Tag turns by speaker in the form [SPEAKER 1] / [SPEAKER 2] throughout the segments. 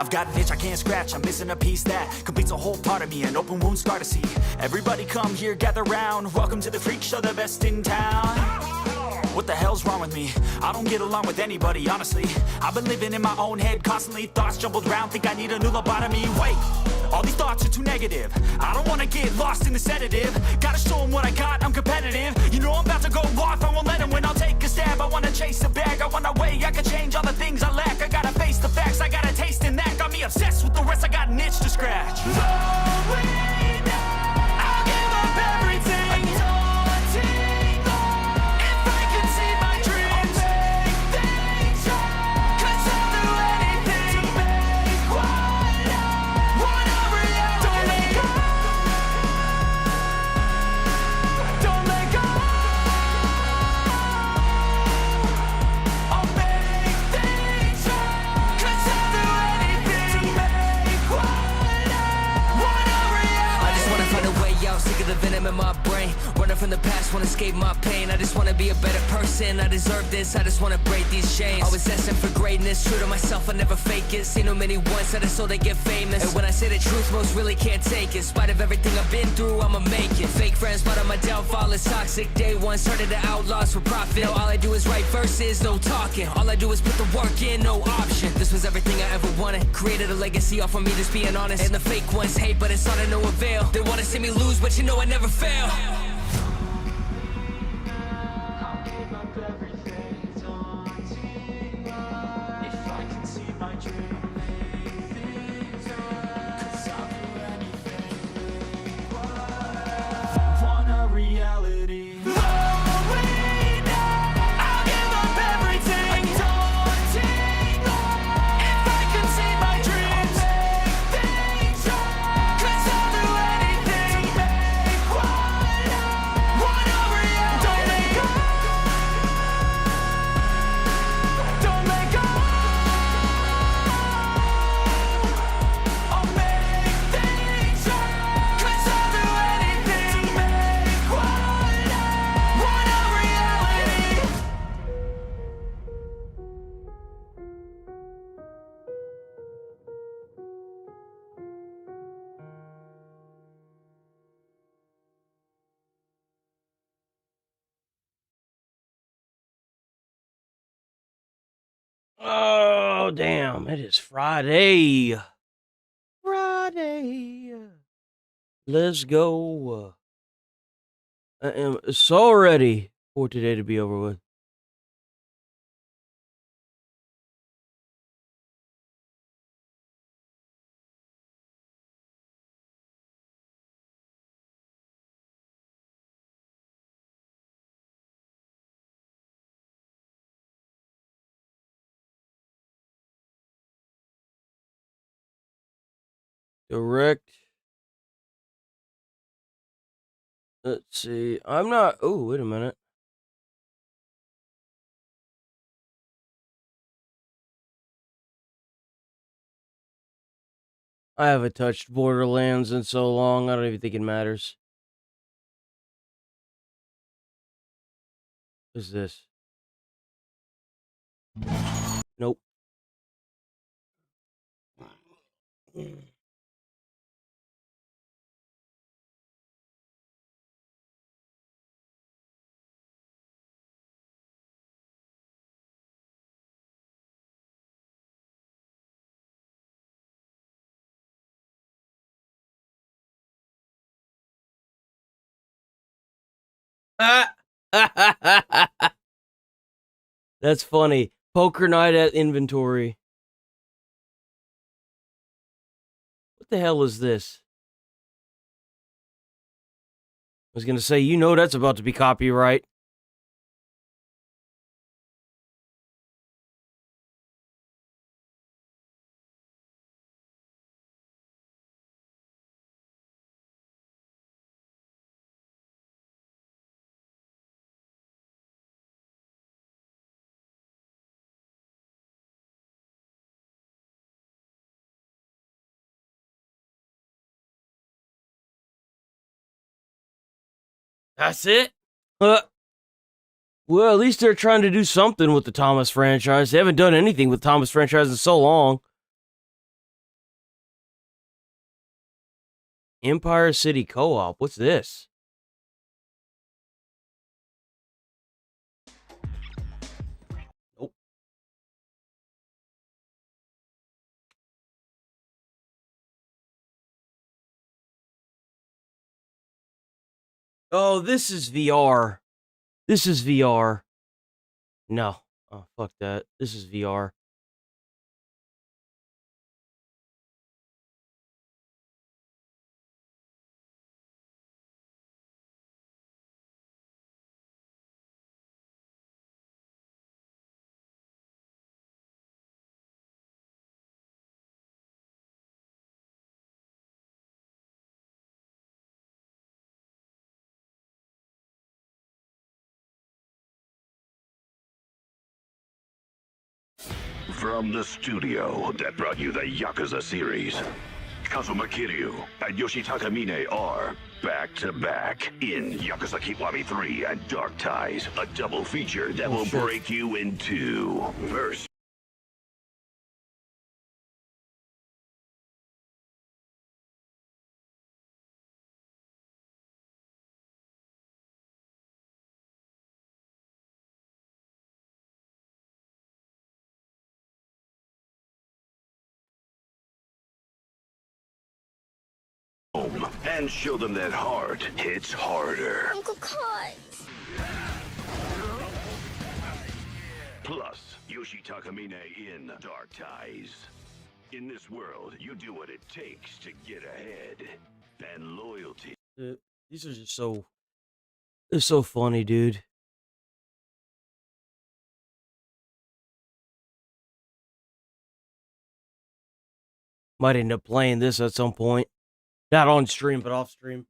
[SPEAKER 1] I've got an itch I can't scratch, I'm missing a piece that completes a whole part of me, an open wound scar to see. Everybody come here, gather round, welcome to the freak show, the best in town. What the hell's wrong with me? I don't get along with anybody, honestly. I've been living in my own head constantly, thoughts jumbled round, think I need a new lobotomy. Wait, all these thoughts are too negative. I don't wanna get lost in the sedative. Gotta show them what I got, I'm competitive. You know I'm about to go off, I won't let them win, I'll take a stab. I wanna chase a bag, I wanna weigh, I can change all the things I lack. I gotta face the facts, I got a taste in that. Got me obsessed with the rest, I got an itch to scratch. I'll give up everything.
[SPEAKER 2] The venom in my brain, running from the past, wanna escape my pain. I just wanna be a better person, I deserve this, I just wanna break these chains. Always asking for greatness, true to myself, I never fake it. Seen too many once, I just so they get famous. And when I say the truth, most really can't take it. In spite of everything I've been through, I'ma make it. Fake friends, part of my downfall is toxic. Day one, started the outlaws for profit. Now all I do is write verses, no talking. All I do is put the work in, no option. This was everything I ever wanted, created a legacy off of me just being honest. And the fake ones hate, but it's all to no avail. They wanna see me lose, but you know I never fail.
[SPEAKER 1] I'll give up everything, daunting if I can see my dream. Cause I'll do anything. Want a reality. I'll give up everything, daunting if I can see my dreams. Cause I'll do anything. Don't let go. I'll make things right. Cause I'll do anything to make what I want a reality.
[SPEAKER 3] Oh, damn. It is Friday. Friday. Let's go. I am so ready for today to be over with. Direct. Let's see. I'm not. Oh, wait a minute. I haven't touched Borderlands in so long, I don't even think it matters. What is this? Nope. That's funny. Poker night at inventory. What the hell is this? I was gonna say, you know that's about to be copyright. That's it? Well, at least they're trying to do something with the Thomas franchise. They haven't done anything with Thomas franchise in so long. Empire City Co-op. What's this? Nope. Oh, this is VR. This is VR. No. Oh, fuck that. This is VR.
[SPEAKER 4] From the studio that brought you the Yakuza series, Kazuma Kiryu and Yoshitaka Mine are back-to-back in Yakuza Kiwami 3 and Dark Ties, a double feature that will break you in two. First, and show them that hard hits harder.
[SPEAKER 5] Uncle Kai.
[SPEAKER 4] Plus, Yoshitaka Mine in Dark Ties. In this world, you do what it takes to get ahead. And loyalty.
[SPEAKER 3] These are just so... They're so funny, dude. Might end up playing this at some point. Not on stream, but off stream.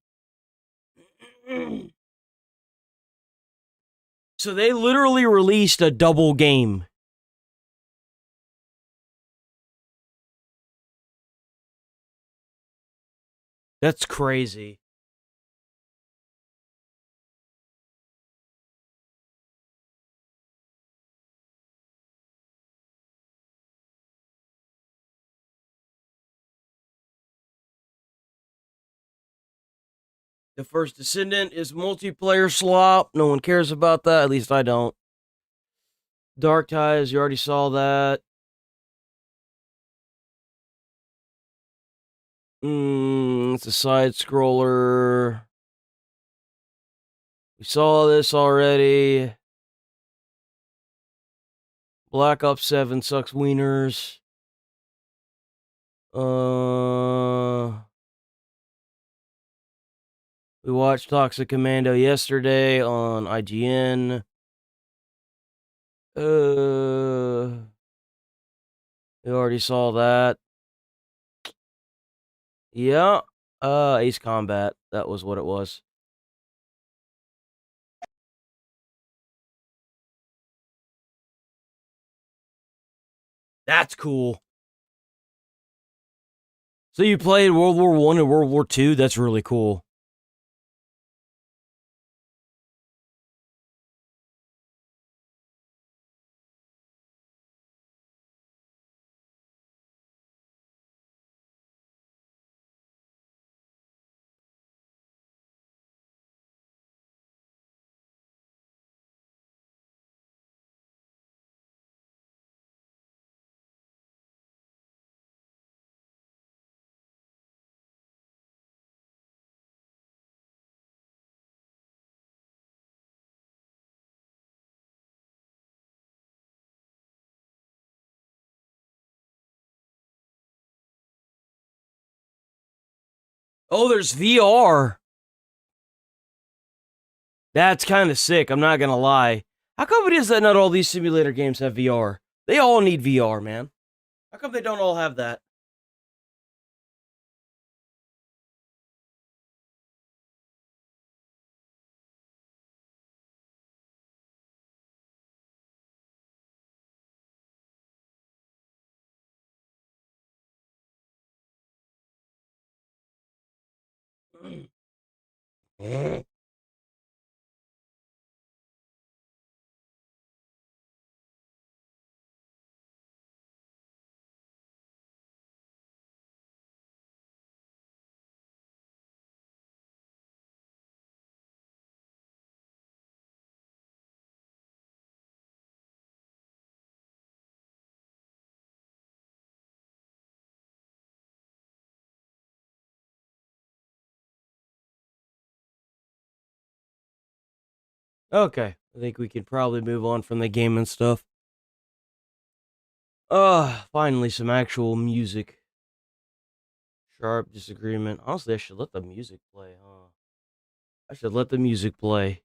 [SPEAKER 3] So they literally released a double game. That's crazy. The First Descendant is multiplayer slop. No one cares about that. At least I don't. Dark Ties, you already saw that. It's a side scroller. We saw this already. Black Ops 7 sucks wieners. We watched Toxic Commando yesterday on IGN. We already saw that. Yeah. Ace Combat. That was what it was. That's cool. So you played World War I and World War II? That's really cool. Oh, there's VR. That's kind of sick. I'm not going to lie. How come it is that not all these simulator games have VR? They all need VR, man. How come they don't all have that? Okay, I think we could probably move on from the game and stuff. Finally some actual music. Sharp disagreement. Honestly, I should let the music play, huh? I should let the music play.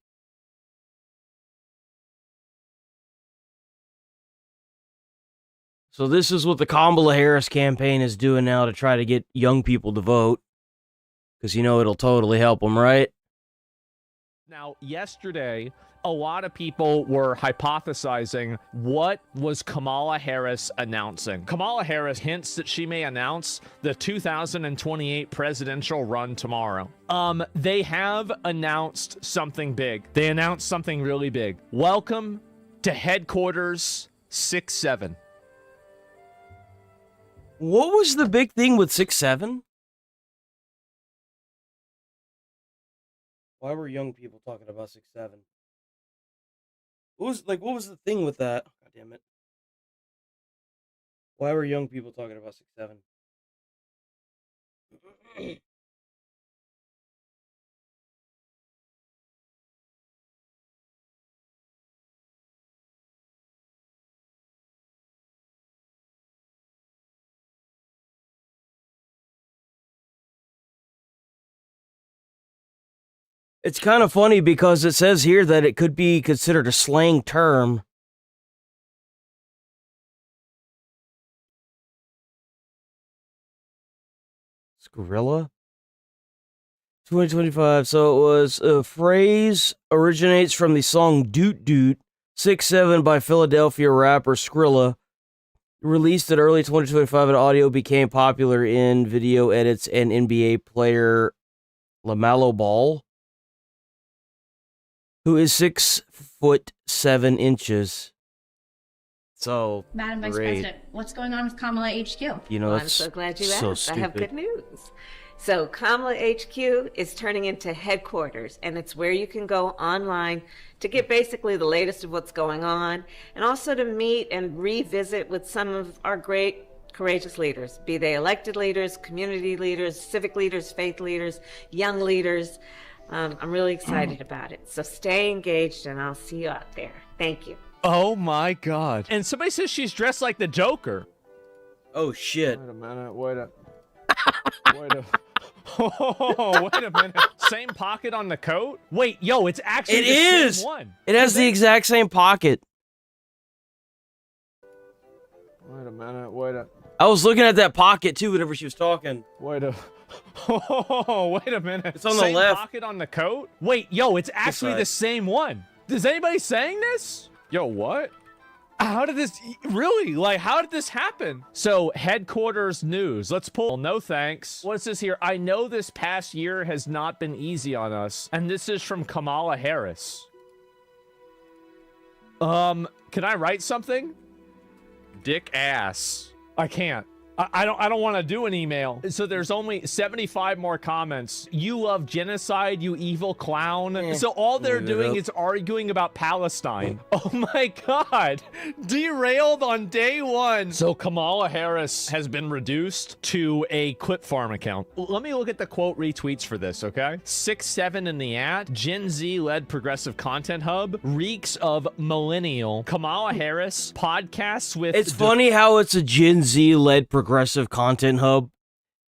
[SPEAKER 3] So this is what the Kamala Harris campaign is doing now to try to get young people to vote. Because, you know, it'll totally help them, right?
[SPEAKER 5] Now, yesterday, a lot of people were hypothesizing what was Kamala Harris announcing. Kamala Harris hints that she may announce the 2028 presidential run tomorrow. They have announced something big. They announced something really big. Welcome to Headquarters 6-7.
[SPEAKER 3] What was the big thing with 6-7? Why were young people talking about 6-7? What was the thing with that? God damn it. Why were young people talking about 6-7? It's kind of funny because it says here that it could be considered a slang term. Skrilla? 2025. So it was a phrase originates from the song Doot Doot 6-7 by Philadelphia rapper Skrilla. Released in early 2025, an audio became popular in video edits and NBA player LaMelo Ball, who is 6'7". So,
[SPEAKER 6] Madam Vice
[SPEAKER 3] great.
[SPEAKER 6] President, what's going on with Kamala HQ?
[SPEAKER 3] You know,
[SPEAKER 7] Well, I'm
[SPEAKER 3] that's
[SPEAKER 7] so glad you
[SPEAKER 3] so
[SPEAKER 7] asked. I have
[SPEAKER 3] stupid.
[SPEAKER 7] good news. So Kamala HQ is turning into headquarters, and it's where you can go online to get basically the latest of what's going on, and also to meet and revisit with some of our great, courageous leaders, be they elected leaders, community leaders, civic leaders, faith leaders, young leaders. I'm really excited about it. So stay engaged, and I'll see you out there. Thank you.
[SPEAKER 5] Oh my God. And somebody says she's dressed like the Joker.
[SPEAKER 3] Oh shit.
[SPEAKER 5] Wait a minute, wait a Oh, wait a minute. Same pocket on the coat? Wait, yo, it's actually the
[SPEAKER 3] is.
[SPEAKER 5] same one.
[SPEAKER 3] It has the exact same pocket.
[SPEAKER 5] Wait a minute, wait a
[SPEAKER 3] I was looking at that pocket too whenever she was talking.
[SPEAKER 5] wait a minute.
[SPEAKER 3] It's on the
[SPEAKER 5] Same
[SPEAKER 3] left.
[SPEAKER 5] pocket on the coat? Wait, yo, it's actually
[SPEAKER 3] side.
[SPEAKER 5] the same one. Is anybody saying this? Yo, what? How did this really? Like, how did this happen? So, headquarters news. Let's pull. No thanks. What's this here? I know this past year has not been easy on us, and this is from Kamala Harris. Can I write something? Dick ass. I can't. I don't want to do an email. So there's only 75 more comments. You love genocide, you evil clown. So all they're doing is arguing about Palestine. Oh my God. Derailed on day one. So Kamala Harris has been reduced to a Quip Farm account. Let me look at the quote retweets for this, okay? 6-7 in the ad. Gen Z-led progressive content hub. Reeks of millennial. Kamala Harris podcasts with...
[SPEAKER 3] It's funny how it's a Gen Z-led progressive content hub.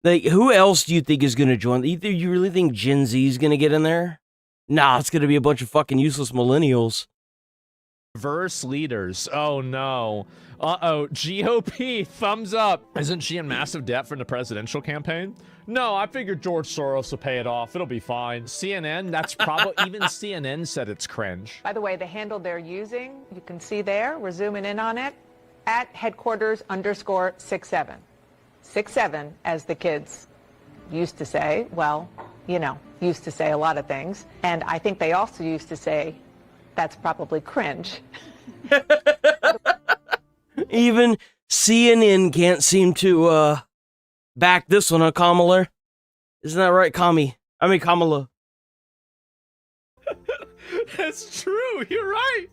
[SPEAKER 3] Like, who else do you think is going to join? Either you really think Gen Z is going to get in there? Nah, it's going to be a bunch of fucking useless millennials.
[SPEAKER 5] Diverse leaders. Oh no. Uh-oh. GOP, thumbs up. Isn't she in massive debt from the presidential campaign? No, I figured George Soros will pay it off. It'll be fine. CNN, that's probably... even CNN said it's cringe.
[SPEAKER 8] By the way, the handle they're using, you can see there, we're zooming in on it, at headquarters_67. 6-7, as the kids used to say. Well, you know, used to say a lot of things. And I think they also used to say, that's probably cringe.
[SPEAKER 3] Even CNN can't seem to back this one, huh, Kamala? Isn't that right, Kamala?
[SPEAKER 5] That's true. You're right.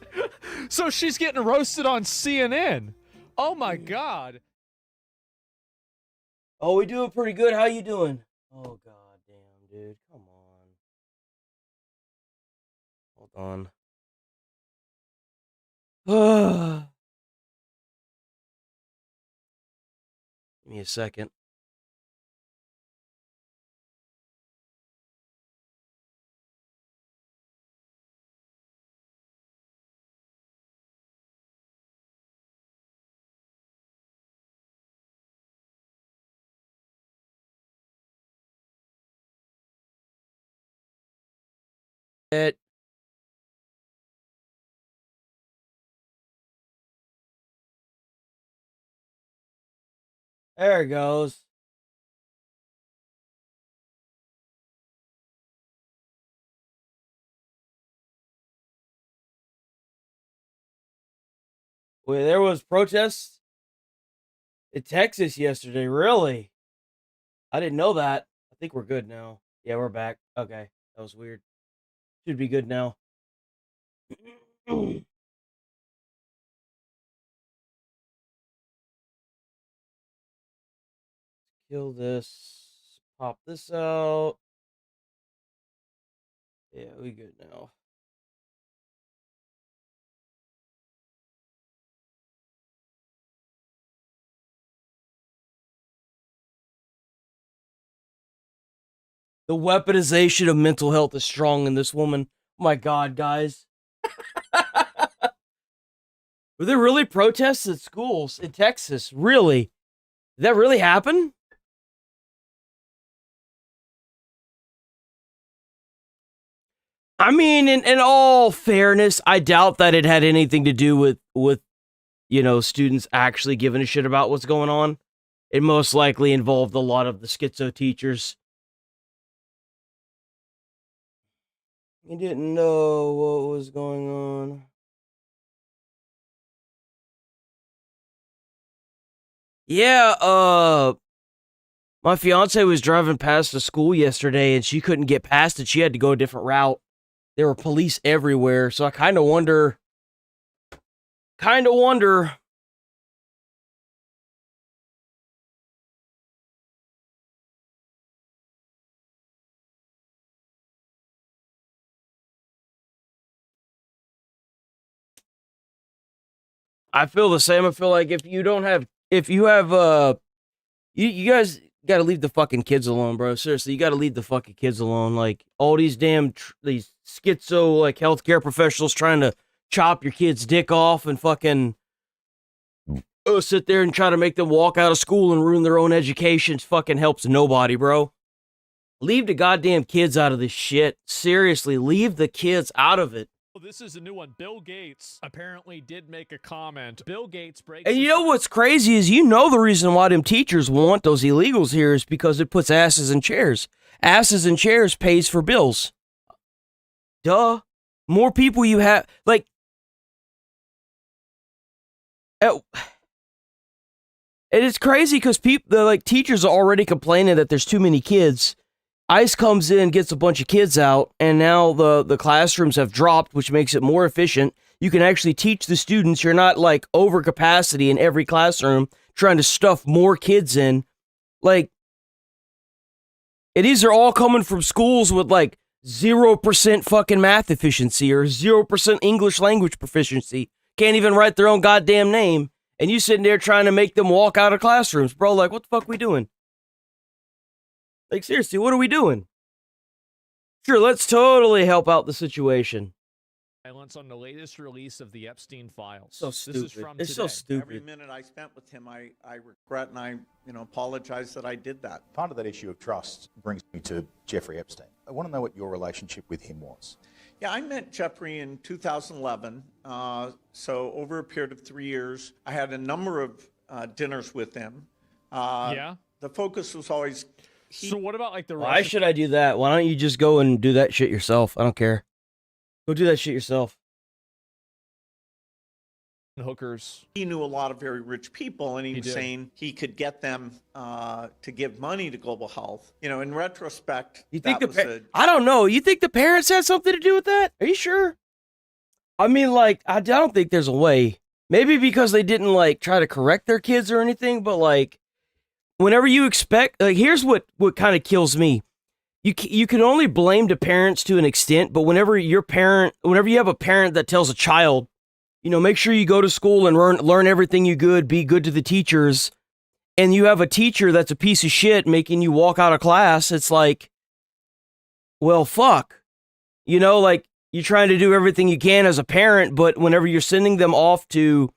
[SPEAKER 5] So she's getting roasted on CNN. Oh my God.
[SPEAKER 3] Oh, we doing pretty good. How you doing? Oh, god damn, dude. Come on. Hold on. Give me a second. It. There it goes. Wait, there was protests in Texas yesterday. Really? I didn't know that. I think we're good now. Yeah, we're back. Okay, that was weird. Should be good now. Kill this. Pop this out. Yeah, we good now. The weaponization of mental health is strong in this woman. My God, guys. Were there really protests at schools in Texas? Really? Did that really happen? I mean, in all fairness, I doubt that it had anything to do with students actually giving a shit about what's going on. It most likely involved a lot of the schizo teachers. You didn't know what was going on. Yeah, my fiance was driving past the school yesterday and she couldn't get past it. She had to go a different route. There were police everywhere, so I kind of wonder. I feel the same. I feel like if you guys got to leave the fucking kids alone, bro. Seriously, you got to leave the fucking kids alone. Like all these damn these schizo like healthcare professionals trying to chop your kid's dick off and fucking sit there and try to make them walk out of school and ruin their own education fucking helps nobody, bro. Leave the goddamn kids out of this shit. Seriously, leave the kids out of it.
[SPEAKER 5] This is a new one. Bill Gates apparently did make a comment. Bill Gates breaks.
[SPEAKER 3] And you know what's crazy is the reason why them teachers want those illegals here is because it puts asses in chairs. Asses in chairs pays for bills. Duh. More people you have, like, and it's crazy because teachers are already complaining that there's too many kids. ICE comes in, gets a bunch of kids out, and now the classrooms have dropped, which makes it more efficient. You can actually teach the students. You're not like over capacity in every classroom trying to stuff more kids in. Like, and these are all coming from schools with like 0% fucking math efficiency or 0% English language proficiency. Can't even write their own goddamn name. And you sitting there trying to make them walk out of classrooms. Bro, like, what the fuck we doing? Like, seriously, what are we doing? Sure, let's totally help out the situation.
[SPEAKER 5] Silence on the latest release of the Epstein files.
[SPEAKER 3] So stupid.
[SPEAKER 5] This is from
[SPEAKER 3] it's
[SPEAKER 5] today.
[SPEAKER 3] so stupid.
[SPEAKER 9] Every minute I spent with him, I regret and I apologize that I did that.
[SPEAKER 10] Part of that issue of trust brings me to Jeffrey Epstein. I want to know what your relationship with him was.
[SPEAKER 9] Yeah, I met Jeffrey in 2011. So over a period of 3 years, I had a number of dinners with him.
[SPEAKER 5] Yeah.
[SPEAKER 9] The focus was always.
[SPEAKER 5] So what about like the
[SPEAKER 3] Why should I do that? Why don't you just go and do that shit yourself? I don't care. Go do that shit yourself.
[SPEAKER 5] hookers?
[SPEAKER 9] He knew a lot of very rich people, and he was saying he could get them to give money to Global Health. You know, in retrospect,
[SPEAKER 3] You think I don't know. You think the parents had something to do with that? Are you sure? I mean, like, I don't think there's a way. Maybe because they didn't like try to correct their kids or anything, but like, whenever you expect, like, here's what kind of kills me. You can only blame the parents to an extent, but whenever you have a parent that tells a child, make sure you go to school and learn everything you could, be good to the teachers, and you have a teacher that's a piece of shit making you walk out of class, it's like, well, fuck. Like, you're trying to do everything you can as a parent, but whenever you're sending them off to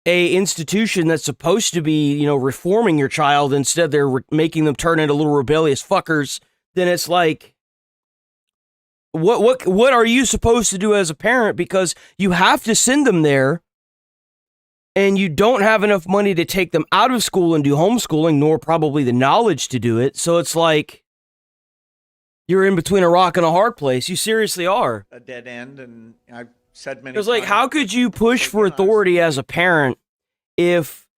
[SPEAKER 3] a institution that's supposed to be, reforming your child, instead they're making them turn into little rebellious fuckers, then it's like, what are you supposed to do as a parent? Because you have to send them there, and you don't have enough money to take them out of school and do homeschooling, nor probably the knowledge to do it. So it's like, you're in between a rock and a hard place. You seriously are.
[SPEAKER 9] A dead end, and I've said many
[SPEAKER 3] Because,
[SPEAKER 9] times.
[SPEAKER 3] like, how could you push for authority as a parent if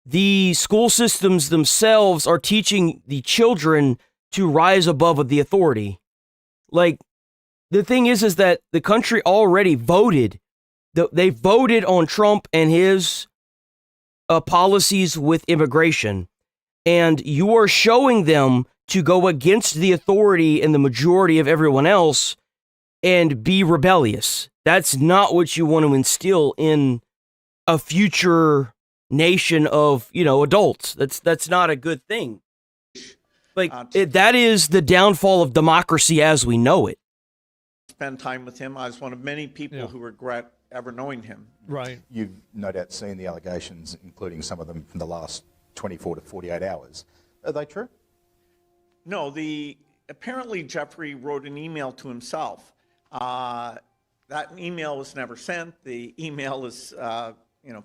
[SPEAKER 3] the school systems themselves are teaching the children to rise above the authority? Like, the thing is that the country already voted. They voted on Trump and his policies with immigration. And you are showing them to go against the authority and the majority of everyone else and be rebellious. That's not what you want to instill in a future nation of, adults. That's not a good thing. Like, that is the downfall of democracy as we know it.
[SPEAKER 9] Spend time with him. I was one of many people who regret ever knowing him.
[SPEAKER 5] Right.
[SPEAKER 10] You've no doubt seen the allegations, including some of them from the last 24 to 48 hours. Are they true?
[SPEAKER 9] No, apparently Jeffrey wrote an email to himself. That email was never sent. The email is,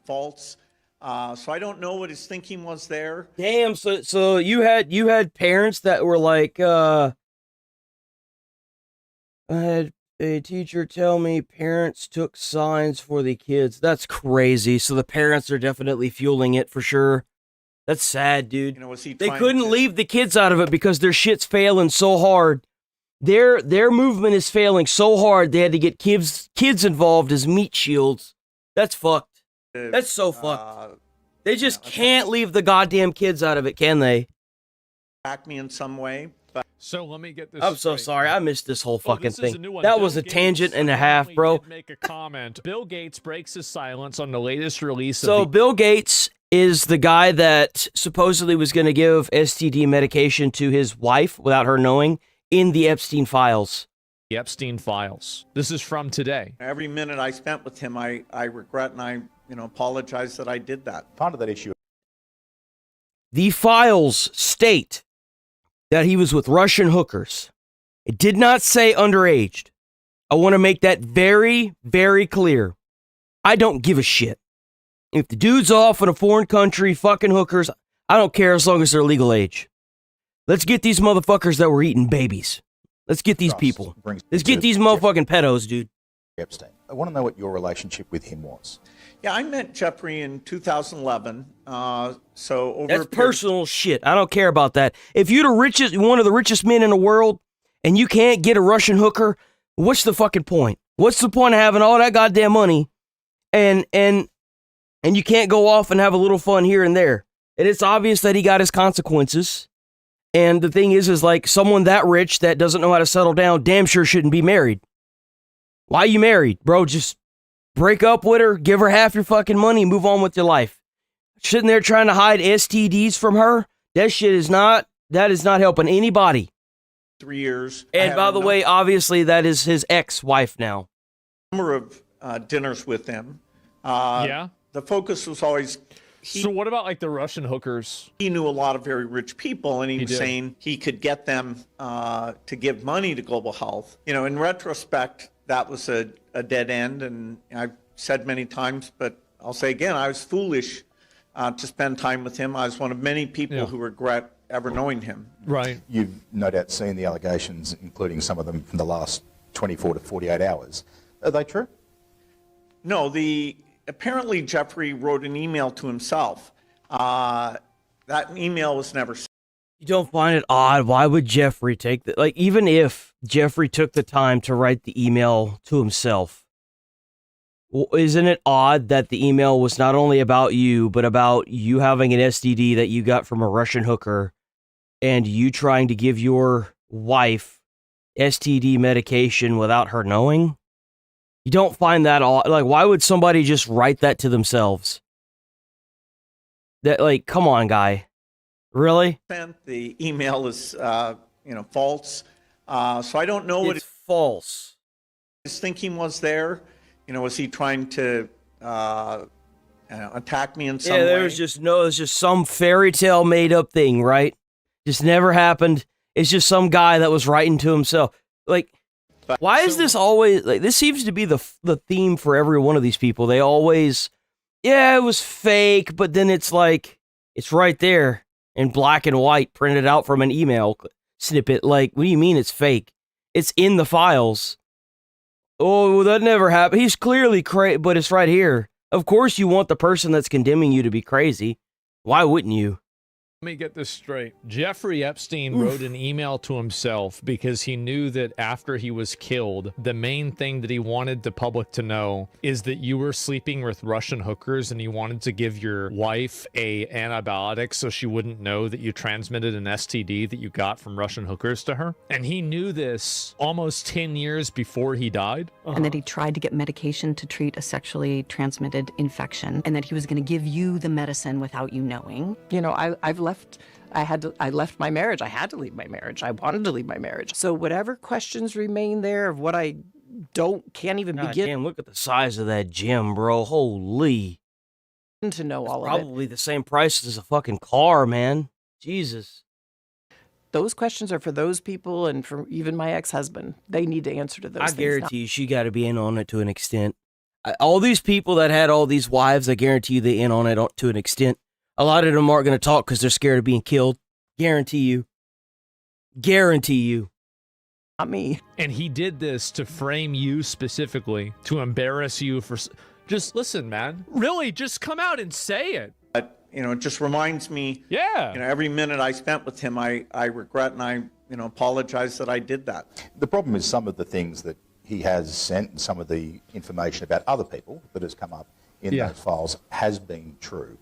[SPEAKER 9] false. So I don't know what his thinking was there.
[SPEAKER 3] Damn. So you had parents that were like, I had a teacher tell me parents took signs for the kids. That's crazy. So the parents are definitely fueling it for sure. That's sad, dude. They couldn't leave the kids out of it because their shit's failing so hard. Their movement is failing so hard they had to get kids involved as meat shields. That's fucked. That's so fucked. They just can't leave the goddamn kids out of it, can they?
[SPEAKER 9] Back me in some way. But
[SPEAKER 5] So let me get this
[SPEAKER 3] I'm so
[SPEAKER 5] straight.
[SPEAKER 3] sorry. I missed this whole fucking
[SPEAKER 5] This is a
[SPEAKER 3] thing.
[SPEAKER 5] new one.
[SPEAKER 3] That
[SPEAKER 5] Bill
[SPEAKER 3] was a
[SPEAKER 5] Gates
[SPEAKER 3] tangent and a half, bro.
[SPEAKER 5] did make a comment. Bill Gates breaks his silence on the latest release
[SPEAKER 3] So
[SPEAKER 5] of
[SPEAKER 3] Bill Gates is the guy that supposedly was going to give STD medication to his wife without her knowing in the Epstein files.
[SPEAKER 5] the Epstein files. This is from today.
[SPEAKER 9] every minute I spent with him, I regret and I apologize that I did that.
[SPEAKER 10] Part of that issue.
[SPEAKER 3] The files state that he was with Russian hookers. It did not say underaged. I want to make that very, very clear. I don't give a shit. If the dude's off in a foreign country fucking hookers, I don't care as long as they're legal age. Let's get these motherfuckers that were eating babies. Let's get these people. Let's get these motherfucking pedos, dude.
[SPEAKER 10] Epstein. I want to know what your relationship with him was.
[SPEAKER 9] Yeah, I met Jeffrey in 2011. So over
[SPEAKER 3] That's personal shit. I don't care about that. If you're one of the richest men in the world, and you can't get a Russian hooker, what's the fucking point? What's the point of having all that goddamn money, and you can't go off and have a little fun here and there? And it's obvious that he got his consequences. And the thing is like someone that rich that doesn't know how to settle down, damn sure shouldn't be married. Why are you married, bro? Just break up with her, give her half your fucking money, move on with your life. Sitting there trying to hide STDs from her, that is not helping anybody.
[SPEAKER 9] 3 years.
[SPEAKER 3] And by the way, obviously that is his ex-wife now.
[SPEAKER 9] Number of dinners with him.
[SPEAKER 5] Yeah.
[SPEAKER 9] The focus was always.
[SPEAKER 5] So what about like the Russian hookers?
[SPEAKER 9] He knew a lot of very rich people, and he was
[SPEAKER 5] did.
[SPEAKER 9] saying he could get them to give money to global health. In retrospect, that was a dead end, and I've said many times, but I'll say again, I was foolish to spend time with him. I was one of many people who regret ever knowing him.
[SPEAKER 5] Right.
[SPEAKER 10] You've no doubt seen the allegations, including some of them from the last 24 to 48 hours. Are they true?
[SPEAKER 9] No, apparently Jeffrey wrote an email to himself. That email was never sent.
[SPEAKER 3] You don't find it odd? Why would Jeffrey take that? Like, even if Jeffrey took the time to write the email to himself, isn't it odd that the email was not only about you, but about you having an STD that you got from a Russian hooker and you trying to give your wife STD medication without her knowing? You don't find that all like, why would somebody just write that to themselves? That, like, come on, guy. Really?
[SPEAKER 9] The email is, false. So I don't know what
[SPEAKER 3] It's false.
[SPEAKER 9] his thinking was there. Was he trying to attack me in some way?
[SPEAKER 3] Yeah, there's just some fairy tale made up thing, right? Just never happened. It's just some guy that was writing to himself. Like, why is this always like? This seems to be the theme for every one of these people. They always, yeah, it was fake, but then it's like it's right there in black and white, printed out from an email snippet. Like, what do you mean it's fake? It's in the files. Oh, that never happened. He's clearly crazy, but it's right here. Of course, you want the person that's condemning you to be crazy. Why wouldn't you?
[SPEAKER 5] Let me get this straight. Jeffrey Epstein wrote an email to himself because he knew that after he was killed, the main thing that he wanted the public to know is that you were sleeping with Russian hookers and you wanted to give your wife a antibiotic so she wouldn't know that you transmitted an STD that you got from Russian hookers to her. And he knew this almost 10 years before he died.
[SPEAKER 11] And that he tried to get medication to treat a sexually transmitted infection, and that he was going to give you the medicine without you knowing.
[SPEAKER 12] I left my marriage. I had to leave my marriage. I wanted to leave my marriage. So whatever questions remain there of what I can't even begin.
[SPEAKER 3] Damn, look at the size of that gym, bro. Holy.
[SPEAKER 12] To know all of it.
[SPEAKER 3] Probably the same price as a fucking car, man. Jesus.
[SPEAKER 12] Those questions are for those people and for even my ex-husband. They need to answer to those things.
[SPEAKER 3] I guarantee you she got to be in on it to an extent. All these people that had all these wives, I guarantee you they in on it to an extent. A lot of them aren't going to talk because they're scared of being killed. Guarantee you. Guarantee you.
[SPEAKER 12] Not me.
[SPEAKER 5] And he did this to frame you specifically, to embarrass you for... Just listen, man. Really, just come out and say it.
[SPEAKER 9] But, it just reminds me, every minute I spent with him, I regret and I, apologize that I did that.
[SPEAKER 10] The problem is some of the things that he has sent and some of the information about other people that has come up in those files has been true.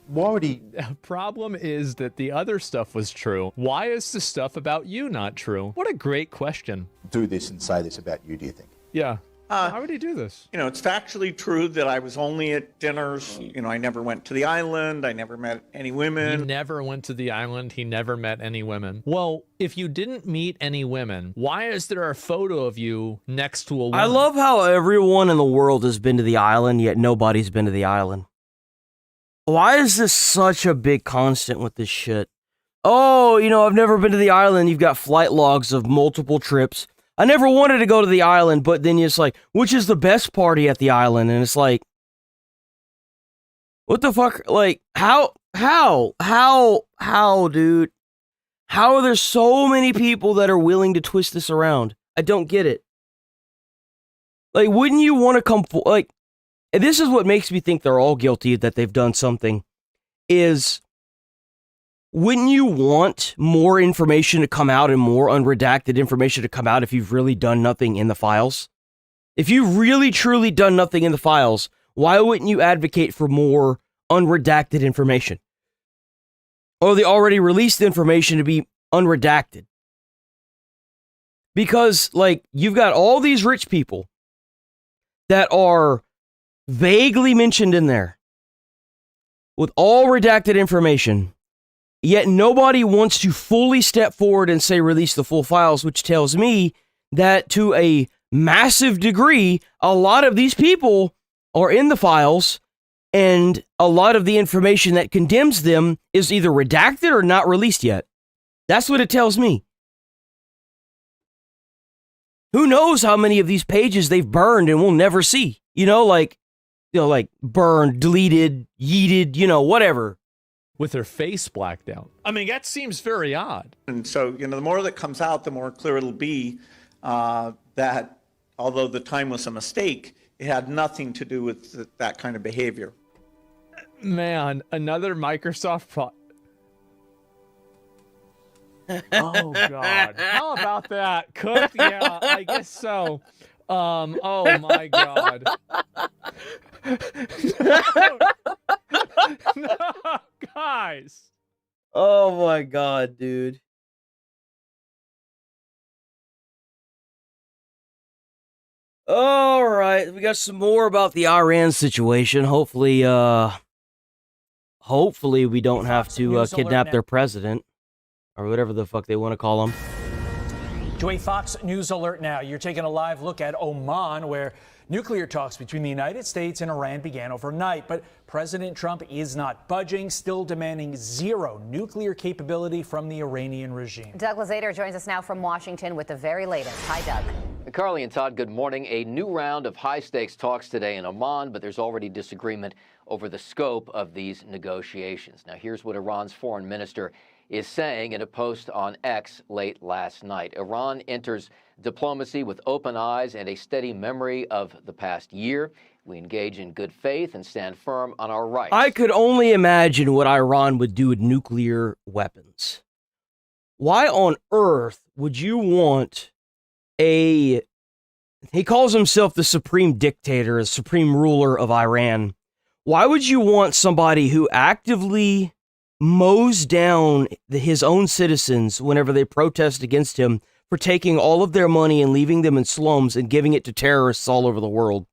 [SPEAKER 10] Why would he...
[SPEAKER 5] The problem is that the other stuff was true. Why is the stuff about you not true? What a great question.
[SPEAKER 10] Do this and say this about you, do you think?
[SPEAKER 5] Yeah. Why would he do this?
[SPEAKER 9] It's factually true that I was only at dinners. I never went to the island. I never met any women.
[SPEAKER 5] He never went to the island. He never met any women. Well, if you didn't meet any women, why is there a photo of you next to a woman?
[SPEAKER 3] I love how everyone in the world has been to the island, yet nobody's been to the island. Why is this such a big constant with this shit? Oh, I've never been to the island. You've got flight logs of multiple trips. I never wanted to go to the island, but then it's like, which is the best party at the island? And it's like, what the fuck? Like, how, dude? How are there so many people that are willing to twist this around? I don't get it. Like, wouldn't you want to come, like, and this is what makes me think they're all guilty, that they've done something, is, wouldn't you want more information to come out and more unredacted information to come out if you've really done nothing in the files? If you've really, truly done nothing in the files, why wouldn't you advocate for more unredacted information? Or the already released information to be unredacted? Because, like, you've got all these rich people that are vaguely mentioned in there with all redacted information, yet nobody wants to fully step forward and say release the full files, which tells me that to a massive degree, a lot of these people are in the files, and a lot of the information that condemns them is either redacted or not released yet. That's what it tells me. Who knows how many of these pages they've burned and we'll never see? Like burned, deleted, yeeted, whatever.
[SPEAKER 5] With her face blacked out. I mean, that seems very odd.
[SPEAKER 9] And so, the more that comes out, the more clear it'll be that although the time was a mistake, it had nothing to do with that kind of behavior.
[SPEAKER 5] Man, another Microsoft Oh, God. How about that? Cooked? Yeah, I guess so. Oh, my God. No, guys.
[SPEAKER 3] Oh, my God, dude. All right. got some more about the Iran situation. Hopefully we don't have to kidnap their president or whatever the fuck they want to call him.
[SPEAKER 13] To a Fox News alert now. You're taking a live look at Oman, where nuclear talks between the United States and Iran began overnight. But President Trump is not budging, still demanding zero nuclear capability from the Iranian regime.
[SPEAKER 14] Doug Lazater joins us now from Washington with the very latest. Hi, Doug.
[SPEAKER 15] Carly and Todd, good morning. A new round of high-stakes talks today in Oman, but there's already disagreement over the scope of these negotiations. Now, here's what Iran's foreign minister is saying in a post on X late last night. Iran enters diplomacy with open eyes and a steady memory of the past year. We engage in good faith and stand firm on our rights.
[SPEAKER 3] I could only imagine what Iran would do with nuclear weapons. Why on earth would you want he calls himself the supreme dictator, the supreme ruler of Iran. Why would you want somebody who actively mows down his own citizens whenever they protest against him for taking all of their money and leaving them in slums and giving it to terrorists all over the world?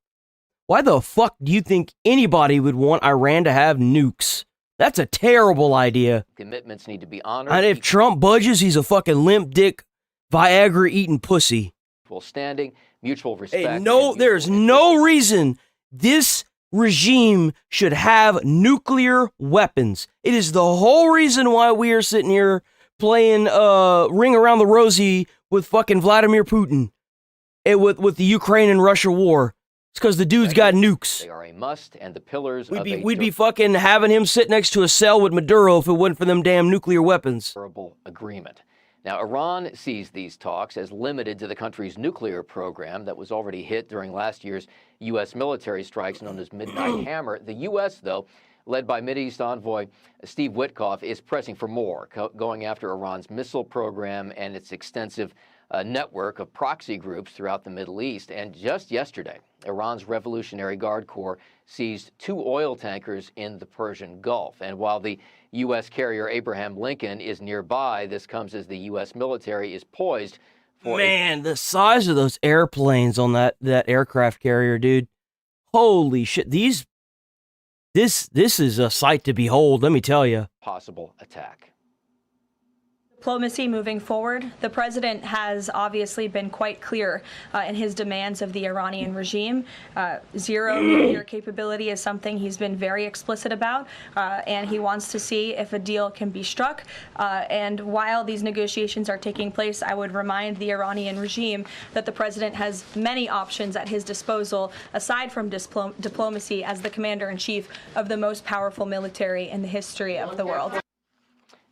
[SPEAKER 3] Why the fuck do you think anybody would want Iran to have nukes? That's a terrible idea.
[SPEAKER 15] Commitments need to be honored.
[SPEAKER 3] And if Trump budges, he's a fucking limp dick, Viagra-eating pussy.
[SPEAKER 15] Standing, mutual respect.
[SPEAKER 3] Hey, no, there's no reason this regime should have nuclear weapons. It is the whole reason why we are sitting here playing Ring Around the Rosie with fucking Vladimir Putin and with the Ukraine and Russia war. It's because the dude's got nukes.
[SPEAKER 15] They are a must, and the pillars
[SPEAKER 3] we'd be fucking having him sit next to a cell with Maduro if it wasn't for them damn nuclear weapons.
[SPEAKER 15] Durable agreement. Now, Iran sees these talks as limited to the country's nuclear program that was already hit during last year's U.S. military strikes known as Midnight Hammer. The U.S., though, led by Mideast envoy Steve Witkoff, is pressing for more, going after Iran's missile program and its extensive network of proxy groups throughout the Middle East. And just yesterday, Iran's Revolutionary Guard Corps seized 2 oil tankers in the Persian Gulf. And while the U.S. carrier Abraham Lincoln is nearby, this comes as the U.S. military is poised for
[SPEAKER 3] the size of those airplanes on that aircraft carrier, dude. Holy shit. This is a sight to behold, let me tell you.
[SPEAKER 15] Possible attack.
[SPEAKER 16] Diplomacy moving forward. The president has obviously been quite clear in his demands of the Iranian regime. Zero nuclear capability is something he's been very explicit about, and he wants to see if a deal can be struck. And while these negotiations are taking place, I would remind the Iranian regime that the president has many options at his disposal, aside from diplomacy, as the commander-in-chief of the most powerful military in the history of the world.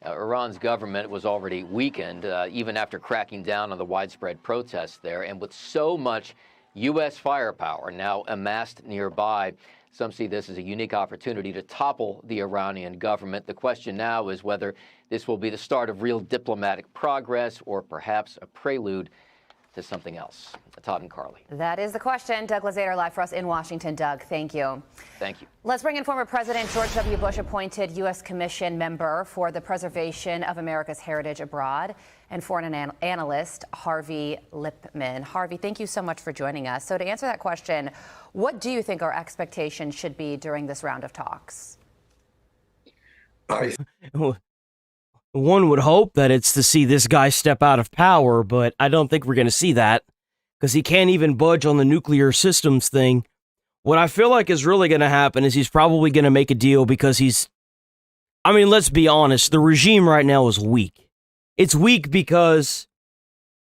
[SPEAKER 15] Iran's government was already weakened, even after cracking down on the widespread protests there. And with so much U.S. firepower now amassed nearby, some see this as a unique opportunity to topple the Iranian government. The question now is whether this will be the start of real diplomatic progress or perhaps a prelude to something else. Todd and Carly.
[SPEAKER 14] That is the question. Doug Lazater live for us in Washington. Doug, thank you.
[SPEAKER 15] Thank you.
[SPEAKER 14] Let's bring in former President George W. Bush appointed U.S. Commission member for the Preservation of America's Heritage Abroad and foreign analyst Harvey Lipman. Harvey, thank you so much for joining us. So to answer that question, what do you think our expectations should be during this round of talks?
[SPEAKER 3] One would hope that it's to see this guy step out of power, but I don't think we're going to see that because he can't even budge on the nuclear systems thing. What I feel like is really going to happen is he's probably going to make a deal because let's be honest, the regime right now is weak. It's weak because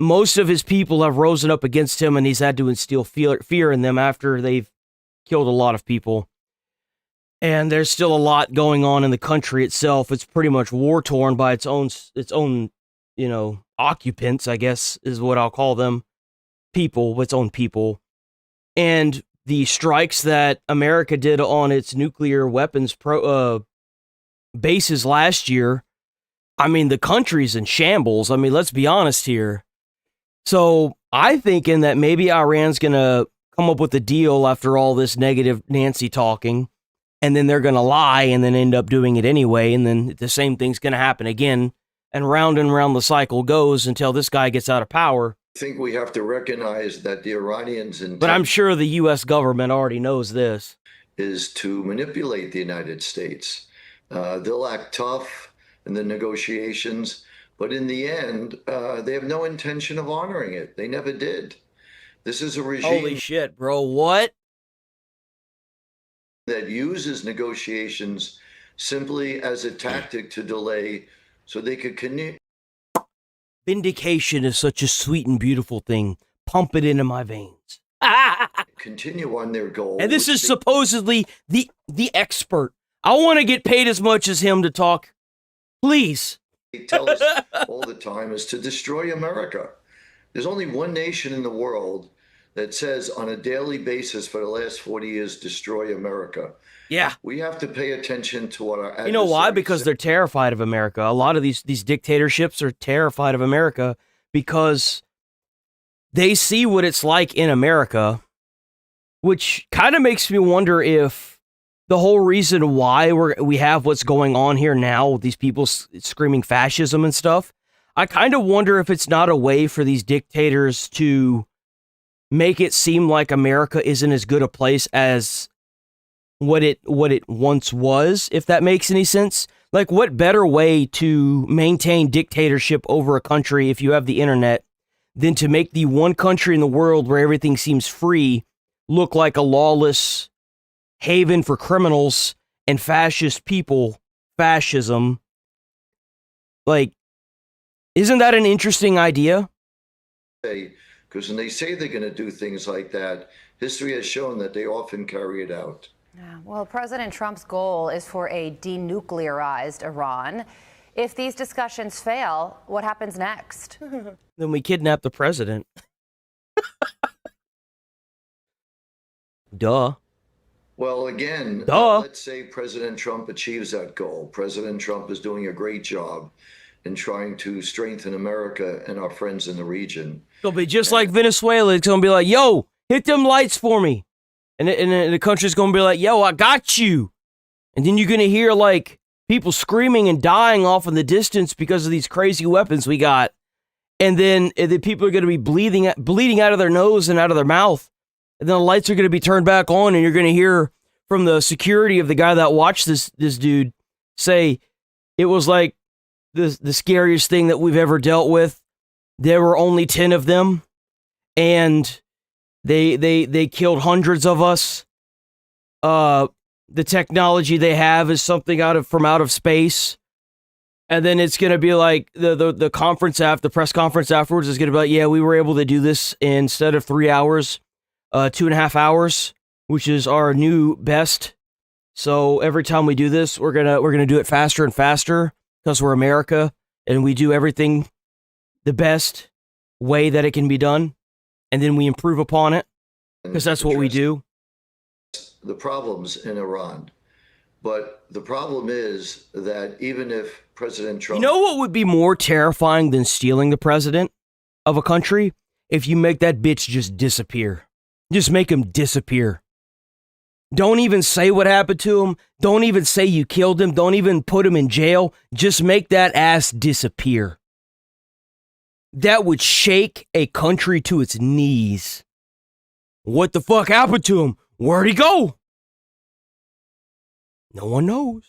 [SPEAKER 3] most of his people have risen up against him and he's had to instill fear in them after they've killed a lot of people. And there's still a lot going on in the country itself. It's pretty much war-torn by its own, occupants, I guess, is what I'll call them. People, its own people. And the strikes that America did on its nuclear weapons bases last year, the country's in shambles. Let's be honest here. So I'm thinking that maybe Iran's going to come up with a deal after all this negative Nancy talking. And then they're going to lie and then end up doing it anyway. And then the same thing's going to happen again. And round the cycle goes until this guy gets out of power.
[SPEAKER 17] I think we have to recognize that the Iranians' intent
[SPEAKER 3] But I'm sure the U.S. government already knows this.
[SPEAKER 17] Is to manipulate the United States. They'll act tough in the negotiations, but in the end, they have no intention of honoring it. They never did. This is a regime.
[SPEAKER 3] Holy shit, bro. What?
[SPEAKER 17] That uses negotiations simply as a tactic to delay so they could continue.
[SPEAKER 3] Vindication is such a sweet and beautiful thing. Pump it into my veins.
[SPEAKER 17] Continue on their goal.
[SPEAKER 3] And this is supposedly the expert. I want to get paid as much as him to talk. Please.
[SPEAKER 17] They tell us all the time is to destroy America. There's only one nation in the world that says on a daily basis for the last 40 years, destroy America.
[SPEAKER 3] Yeah.
[SPEAKER 17] We have to pay attention to what our
[SPEAKER 3] You know why? Because they're terrified of America. A lot of these dictatorships are terrified of America because they see what it's like in America, which kind of makes me wonder if the whole reason why we have what's going on here now with these people screaming fascism and stuff, I kind of wonder if it's not a way for these dictators to make it seem like America isn't as good a place as what it once was, if that makes any sense. Like, what better way to maintain dictatorship over a country if you have the internet than to make the one country in the world where everything seems free look like a lawless haven for criminals and fascist people, fascism. Like, isn't that an interesting idea?
[SPEAKER 17] Because when they say they're going to do things like that, history has shown that they often carry it out.
[SPEAKER 14] Yeah, well, President Trump's goal is for a denuclearized Iran. If these discussions fail, what happens next?
[SPEAKER 3] Then we kidnap the president. Duh.
[SPEAKER 17] Well, again,
[SPEAKER 3] Duh.
[SPEAKER 17] Let's say President Trump achieves that goal. President Trump is doing a great job in trying to strengthen America and our friends in the region.
[SPEAKER 3] It'll be just like Venezuela. It's going to be like, yo, hit them lights for me. And the country's going to be like, yo, I got you. And then you're going to hear, like, people screaming and dying off in the distance because of these crazy weapons we got. And then people are going to be bleeding out of their nose and out of their mouth. And then the lights are going to be turned back on, and you're going to hear from the security of the guy that watched this dude say, it was like the scariest thing that we've ever dealt with. There were only 10 of them, and they killed hundreds of us. The technology they have is something from out of space. And then it's going to be like the press conference afterwards is going to be like, yeah, we were able to do this instead of 3 hours, 2.5 hours, which is our new best. So every time we do this, we're gonna do it faster and faster because we're America and we do everything the best way that it can be done, and then we improve upon it because that's what we do.
[SPEAKER 17] The problems in Iran. But the problem is that even if President Trump...
[SPEAKER 3] You know what would be more terrifying than stealing the president of a country? If you make that bitch just disappear. Just make him disappear. Don't even say what happened to him. Don't even say you killed him. Don't even put him in jail. Just make that ass disappear. That would shake a country to its knees. What the fuck happened to him? Where'd he go? No one knows.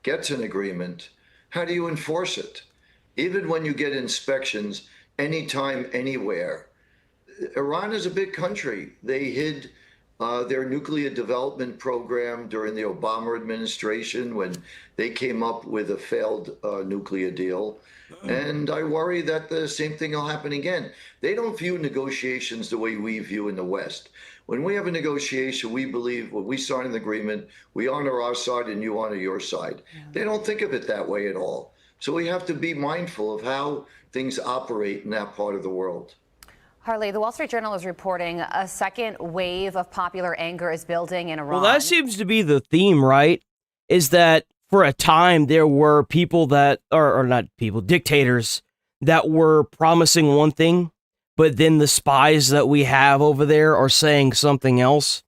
[SPEAKER 17] Gets an agreement, how do you enforce it? Even when you get inspections, anytime, anywhere. Iran is a big country. They hid their nuclear development program during the Obama administration when they came up with a failed nuclear deal. And I worry that the same thing will happen again. They don't view negotiations the way we view in the West. When we have a negotiation, we believe when we sign an agreement, we honor our side and you honor your side. Yeah. They don't think of it that way at all. So we have to be mindful of how things operate in that part of the world.
[SPEAKER 14] Harley, the Wall Street Journal is reporting a second wave of popular anger is building in Iran.
[SPEAKER 3] Well, that seems to be the theme, right? Is that for a time there were people that, or not people, dictators that were promising one thing, but then the spies that we have over there are saying something else.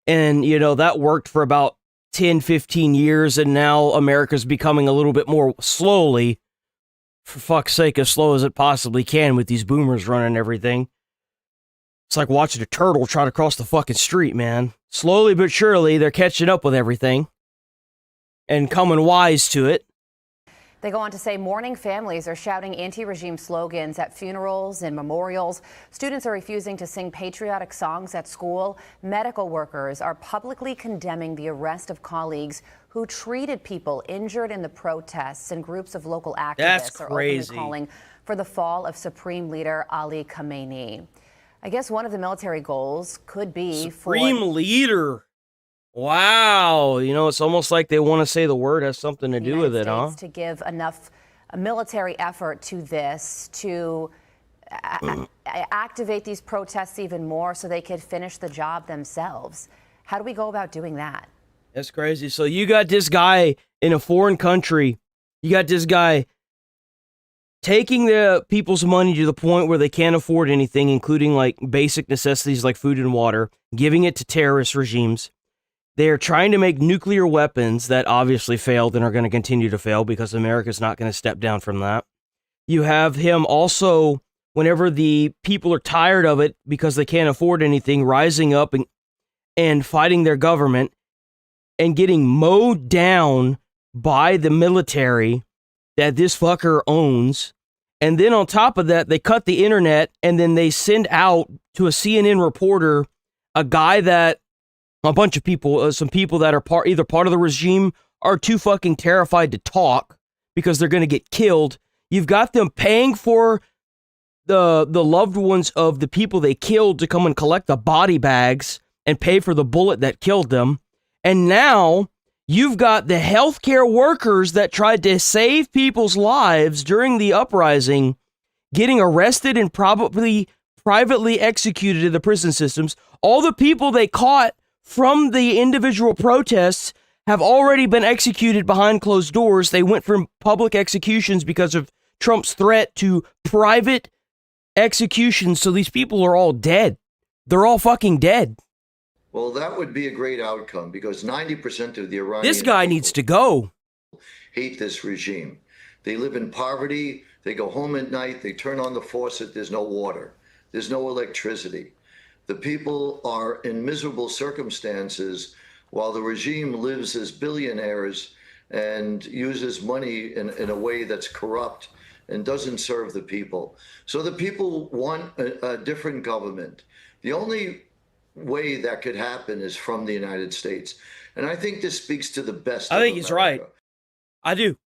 [SPEAKER 3] And, you know, that worked for about 10, 15 years, and now America's becoming a little bit more slowly for fuck's sake, as slow as it possibly can with these boomers running everything. It's like watching a turtle try to cross the fucking street, man. Slowly but surely, they're catching up with everything and coming wise to it.
[SPEAKER 14] They go on to say mourning families are shouting anti-regime slogans at funerals and memorials. Students are refusing to sing patriotic songs at school. Medical workers are publicly condemning the arrest of colleagues who treated people injured in the protests, and groups of local activists are openly calling for the fall of Supreme Leader Ali Khamenei. I guess one of the military goals could be
[SPEAKER 3] Supreme Leader. Wow. You know, it's almost like they want to say the word has something to do with it, huh?
[SPEAKER 14] To give enough military effort to this to activate these protests even more so they could finish the job themselves. How do we go about doing that?
[SPEAKER 3] That's crazy. So you got this guy in a foreign country. You got this guy taking the people's money to the point where they can't afford anything, including like basic necessities like food and water, giving it to terrorist regimes. They're trying to make nuclear weapons that obviously failed and are going to continue to fail because America's not going to step down from that. You have him also, whenever the people are tired of it because they can't afford anything, rising up and fighting their government and getting mowed down by the military that this fucker owns. And then on top of that, they cut the internet and then they send out to a CNN reporter a guy that a bunch of people, some people that are either part of the regime are too fucking terrified to talk because they're going to get killed. You've got them paying for the loved ones of the people they killed to come and collect the body bags and pay for the bullet that killed them. And now you've got the healthcare workers that tried to save people's lives during the uprising getting arrested and probably privately executed in the prison systems. All the people they caught from the individual protests have already been executed behind closed doors. They went from public executions because of Trump's threat to private executions. So these people are all dead. They're all fucking dead.
[SPEAKER 17] Well, that would be a great outcome because 90% of the Iranian
[SPEAKER 3] This guy needs to go.
[SPEAKER 17] Hate this regime. They live in poverty. They go home at night. They turn on the faucet. There's no water. There's no electricity. The people are in miserable circumstances while the regime lives as billionaires and uses money in a way that's corrupt and doesn't serve the people. So the people want a different government. The only way that could happen is from the United States. And I think this speaks to the best
[SPEAKER 3] I think he's right. I do.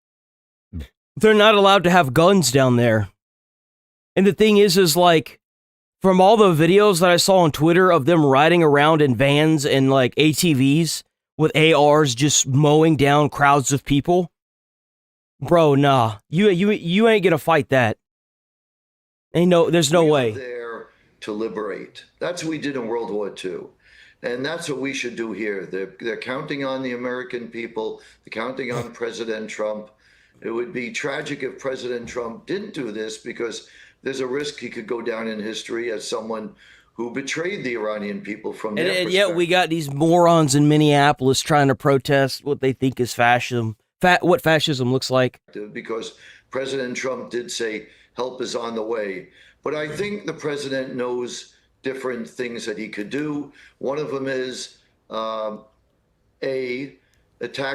[SPEAKER 3] They're not allowed to have guns down there. And the thing is like, from all the videos that I saw on Twitter of them riding around in vans and like ATVs with ARs just mowing down crowds of people, bro, nah, you ain't gonna fight that. There's no way.
[SPEAKER 17] There to liberate. That's what we did in World War II, and that's what we should do here. They're counting on the American people. They're counting on President Trump. It would be tragic if President Trump didn't do this because there's a risk he could go down in history as someone who betrayed the Iranian people from their perspective.
[SPEAKER 3] And yet we got these morons in Minneapolis trying to protest what they think is fascism, what fascism looks like.
[SPEAKER 17] Because President Trump did say help is on the way. But I think the president knows different things that he could do. One of them is attack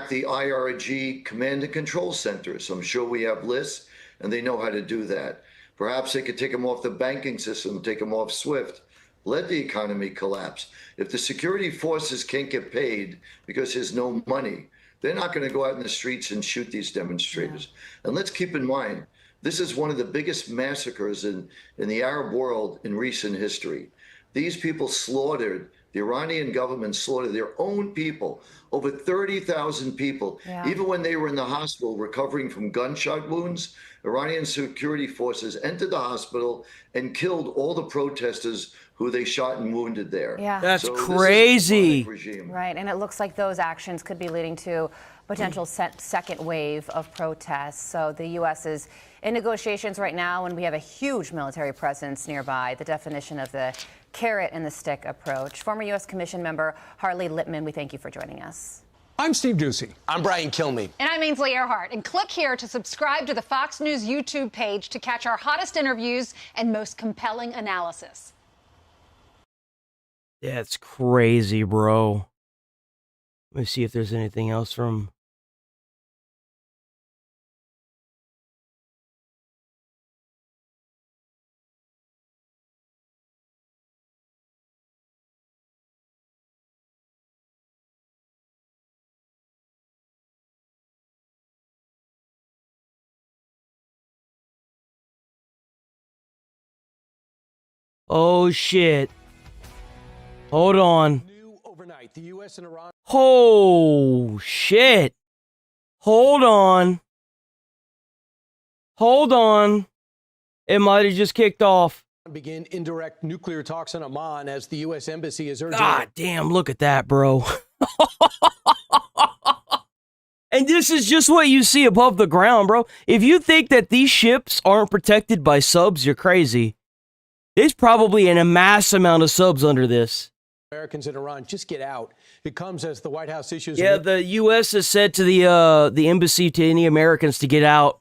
[SPEAKER 17] the IRG command and control centers. I'm sure we have lists and they know how to do that. Perhaps they could take them off the banking system, take them off SWIFT, let the economy collapse. If the security forces can't get paid because there's no money, they're not going to go out in the streets and shoot these demonstrators. And let's keep in mind, this is one of the biggest massacres in the Arab world in recent history. These people slaughtered, the Iranian government slaughtered their own people, over 30,000 people.
[SPEAKER 14] Yeah.
[SPEAKER 17] Even when they were in the hospital recovering from gunshot wounds, Iranian security forces entered the hospital and killed all the protesters who they shot and wounded there.
[SPEAKER 14] Yeah.
[SPEAKER 3] That's crazy.
[SPEAKER 14] Right, and it looks like those actions could be leading to potential second wave of protests. So the U.S. is in negotiations right now, and we have a huge military presence nearby, the definition of the carrot and the stick approach. Former U.S. Commission member Harley Lipman, we thank you for joining us.
[SPEAKER 18] I'm Steve Doocy.
[SPEAKER 19] I'm Brian Kilmeade.
[SPEAKER 20] And I'm Ainsley Earhart. And click here to subscribe to the Fox News YouTube page to catch our hottest interviews and most compelling analysis.
[SPEAKER 3] That's crazy, bro. Let me see if there's anything else from... Oh, shit. Hold on.
[SPEAKER 18] Overnight, the U.S. and Iran.
[SPEAKER 3] Oh, shit. Hold on. Hold on. It might have just kicked off.
[SPEAKER 18] Begin indirect nuclear talks in Oman as the U.S. Embassy is urging.
[SPEAKER 3] God damn, look at that, bro. And this is just what you see above the ground, bro. If you think that these ships aren't protected by subs, you're crazy. There's probably a mass amount of subs under this.
[SPEAKER 18] Americans in Iran just get out. It comes as the White House issues.
[SPEAKER 3] Yeah, the U.S. has said to the embassy to any Americans to get out.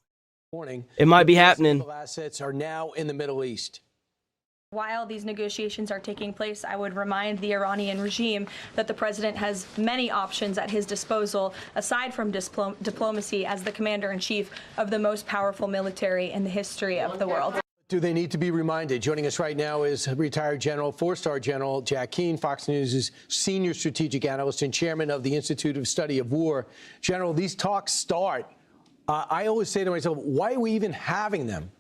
[SPEAKER 18] Warning.
[SPEAKER 3] It might be happening.
[SPEAKER 18] Assets are now in the Middle East.
[SPEAKER 16] While these negotiations are taking place, I would remind the Iranian regime that the president has many options at his disposal, aside from diplomacy, as the commander-in-chief of the most powerful military in the history of the world.
[SPEAKER 18] Do they need to be reminded? Joining us right now is retired General, four-star General Jack Keane, Fox News' senior strategic analyst and chairman of the Institute of Study of War. General, these talks start. I always say to myself, why are we even having them?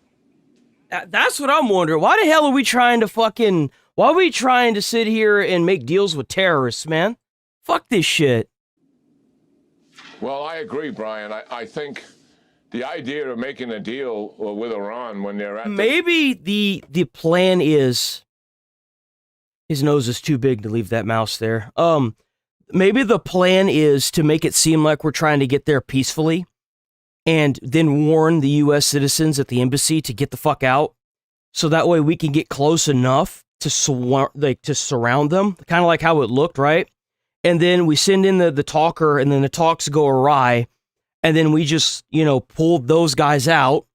[SPEAKER 3] That's what I'm wondering. Why the hell are we trying to why are we trying to sit here and make deals with terrorists, man? Fuck this shit.
[SPEAKER 21] Well, I agree, Brian. I think the idea of making a deal with Iran when they're at
[SPEAKER 3] maybe the plan is his nose is too big to leave that mouse there. Maybe the plan is to make it seem like we're trying to get there peacefully and then warn the U.S. citizens at the embassy to get the fuck out, so that way we can get close enough to surround them, kind of like how it looked, right? And then we send in the talker, and then the talks go awry, and then we just, pull those guys out,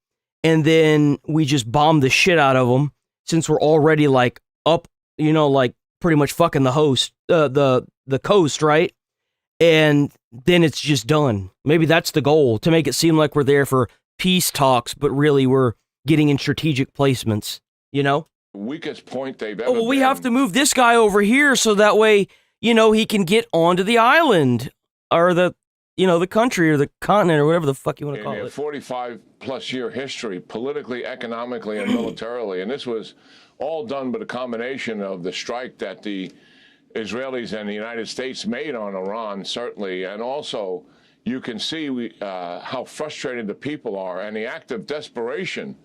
[SPEAKER 3] and then we just bomb the shit out of them, since we're already, up, pretty much fucking the host, the coast, right? And then it's just done. Maybe that's the goal, to make it seem like we're there for peace talks, but really we're getting in strategic placements,
[SPEAKER 21] weakest point they've ever
[SPEAKER 3] we have to move this guy over here so that way, he can get onto the island or the country or the continent or whatever the fuck you want to call it.
[SPEAKER 21] 45-plus year history, politically, economically, and militarily. And this was all done by the combination of the strike that the Israelis and the United States made on Iran, certainly, and also you can see how frustrated the people are and the act of desperation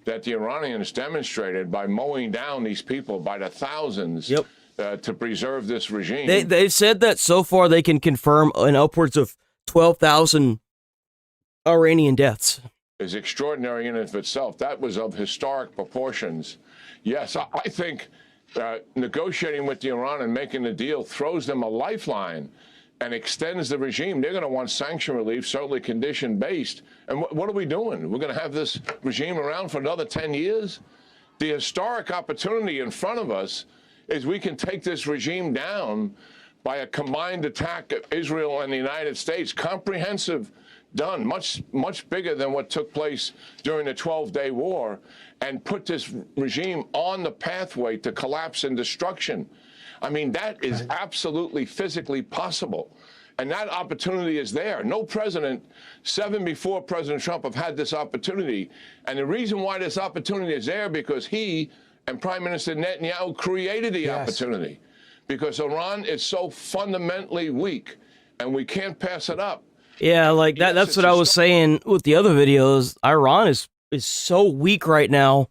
[SPEAKER 21] that the Iranians demonstrated by mowing down these people by the thousands to preserve this regime.
[SPEAKER 3] They've said that so far they can confirm an upwards of 12,000 Iranian deaths.
[SPEAKER 21] Is extraordinary in and of itself. That was of historic proportions. Yes, I think negotiating with Iran and making the deal throws them a lifeline and extends the regime. They're going to want sanction relief, certainly condition-based. And what are we doing? We're going to have this regime around for another 10 years? The historic opportunity in front of us is we can take this regime down by a combined attack of Israel and the United States, comprehensive, done, much bigger than what took place during the 12-day war, and put this regime on the pathway to collapse and destruction. I mean, that is absolutely physically possible. And that opportunity is there. No president, 7 before President Trump, have had this opportunity. And the reason why this opportunity is there, because he and Prime Minister Netanyahu created the opportunity. Because Iran is so fundamentally weak, and we can't pass it up.
[SPEAKER 3] Yeah, like that. That's what I was saying with the other videos. Iran is so weak right now.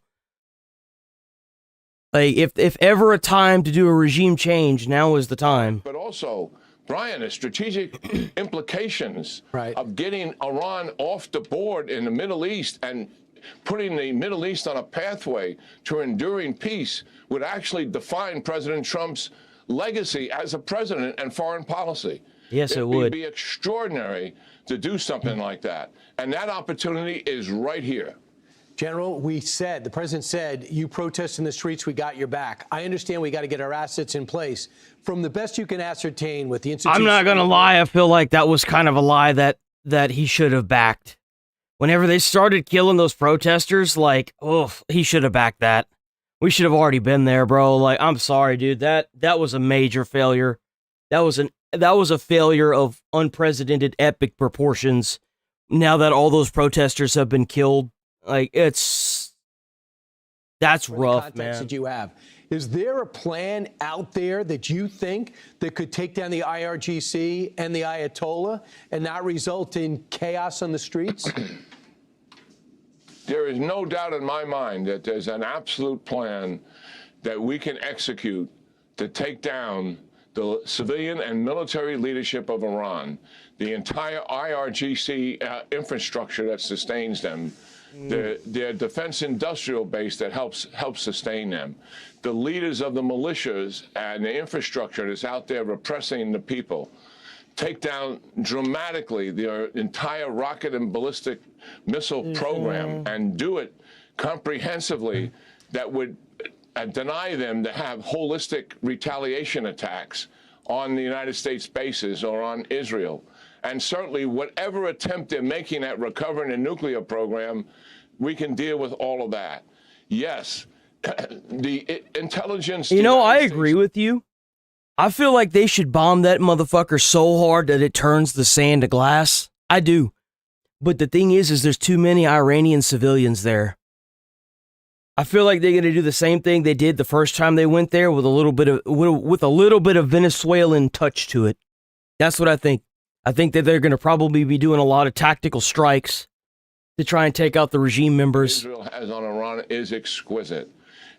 [SPEAKER 3] Like, if ever a time to do a regime change, now is the time.
[SPEAKER 21] But also, Brian, the strategic implications of getting Iran off the board in the Middle East and putting the Middle East on a pathway to enduring peace would actually define President Trump's legacy as a president and foreign policy.
[SPEAKER 3] Yes, it
[SPEAKER 21] would
[SPEAKER 3] would.
[SPEAKER 21] be extraordinary to do something like that. And that opportunity is right here.
[SPEAKER 18] General, the president said, you protest in the streets, we got your back. I understand we got to get our assets in place. From the best you can ascertain with the institution.
[SPEAKER 3] I'm not going to lie. I feel like that was kind of a lie that he should have backed. Whenever they started killing those protesters, like, oh, he should have backed that. We should have already been there, bro. Like, I'm sorry, dude. That was a major failure. That was a failure of unprecedented epic proportions. Now that all those protesters have been killed, like, that's rough, man.
[SPEAKER 18] That you have. Is there a plan out there that you think that could take down the IRGC and the Ayatollah and not result in chaos on the streets?
[SPEAKER 21] There is no doubt in my mind that there's an absolute plan that we can execute to take down the civilian and military leadership of Iran, the entire IRGC infrastructure that sustains them, their defense industrial base that helps sustain them, the leaders of the militias and the infrastructure that's out there repressing the people, take down dramatically their entire rocket and ballistic missile program and do it comprehensively that would deny them to have holistic retaliation attacks on the United States bases or on Israel. And certainly whatever attempt they're making at recovering a nuclear program, we can deal with all of that. Yes, the intelligence...
[SPEAKER 3] You know, I agree with you. I feel like they should bomb that motherfucker so hard that it turns the sand to glass. I do. But the thing is there's too many Iranian civilians there. I feel like they're going to do the same thing they did the first time they went there with a little bit of Venezuelan touch to it. That's what I think. I think that they're going to probably be doing a lot of tactical strikes to try and take out the regime members.
[SPEAKER 21] Israel has on Iran is exquisite.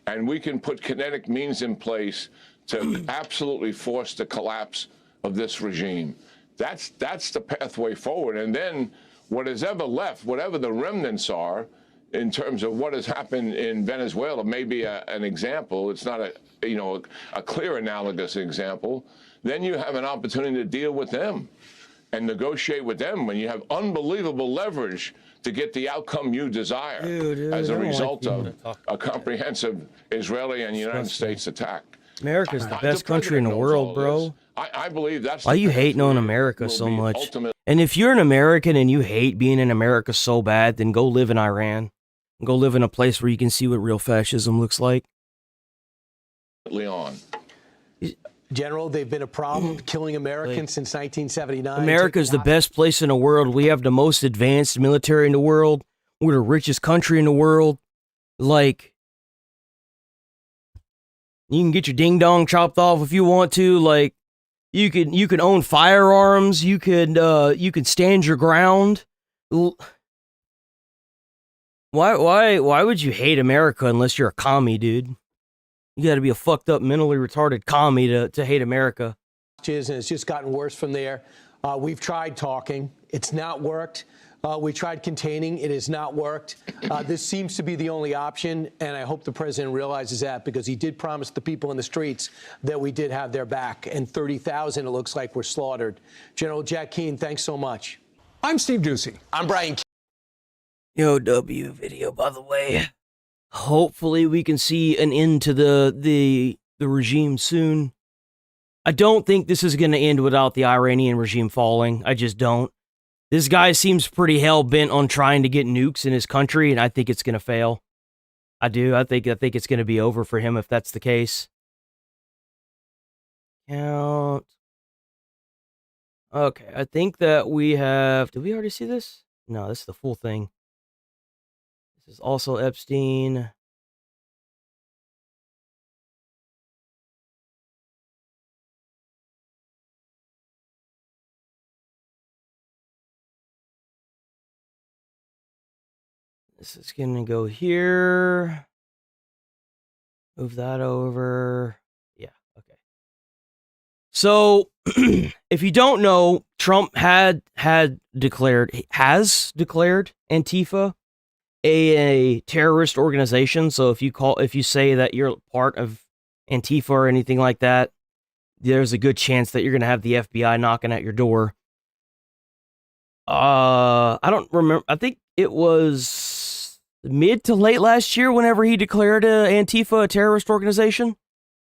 [SPEAKER 21] And we can put kinetic means in place to absolutely force the collapse of this regime. That's the pathway forward. And then what is ever left, whatever the remnants are, in terms of what has happened in Venezuela, may be an example. It's not a clear analogous example. Then you have an opportunity to deal with them and negotiate with them when you have unbelievable leverage to get the outcome you desire as a result of a comprehensive Israeli and United States attack.
[SPEAKER 3] America's the best country in the world, bro.
[SPEAKER 21] I believe that's
[SPEAKER 3] why you hating on America so much. And if you're an American and you hate being in America so bad, then go live in Iran. Go live in a place where you can see what real fascism looks like.
[SPEAKER 21] Leon.
[SPEAKER 18] General, they've been a problem killing Americans since 1979.
[SPEAKER 3] America's the best place in the world. We have the most advanced military in the world. We're the richest country in the world. Like, you can get your ding dong chopped off if you want to. Like, you can own firearms. You could stand your ground. Why would you hate America unless you're a commie, dude? You got to be a fucked up, mentally retarded commie to hate America.
[SPEAKER 18] And it's just gotten worse from there. We've tried talking. It's not worked. We tried containing. It has not worked. This seems to be the only option, and I hope the president realizes that because he did promise the people in the streets that we did have their back, and 30,000, it looks like, were slaughtered. General Jack Keane, thanks so much.
[SPEAKER 13] I'm Steve Doocy.
[SPEAKER 18] I'm Brian.
[SPEAKER 3] Yo, W video, by the way. Hopefully we can see an end to the regime soon. I don't think this is going to end without the Iranian regime falling. I just don't. This guy seems pretty hell-bent on trying to get nukes in his country, and I think it's going to fail. I do. I think it's going to be over for him if that's the case. Count. Okay, I think that we have... Did we already see this? No, this is the full thing. This is also Epstein. This is going to go here. Move that over. Yeah, okay. So, if you don't know, Trump has declared Antifa a terrorist organization. So if you say that you're part of Antifa or anything like that, there's a good chance that you're going to have the FBI knocking at your door. I don't remember. I think it was mid to late last year whenever he declared Antifa a terrorist organization.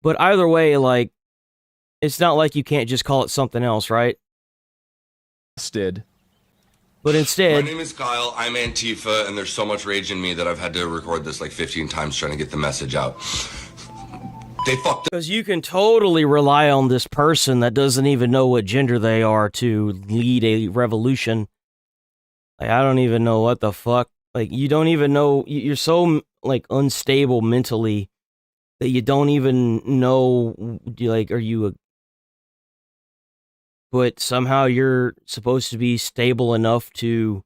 [SPEAKER 3] But either way, like, it's not like you can't just call it something else, right? But instead...
[SPEAKER 19] My name is Kyle, I'm Antifa, and there's so much rage in me that I've had to record this like 15 times trying to get the message out. They fucked up.
[SPEAKER 3] Because you can totally rely on this person that doesn't even know what gender they are to lead a revolution. Like, I don't even know what the fuck. Like, you don't even know. You're so, like, unstable mentally that you don't even know, like, are you a... But somehow you're supposed to be stable enough to...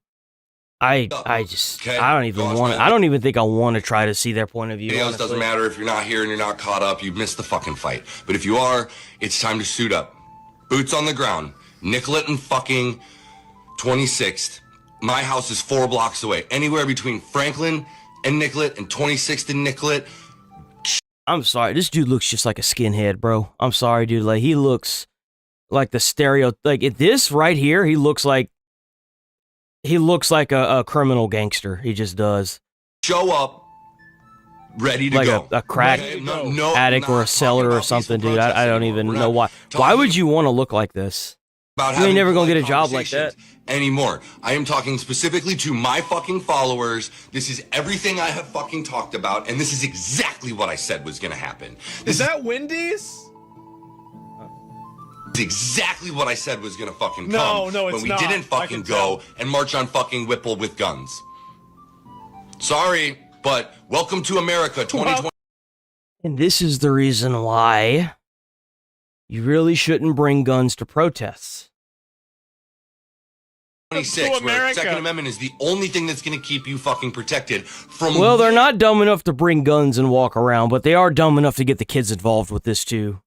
[SPEAKER 3] I don't even think I want to try to see their point of view.
[SPEAKER 19] It doesn't matter if you're not here and you're not caught up. You've missed the fucking fight. But if you are, it's time to suit up. Boots on the ground. Nicollet and fucking 26th. My house is 4 blocks away. Anywhere between Franklin and Nicollet and 26th and Nicollet.
[SPEAKER 3] I'm sorry. This dude looks just like a skinhead, bro. I'm sorry, dude. Like, he looks like the stereo... Like, this right here, he looks like a criminal gangster. He just does.
[SPEAKER 19] Show up, ready to go.
[SPEAKER 3] A crack addict or a seller or something, dude. I don't even know why. Why would you want to look like this? You ain't never gonna get a job like that.
[SPEAKER 19] Anymore. I am talking specifically to my fucking followers. This is everything I have fucking talked about, and this is exactly what I said was gonna happen.
[SPEAKER 5] Is that Wendy's?
[SPEAKER 19] It's exactly what I said was gonna fucking come.
[SPEAKER 5] No, it's
[SPEAKER 19] when we
[SPEAKER 5] not.
[SPEAKER 19] didn't fucking go and march on fucking Whipple with guns. Sorry, but welcome to America 2020.
[SPEAKER 3] And this is the reason why you really shouldn't bring guns to protests.
[SPEAKER 19] 26, where Second Amendment is the only thing that's going to keep you fucking protected from...
[SPEAKER 3] Well, they're not dumb enough to bring guns and walk around, but they are dumb enough to get the kids involved with this too.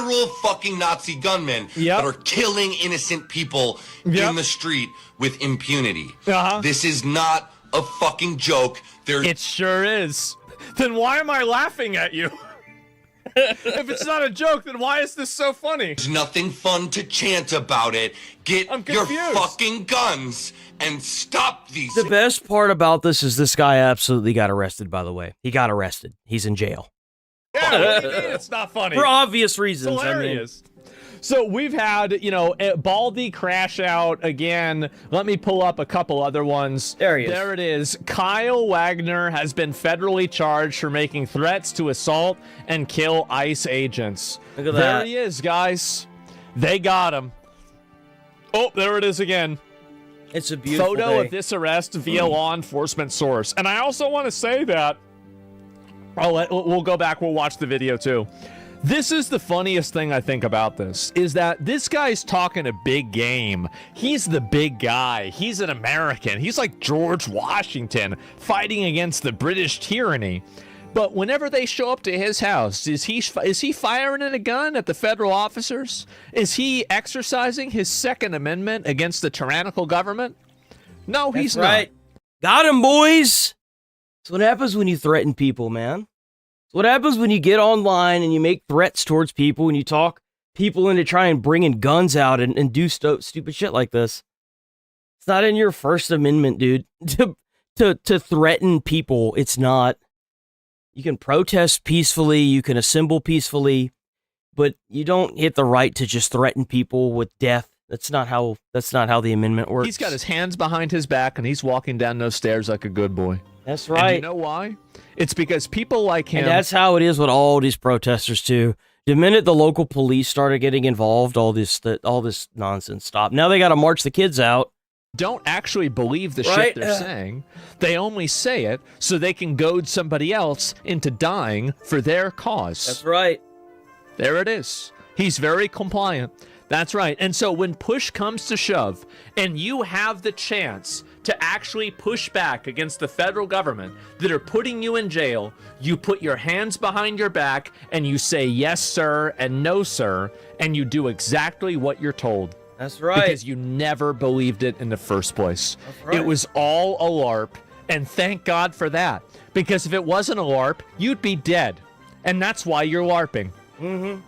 [SPEAKER 19] Literal fucking Nazi gunmen that are killing innocent people in the street with impunity. This is not a fucking joke.
[SPEAKER 5] It sure is. Then why am I laughing at you? If it's not a joke, then why is this so funny?
[SPEAKER 19] There's nothing fun to chant about it. Get your fucking guns and stop these.
[SPEAKER 3] The best part about this is this guy absolutely got arrested, by the way. He got arrested. He's in jail.
[SPEAKER 5] Yeah, what do you mean it's not funny?
[SPEAKER 3] For obvious reasons.
[SPEAKER 5] It's hilarious. So we've had, Baldy crash out again. Let me pull up a couple other ones.
[SPEAKER 3] There he is.
[SPEAKER 5] There it is. Kyle Wagner has been federally charged for making threats to assault and kill ICE agents.
[SPEAKER 3] Look at
[SPEAKER 5] there
[SPEAKER 3] that.
[SPEAKER 5] He is, guys. They got him. Oh, there it is again.
[SPEAKER 3] It's a beautiful
[SPEAKER 5] photo
[SPEAKER 3] day.
[SPEAKER 5] of this arrest via law enforcement source. And I also want to say that we'll go back. We'll watch the video too. This is the funniest thing I think about this, is that this guy's talking a big game. He's the big guy. He's an American. He's like George Washington fighting against the British tyranny. But whenever they show up to his house, is he firing a gun at the federal officers? Is he exercising his Second Amendment against the tyrannical government? No, he's
[SPEAKER 3] right. Got him, boys. That's what happens when you threaten people, man. What happens when you get online and you make threats towards people and you talk people into trying bringing guns out and do stupid shit like this? It's not in your First Amendment, dude. To threaten people, it's not. You can protest peacefully, you can assemble peacefully, but you don't get the right to just threaten people with death. That's not how the amendment works.
[SPEAKER 5] He's got his hands behind his back and he's walking down those stairs like a good boy.
[SPEAKER 3] That's right.
[SPEAKER 5] And you know why? It's because people like him...
[SPEAKER 3] And that's how it is with all these protesters, too. The minute the local police started getting involved, all this nonsense stopped. Now they got to march the kids out.
[SPEAKER 5] Don't actually believe the shit they're saying. They only say it so they can goad somebody else into dying for their cause.
[SPEAKER 3] That's right.
[SPEAKER 5] There it is. He's very compliant. That's right. And so when push comes to shove and you have the chance to actually push back against the federal government that are putting you in jail, you put your hands behind your back and you say yes, sir, and no, sir, and you do exactly what you're told.
[SPEAKER 3] That's right.
[SPEAKER 5] Because you never believed it in the first place.
[SPEAKER 3] That's right.
[SPEAKER 5] It was all a LARP, and thank God for that. Because if it wasn't a LARP, you'd be dead. And that's why you're LARPing.
[SPEAKER 3] Mm-hmm.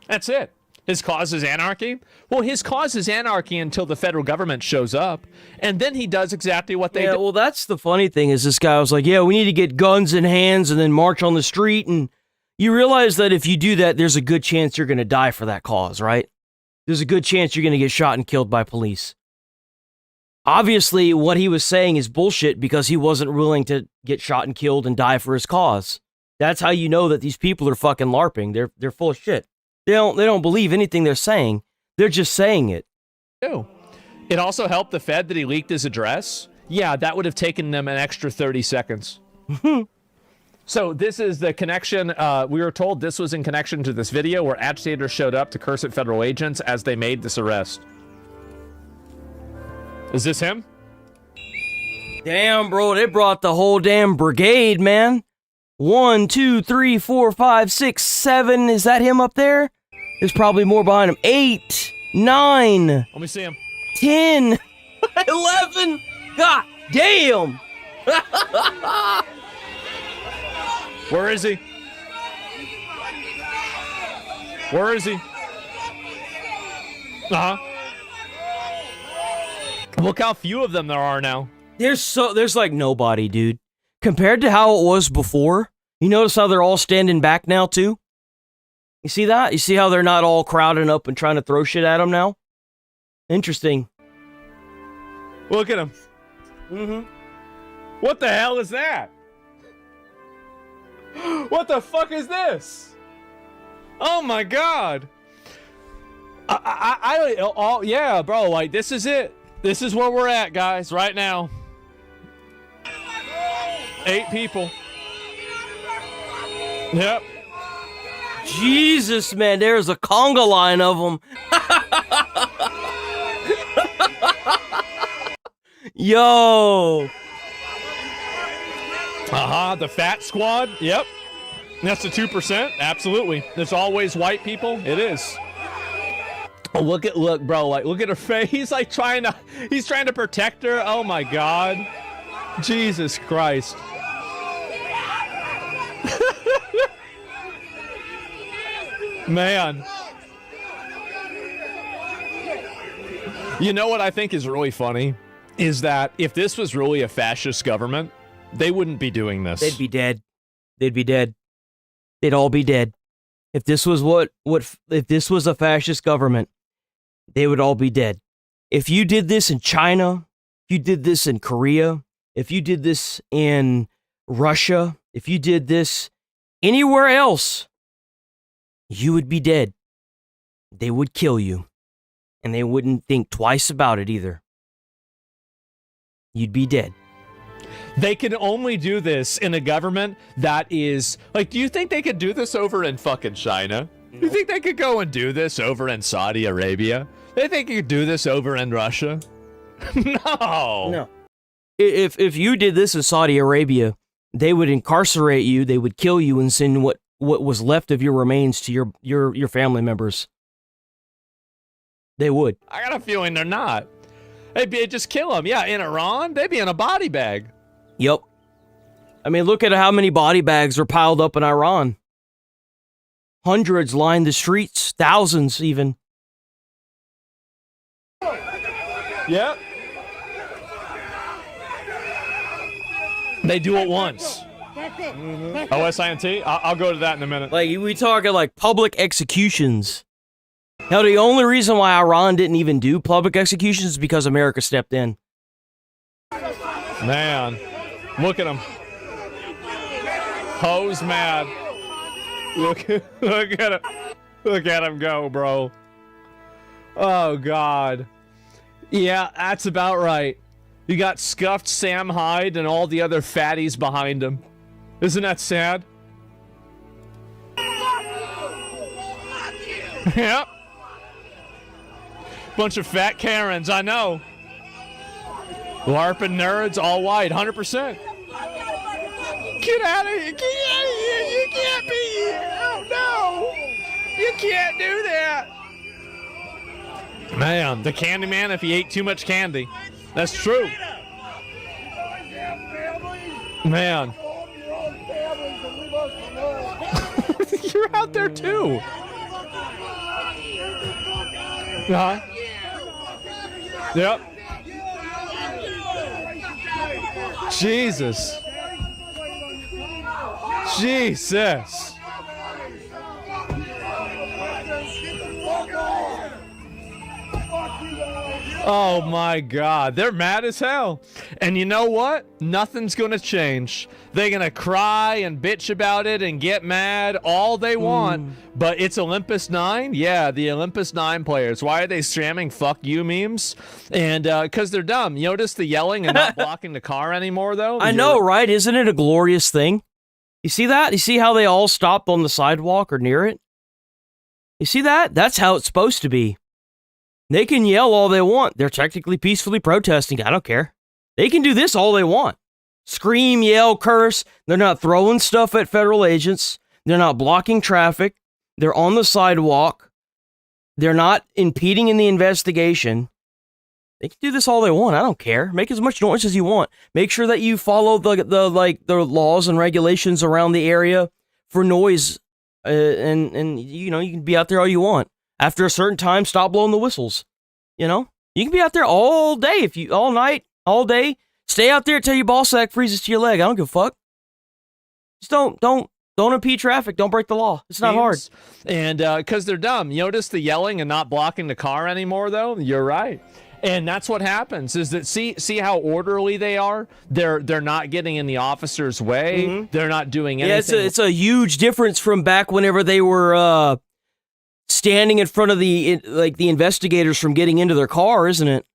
[SPEAKER 5] That's it. His cause is anarchy? Well, his cause is anarchy until the federal government shows up, and then he does exactly what they do.
[SPEAKER 3] Well, that's the funny thing is this guy was like, yeah, we need to get guns in hands and then march on the street, and you realize that if you do that, there's a good chance you're going to die for that cause, right? There's a good chance you're going to get shot and killed by police. Obviously, what he was saying is bullshit because he wasn't willing to get shot and killed and die for his cause. That's how you know that these people are fucking LARPing. They're full of shit. They don't believe anything they're saying. They're just saying it.
[SPEAKER 5] It also helped the Fed that he leaked his address. Yeah, that would have taken them an extra 30 seconds. So this is the connection. We were told this was in connection to this video where agitators showed up to curse at federal agents as they made this arrest. Is this him?
[SPEAKER 3] Damn, bro, they brought the whole damn brigade, man. 1, 2, 3, 4, 5, 6, 7. Is that him up there? There's probably more behind him. 8, 9.
[SPEAKER 5] Let me see him.
[SPEAKER 3] 10, 11. God damn.
[SPEAKER 5] Where is he? Where is he? Uh-huh. Look how few of them there are now.
[SPEAKER 3] There's like nobody, dude. Compared to how it was before, you notice how they're all standing back now, too? You see that? You see how they're not all crowding up and trying to throw shit at them now? Interesting.
[SPEAKER 5] Look at him.
[SPEAKER 3] Mm-hmm.
[SPEAKER 5] What the hell is that? What the fuck is this? Oh my god. Yeah, bro, like, this is it. This is where we're at, guys, right now. 8 people. Yep.
[SPEAKER 3] Jesus, man, there's a conga line of them. Yo.
[SPEAKER 5] The fat squad. Yep. That's the 2%. Absolutely. There's always white people. It is. Oh, look, bro, like, look at her face. He's like he's trying to protect her. Oh my god. Jesus Christ. Man. You know what I think is really funny? Is that if this was really a fascist government, they wouldn't be doing this.
[SPEAKER 3] They'd be dead. They'd be dead. They'd all be dead. If this was if this was a fascist government, they would all be dead. If you did this in China, if you did this in Korea, if you did this in Russia, if you did this anywhere else, you would be dead. They would kill you. And they wouldn't think twice about it either. You'd be dead.
[SPEAKER 5] They can only do this in a government that is... Like, do you think they could do this over in fucking China? No. You think they could go and do this over in Saudi Arabia? They think you could do this over in Russia? No.
[SPEAKER 3] No. If you did this in Saudi Arabia, they would incarcerate you, they would kill you, and send what was left of your remains to your family members. They would.
[SPEAKER 5] I got a feeling they're not. They'd just kill them. Yeah, in Iran, they'd be in a body bag.
[SPEAKER 3] Yep. I mean, look at how many body bags are piled up in Iran. Hundreds line the streets, thousands even.
[SPEAKER 5] Yep. They do it once. OSINT? I'll go to that in a minute.
[SPEAKER 3] Like, we talking like public executions. Now, the only reason why Iran didn't even do public executions is because America stepped in.
[SPEAKER 5] Man, look at him. Ho's mad. Look at him. Look at him go, bro. Oh, God. Yeah, that's about right. You got scuffed Sam Hyde and all the other fatties behind him. Isn't that sad? Yep. Bunch of fat Karens, I know. LARPing nerds, all white, 100%. Get out of here. Get out of here. You can't be here. Oh, no. You can't do that. Man, the candy man if he ate too much candy. That's true. Man. You're out there too. Uh-huh. Yep. Jesus. Jesus. Oh my God, they're mad as hell. And you know what? Nothing's gonna change. They're gonna cry and bitch about it and get mad all they want, but it's Olympus 9? Yeah, the Olympus 9 players. Why are they spamming fuck you memes? And because they're dumb. You notice the yelling and not blocking the car anymore, though?
[SPEAKER 3] I know, right? Isn't it a glorious thing? You see that? You see how they all stopped on the sidewalk or near it? You see that? That's how it's supposed to be. They can yell all they want. They're technically peacefully protesting. I don't care. They can do this all they want. Scream, yell, curse. They're not throwing stuff at federal agents. They're not blocking traffic. They're on the sidewalk. They're not impeding in the investigation. They can do this all they want. I don't care. Make as much noise as you want. Make sure that you follow the laws and regulations around the area for noise. And you know, you can be out there all you want. After a certain time, stop blowing the whistles. You know, you can be out there all day all night, all day. Stay out there till your ball sack freezes to your leg. I don't give a fuck. Just don't impede traffic. Don't break the law. It's not hard.
[SPEAKER 5] And because they're dumb. You notice the yelling and not blocking the car anymore, though? You're right. And that's what happens is that see how orderly they are? They're not getting in the officer's way. Mm-hmm. They're not doing anything.
[SPEAKER 3] Yeah, it's a huge difference from back whenever they were standing in front of the investigators from getting into their car, isn't it?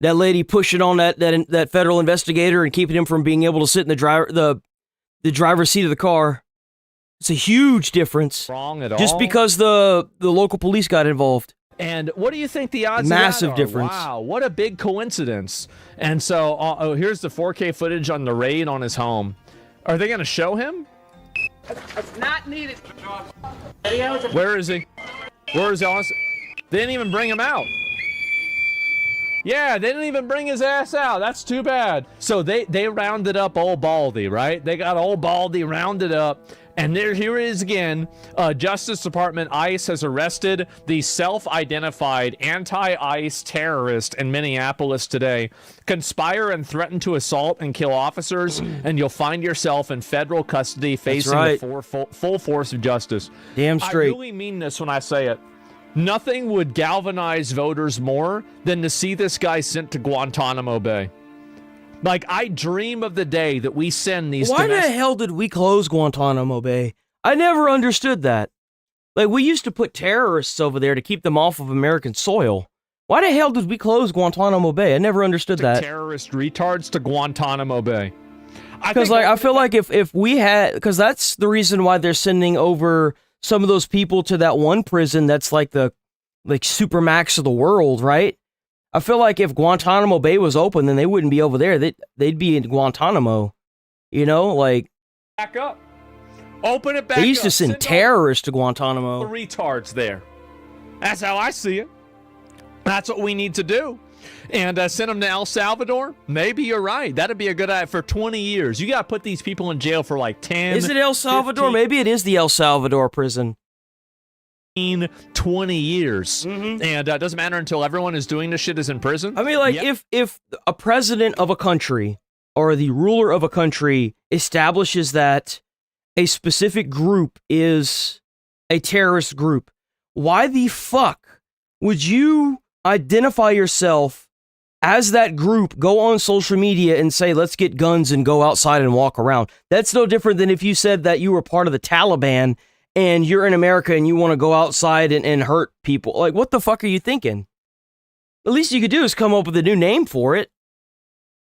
[SPEAKER 3] That lady pushing on that federal investigator and keeping him from being able to sit in the driver's seat of the car. It's a huge difference.
[SPEAKER 5] Wrong at all.
[SPEAKER 3] Just because the local police got involved.
[SPEAKER 5] And what do you think the odds
[SPEAKER 3] Massive
[SPEAKER 5] of that are?
[SPEAKER 3] difference.
[SPEAKER 5] Wow, what a big coincidence. And so here's the 4K footage on the raid on his home. Are they going to show him?
[SPEAKER 12] It's not needed.
[SPEAKER 5] Where is he? Where is he? They didn't even bring him out. Yeah, they didn't even bring his ass out. That's too bad. So they rounded up old Baldy, right? They got old Baldy rounded up. And here it is again. Justice Department ICE has arrested the self-identified anti-ICE terrorist in Minneapolis today. Conspire and threaten to assault and kill officers, and you'll find yourself in federal custody facing the full force of justice.
[SPEAKER 3] Damn straight.
[SPEAKER 5] I really mean this when I say it. Nothing would galvanize voters more than to see this guy sent to Guantanamo Bay. Like, I dream of the day that we send these...
[SPEAKER 3] Why the hell did we close Guantanamo Bay? I never understood that. Like, we used to put terrorists over there to keep them off of American soil. Why the hell did we close Guantanamo Bay? I never understood that.
[SPEAKER 5] Terrorist retards to Guantanamo Bay.
[SPEAKER 3] Because, I feel like if we had... Because that's the reason why they're sending over some of those people to that one prison that's like the supermax of the world, right? I feel like if Guantanamo Bay was open, then they wouldn't be over there. They'd be in Guantanamo. You know, like...
[SPEAKER 5] Back up. Open it back up.
[SPEAKER 3] They used to send terrorists to Guantanamo.
[SPEAKER 5] The retards there. That's how I see it. That's what we need to do. And send them to El Salvador? Maybe you're right. That'd be a good idea for 20 years. You got to put these people in jail for like 10,
[SPEAKER 3] Is it El Salvador?
[SPEAKER 5] 15,
[SPEAKER 3] Maybe it is the El Salvador prison.
[SPEAKER 5] 20 years. Mm-hmm. And it doesn't matter until everyone is doing this shit is in prison.
[SPEAKER 3] I mean, like, if a president of a country or the ruler of a country establishes that a specific group is a terrorist group, why the fuck would you identify yourself as that group, go on social media and say, let's get guns and go outside and walk around? That's no different than if you said that you were part of the Taliban and you're in America and you want to go outside and hurt people. Like, what the fuck are you thinking? The least you could do is come up with a new name for it.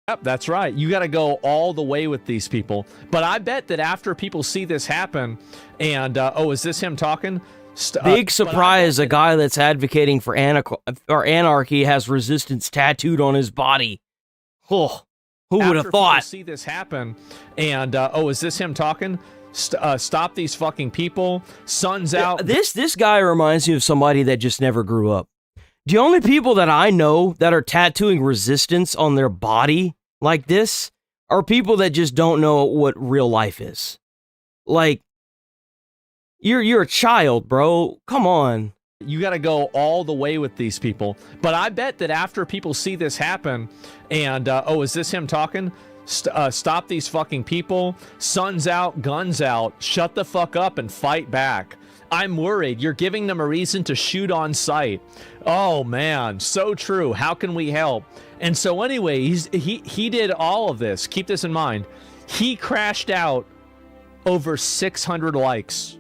[SPEAKER 5] Yep, that's right. You got to go all the way with these people. But I bet that after people see this happen and, is this him talking?
[SPEAKER 3] Big surprise, a guy that's advocating for anarchy has resistance tattooed on his body. Oh, who would have thought?
[SPEAKER 5] After people see this happen and, is this him talking? Stop these fucking people. Sun's out.
[SPEAKER 3] This guy reminds me of somebody that just never grew up. The only people that I know that are tattooing resistance on their body like this are people that just don't know what real life is. Like, you're a child, bro. Come on.
[SPEAKER 5] You got to go all the way with these people. But I bet that after people see this happen and, oh, is this him talking? Stop these fucking people. Sun's out, guns out. Shut the fuck up and fight back. I'm worried. You're giving them a reason to shoot on sight. Oh, man. So true. How can we help? And so anyway, he did all of this. Keep this in mind. He crashed out over 600 likes.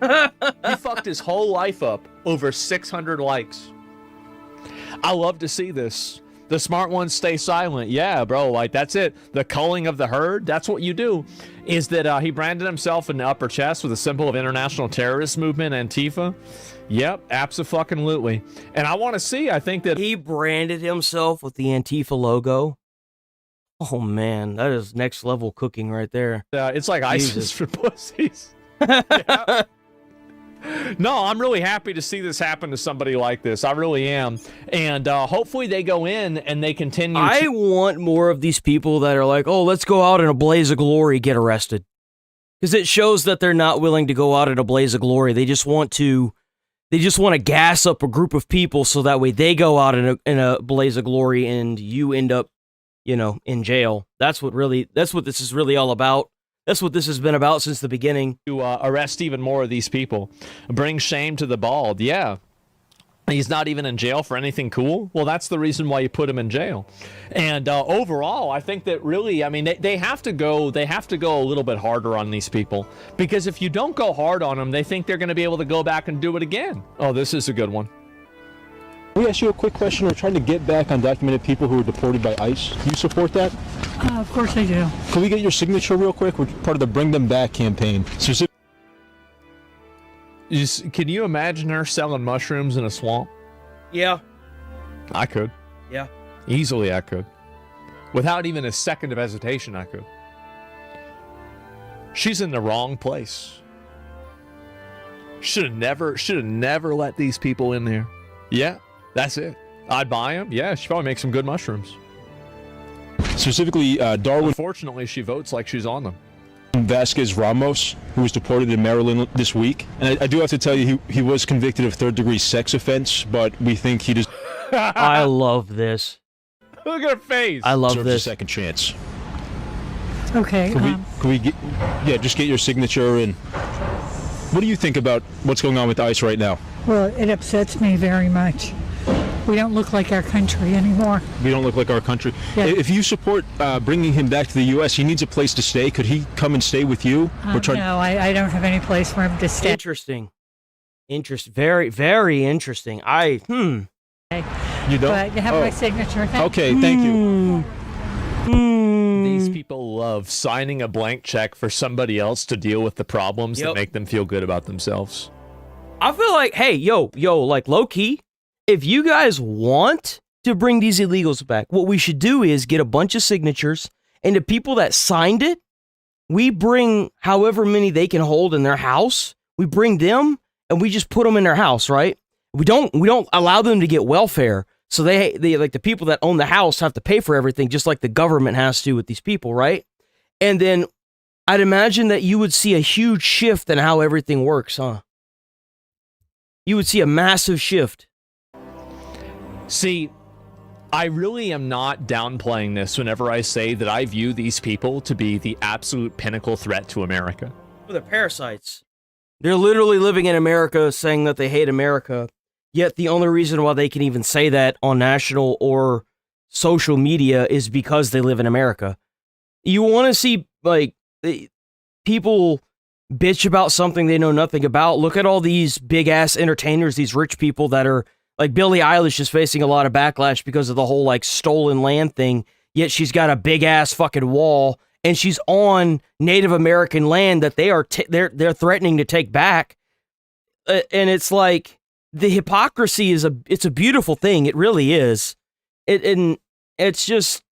[SPEAKER 5] He fucked his whole life up over 600 likes. I love to see this. The smart ones stay silent. Yeah, bro, like that's it. The culling of the herd, that's what you do. Is that he branded himself in the upper chest with a symbol of international terrorist movement, Antifa. Yep, abso-fucking-lutely. And I want to see, I think that...
[SPEAKER 3] He branded himself with the Antifa logo. Oh, man, that is next level cooking right there.
[SPEAKER 5] It's like ISIS for pussies. Yeah. No, I'm really happy to see this happen to somebody like this. I really am. And hopefully they go in and they continue.
[SPEAKER 3] I want more of these people that are like, oh, let's go out in a blaze of glory, get arrested. Because it shows that they're not willing to go out in a blaze of glory. They just want to gas up a group of people so that way they go out in a blaze of glory and you end up, in jail. That's what this is really all about. That's what this has been about since the beginning.
[SPEAKER 5] To arrest even more of these people. Bring shame to the bald. Yeah. He's not even in jail for anything cool. Well, that's the reason why you put him in jail. And overall, I think that really, I mean, they have to go a little bit harder on these people. Because if you don't go hard on them, they think they're going to be able to go back and do it again. Oh, this is a good one.
[SPEAKER 2] Can we ask you a quick question? We're trying to get back undocumented people who were deported by ICE. Do you support that?
[SPEAKER 22] Of course I do.
[SPEAKER 2] Can we get your signature real quick? We're part of the Bring Them Back campaign.
[SPEAKER 5] Can you imagine her selling mushrooms in a swamp?
[SPEAKER 3] Yeah.
[SPEAKER 5] I could.
[SPEAKER 3] Yeah.
[SPEAKER 5] Easily I could. Without even a second of hesitation, I could. She's in the wrong place. Should have never let these people in there. Yeah. That's it. I'd buy them. Yeah, she probably makes some good mushrooms.
[SPEAKER 2] Specifically, Darwin.
[SPEAKER 5] Unfortunately, she votes like she's on them.
[SPEAKER 2] Vasquez Ramos, who was deported in Maryland this week. And I do have to tell you, he was convicted of third-degree sex offense, but we think he does.
[SPEAKER 3] I love this.
[SPEAKER 5] Look at her face.
[SPEAKER 3] I love this.
[SPEAKER 2] A second chance.
[SPEAKER 22] Okay.
[SPEAKER 2] Can we just get your signature and what do you think about what's going on with ICE right now?
[SPEAKER 22] Well, it upsets me very much. We don't look like our country anymore.
[SPEAKER 2] We don't look like our country.
[SPEAKER 22] Yeah.
[SPEAKER 2] If you support bringing him back to the U.S., he needs a place to stay. Could he come and stay with you?
[SPEAKER 22] No, I don't have any place for him to stay.
[SPEAKER 3] Interesting. Very, very interesting. You don't?
[SPEAKER 22] But you have my signature.
[SPEAKER 2] Okay, thank you.
[SPEAKER 5] These people love signing a blank check for somebody else to deal with the problems that make them feel good about themselves.
[SPEAKER 3] I feel like, hey, like low key, if you guys want to bring these illegals back, what we should do is get a bunch of signatures, and the people that signed it, we bring however many they can hold in their house. We bring them, and we just put them in their house, right? We don't allow them to get welfare, so they like the people that own the house have to pay for everything, just like the government has to with these people, right? And then I'd imagine that you would see a huge shift in how everything works, huh? You would see a massive shift.
[SPEAKER 5] See, I really am not downplaying this whenever I say that I view these people to be the absolute pinnacle threat to America.
[SPEAKER 3] They're parasites. They're literally living in America saying that they hate America, yet the only reason why they can even say that on national or social media is because they live in America. You want to see, like, people bitch about something they know nothing about? Look at all these big-ass entertainers, these rich people that are, like, Billie Eilish is facing a lot of backlash because of the whole, like, stolen land thing, yet she's got a big-ass fucking wall, and she's on Native American land that they're threatening to take back. And it's like, the hypocrisy it's a beautiful thing. It really is. And it's just,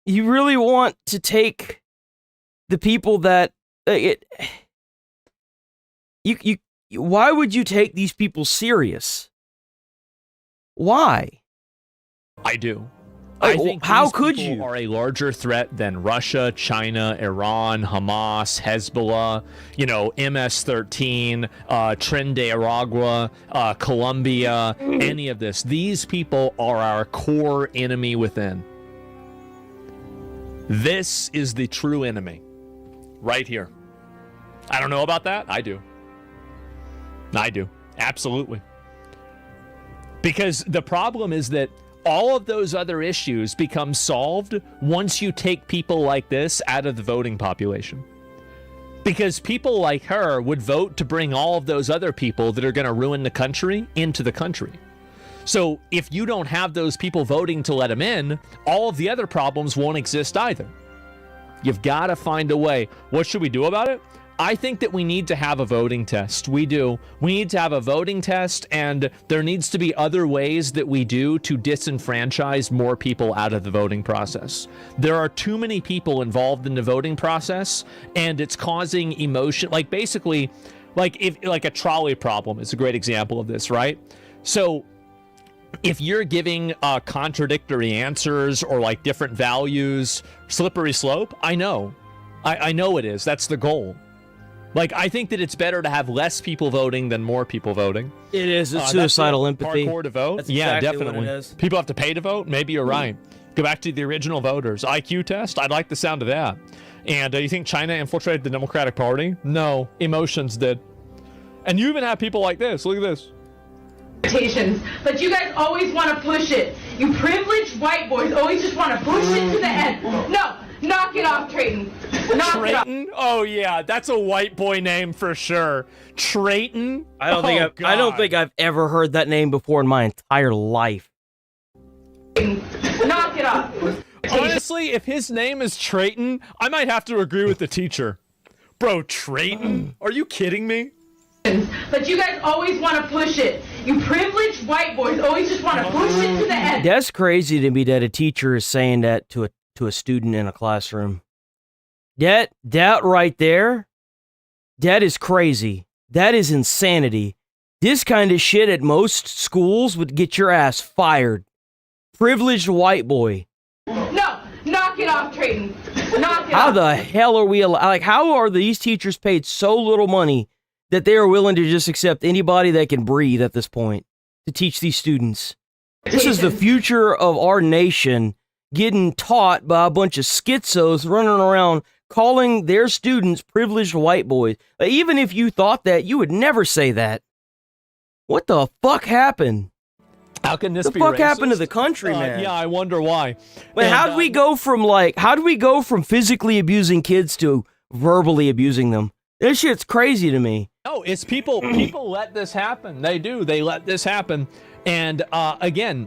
[SPEAKER 3] you really want to take the people that why would you take these people serious? Why?
[SPEAKER 5] I do. I think
[SPEAKER 3] how
[SPEAKER 5] these
[SPEAKER 3] could
[SPEAKER 5] people
[SPEAKER 3] you?
[SPEAKER 5] are a larger threat than Russia, China, Iran, Hamas, Hezbollah, MS-13, Tren de Aragua, Colombia, any of this. These people are our core enemy within. This is the true enemy. Right here. I don't know about that. I do. Absolutely. Because the problem is that all of those other issues become solved once you take people like this out of the voting population. Because people like her would vote to bring all of those other people that are going to ruin the country into the country. So if you don't have those people voting to let them in, all of the other problems won't exist either. You've got to find a way. What should we do about it? I think that we need to have a voting test. We do. We need to have a voting test, and there needs to be other ways that we do to disenfranchise more people out of the voting process. There are too many people involved in the voting process, and it's causing emotion. Like basically, like a trolley problem is a great example of this, right? So if you're giving contradictory answers or like different values, slippery slope, I know it is. That's the goal. Like, I think that it's better to have less people voting than more people voting.
[SPEAKER 3] It is. It's suicidal empathy.
[SPEAKER 5] Hardcore to vote?
[SPEAKER 3] That's
[SPEAKER 5] Yeah,
[SPEAKER 3] exactly
[SPEAKER 5] definitely.
[SPEAKER 3] what it is.
[SPEAKER 5] People have to pay to vote? Maybe you're right. Go back to the original voters. IQ test? I'd like the sound of that. And you think China infiltrated the Democratic Party? No. Emotions did. And you even have people like this. Look at this.
[SPEAKER 1] But you guys always want to push it. You privileged white boys always just want to push it to the end. No, knock it off, Trayton.
[SPEAKER 5] Trayton? Oh yeah, that's a white boy name for sure. Trayton?
[SPEAKER 3] I don't think I've ever heard that name before in my entire life.
[SPEAKER 1] Knock it off.
[SPEAKER 5] Honestly, if his name is Trayton, I might have to agree with the teacher. Bro, Trayton? Are you kidding me?
[SPEAKER 1] But you guys always want to push it. You privileged white boys always just want to push it to the end.
[SPEAKER 3] That's crazy to me that a teacher is saying that to a student in a classroom. That right there, that is crazy. That is insanity. This kind of shit at most schools would get your ass fired. Privileged white boy.
[SPEAKER 1] No, knock it off, Trayton. Knock it
[SPEAKER 3] How
[SPEAKER 1] off.
[SPEAKER 3] the hell are we like? How are these teachers paid so little money that they are willing to just accept anybody that can breathe at this point to teach these students? This is the future of our nation getting taught by a bunch of schizos running around calling their students privileged white boys. Like, even if you thought that, you would never say that. What the fuck happened?
[SPEAKER 5] How can this be
[SPEAKER 3] the fuck
[SPEAKER 5] racist?
[SPEAKER 3] happened to the country, man?
[SPEAKER 5] Yeah, I wonder why.
[SPEAKER 3] Wait, how do we go from physically abusing kids to verbally abusing them? This shit's crazy to me.
[SPEAKER 5] No, it's people let this happen. They do. They let this happen. And again,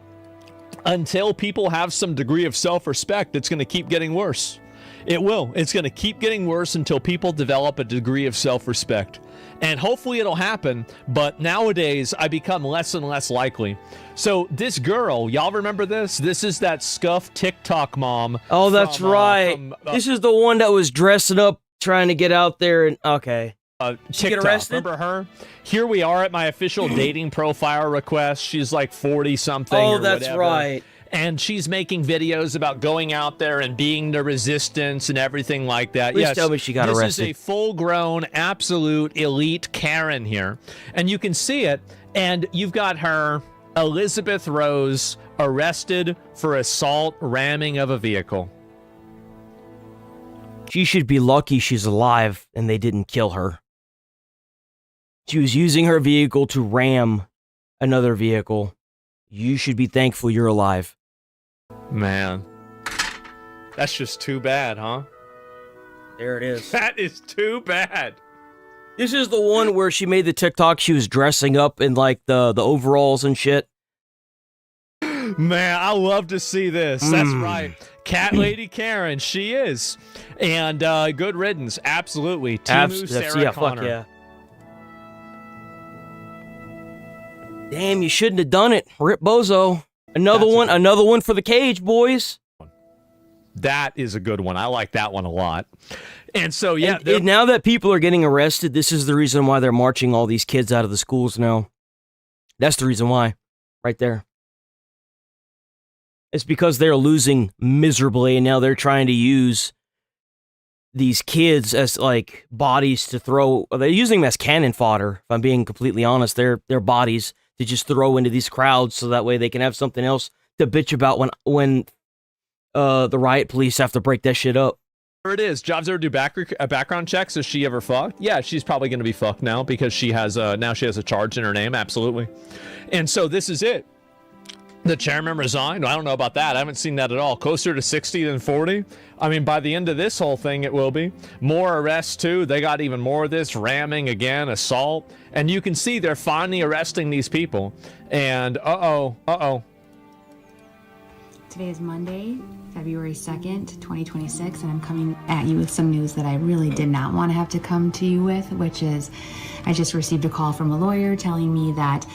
[SPEAKER 5] until people have some degree of self-respect, it's going to keep getting worse. It will. It's going to keep getting worse until people develop a degree of self-respect. And hopefully it'll happen, but nowadays I become less and less likely. So this girl, y'all remember this? This is that scuffed TikTok mom.
[SPEAKER 3] Oh, that's right. This is the one that was dressing up, trying to get out there and okay. She get arrested?
[SPEAKER 5] Remember her? Here we are at my official dating profile request. She's like 40 something.
[SPEAKER 3] Oh,
[SPEAKER 5] or
[SPEAKER 3] that's
[SPEAKER 5] whatever.
[SPEAKER 3] right.
[SPEAKER 5] And she's making videos about going out there and being the resistance and everything like that.
[SPEAKER 3] Please
[SPEAKER 5] yes,
[SPEAKER 3] tell me she got arrested.
[SPEAKER 5] This is a full-grown, absolute elite Karen here. And you can see it. And you've got her, Elizabeth Rose, arrested for assault ramming of a vehicle.
[SPEAKER 3] She should be lucky she's alive and they didn't kill her. She was using her vehicle to ram another vehicle. You should be thankful you're alive.
[SPEAKER 5] Man, that's just too bad, huh?
[SPEAKER 3] There it is.
[SPEAKER 5] That is too bad.
[SPEAKER 3] This is the one where she made the TikTok. She was dressing up in like the overalls and shit.
[SPEAKER 5] Man, I love to see this. That's right. Cat Lady Karen, she is. And good riddance, absolutely. Timu Sarah Connor.
[SPEAKER 3] Fuck yeah. Damn, you shouldn't have done it. Rip Bozo. Another one for the cage, boys.
[SPEAKER 5] That is a good one. I like that one a lot. And so, yeah.
[SPEAKER 3] And now that people are getting arrested, this is the reason why they're marching all these kids out of the schools now. That's the reason why. Right there. It's because they're losing miserably, and now they're trying to use these kids as like bodies to throw. They're using them as cannon fodder. If I'm being completely honest, they're bodies to just throw into these crowds, so that way they can have something else to bitch about when the riot police have to break that shit up.
[SPEAKER 5] There it is. Jobs ever do background checks? Has she ever fucked? Yeah, she's probably going to be fucked now because she has now she has a charge in her name. Absolutely. And so this is it. The chairman resigned. I don't know about that. I haven't seen that at all. Closer to 60 than 40. I mean, by the end of this whole thing, it will be. More arrests, too. They got even more of this. Ramming again, assault. And you can see they're finally arresting these people. And uh-oh.
[SPEAKER 4] Today is Monday, February 2nd, 2026, and I'm coming at you with some news that I really did not want to have to come to you with, which is I just received a call from a lawyer telling me that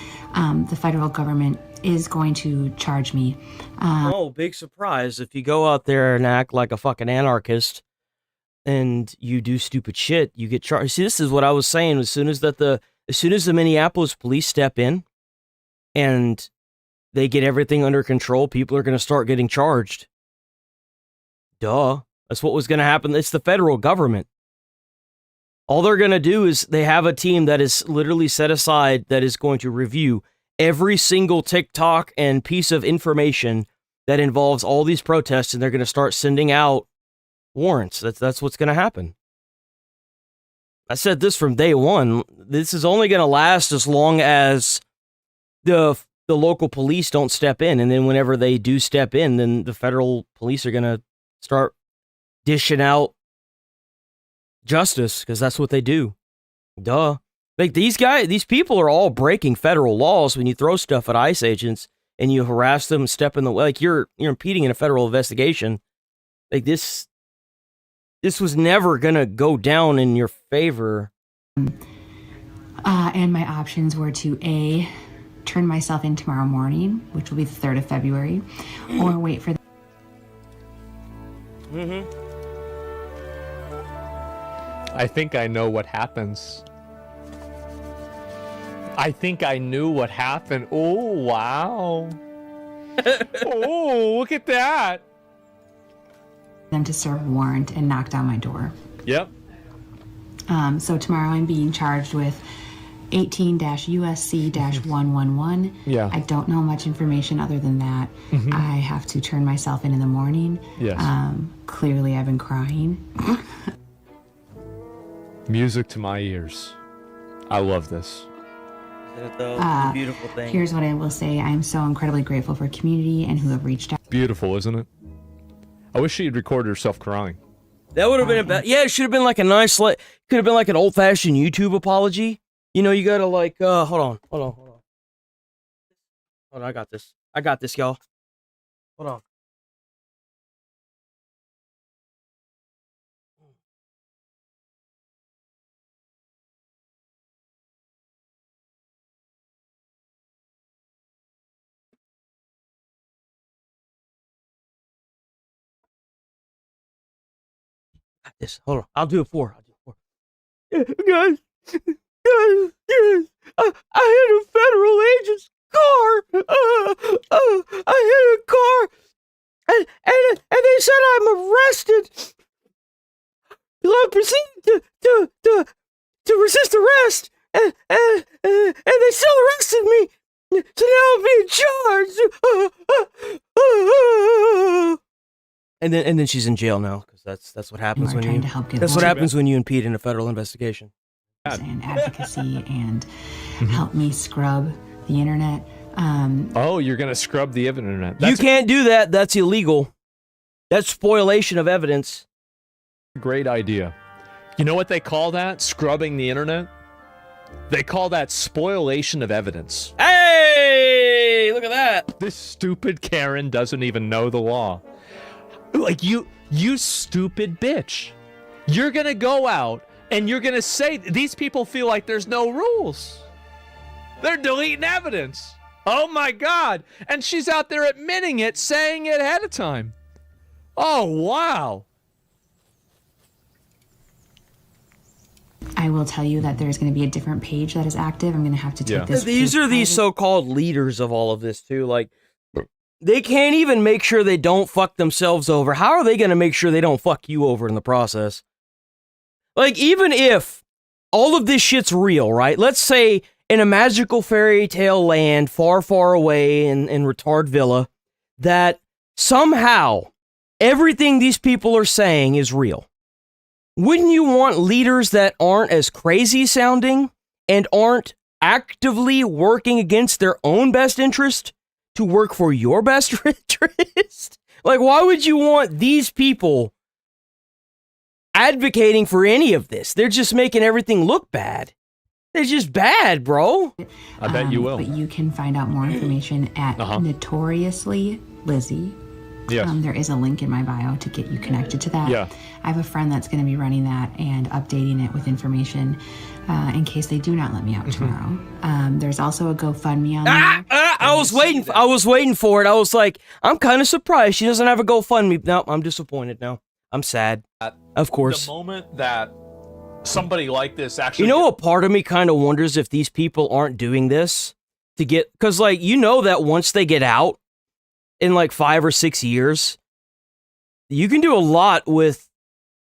[SPEAKER 4] the federal government is going to charge me.
[SPEAKER 3] Oh, big surprise. If you go out there and act like a fucking anarchist and you do stupid shit, you get charged. See, this is what I was saying. As soon as the Minneapolis police step in and they get everything under control, people are going to start getting charged. Duh. That's what was going to happen. It's the federal government. All they're going to do is they have a team that is literally set aside that is going to review every single TikTok and piece of information that involves all these protests, and they're going to start sending out warrants. That's what's going to happen. I said this from day one. This is only going to last as long as the local police don't step in, and then whenever they do step in, then the federal police are going to start dishing out justice, because that's what they do. Duh. Like, these people are all breaking federal laws when you throw stuff at ICE agents and you harass them and step in the way. Like, you're impeding in a federal investigation. Like, this was never gonna go down in your favor.
[SPEAKER 4] And my options were to A, turn myself in tomorrow morning, which will be the 3rd of February, or wait for the...
[SPEAKER 5] I think I know what happens. I think I knew what happened. Oh, wow. Oh, look at that.
[SPEAKER 4] them to serve a warrant and knock down my door.
[SPEAKER 5] Yep.
[SPEAKER 4] So tomorrow I'm being charged with 18-USC-111.
[SPEAKER 5] Yeah.
[SPEAKER 4] I don't know much information other than that. I have to turn myself in the morning.
[SPEAKER 5] Yes.
[SPEAKER 4] Clearly I've been crying.
[SPEAKER 5] Music to my ears. I love this.
[SPEAKER 3] It's a beautiful thing.
[SPEAKER 4] Here's what I will say. I'm so incredibly grateful for community and who have reached out.
[SPEAKER 5] Beautiful, isn't it? I wish she had recorded herself crying.
[SPEAKER 3] That would have been it should have been like a nice, could have been like an old-fashioned YouTube apology. You know, you gotta like, hold on. I got this, y'all. Hold on. This. Hold on. I'll do it for. Guys. I hit a federal agent's car. I hit a car, and they said I'm arrested. I proceeded to resist arrest, and they still arrested me. So now I'm being charged. And then she's in jail now, because that's what happens when you impede in a federal investigation.
[SPEAKER 4] And advocacy and help me scrub the internet.
[SPEAKER 5] Oh, you're gonna scrub the internet?
[SPEAKER 3] You can't do that. That's illegal. That's spoliation of evidence.
[SPEAKER 5] Great idea. You know what they call that? Scrubbing the internet? They call that spoliation of evidence.
[SPEAKER 3] Hey, look at that.
[SPEAKER 5] This stupid Karen doesn't even know the law. Like, you stupid bitch. You're gonna go out and you're gonna say these people feel like there's no rules. They're deleting evidence. Oh my God. And she's out there admitting it, saying it ahead of time. Oh, wow.
[SPEAKER 4] I will tell you that there's going to be a different page that is active. I'm going to have to take this.
[SPEAKER 3] These are these so-called leaders of all of this too. Like, They can't even make sure they don't fuck themselves over. How are they going to make sure they don't fuck you over in the process? Like, even if all of this shit's real, right? Let's say in a magical fairy tale land far, far away in Retard Villa, that somehow everything these people are saying is real. Wouldn't you want leaders that aren't as crazy sounding and aren't actively working against their own best interest to work for your best interest? Like, why would you want these people advocating for any of this? They're just making everything look bad. They're just bad, bro.
[SPEAKER 5] I bet you will.
[SPEAKER 4] But you can find out more information at Notoriously Lizzie.
[SPEAKER 5] Yes.
[SPEAKER 4] There is a link in my bio to get you connected to that.
[SPEAKER 5] Yeah.
[SPEAKER 4] I have a friend that's going to be running that and updating it with information in case they do not let me out tomorrow. There's also a GoFundMe on there.
[SPEAKER 3] I was waiting for it. I was like, I'm kind of surprised she doesn't have a GoFundMe. No, I'm disappointed now. I'm sad. Of course.
[SPEAKER 5] The moment that somebody like this actually...
[SPEAKER 3] You know, a part of me kind of wonders if these people aren't doing this to get... Because, like, you know that once they get out, in like 5 or 6 years, you can do a lot with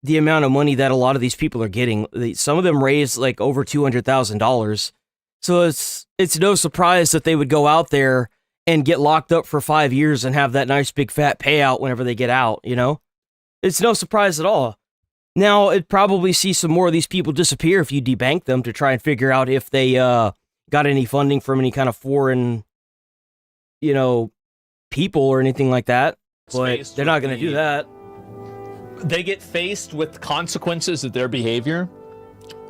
[SPEAKER 3] the amount of money that a lot of these people are getting. Some of them raise like over $200,000. So it's no surprise that they would go out there and get locked up for 5 years and have that nice big fat payout whenever they get out, you know? It's no surprise at all. Now, it'd probably see some more of these people disappear if you debank them to try and figure out if they got any funding from any kind of foreign, you know, people or anything like that. But they're not going to do that.
[SPEAKER 5] They get faced with consequences of their behavior.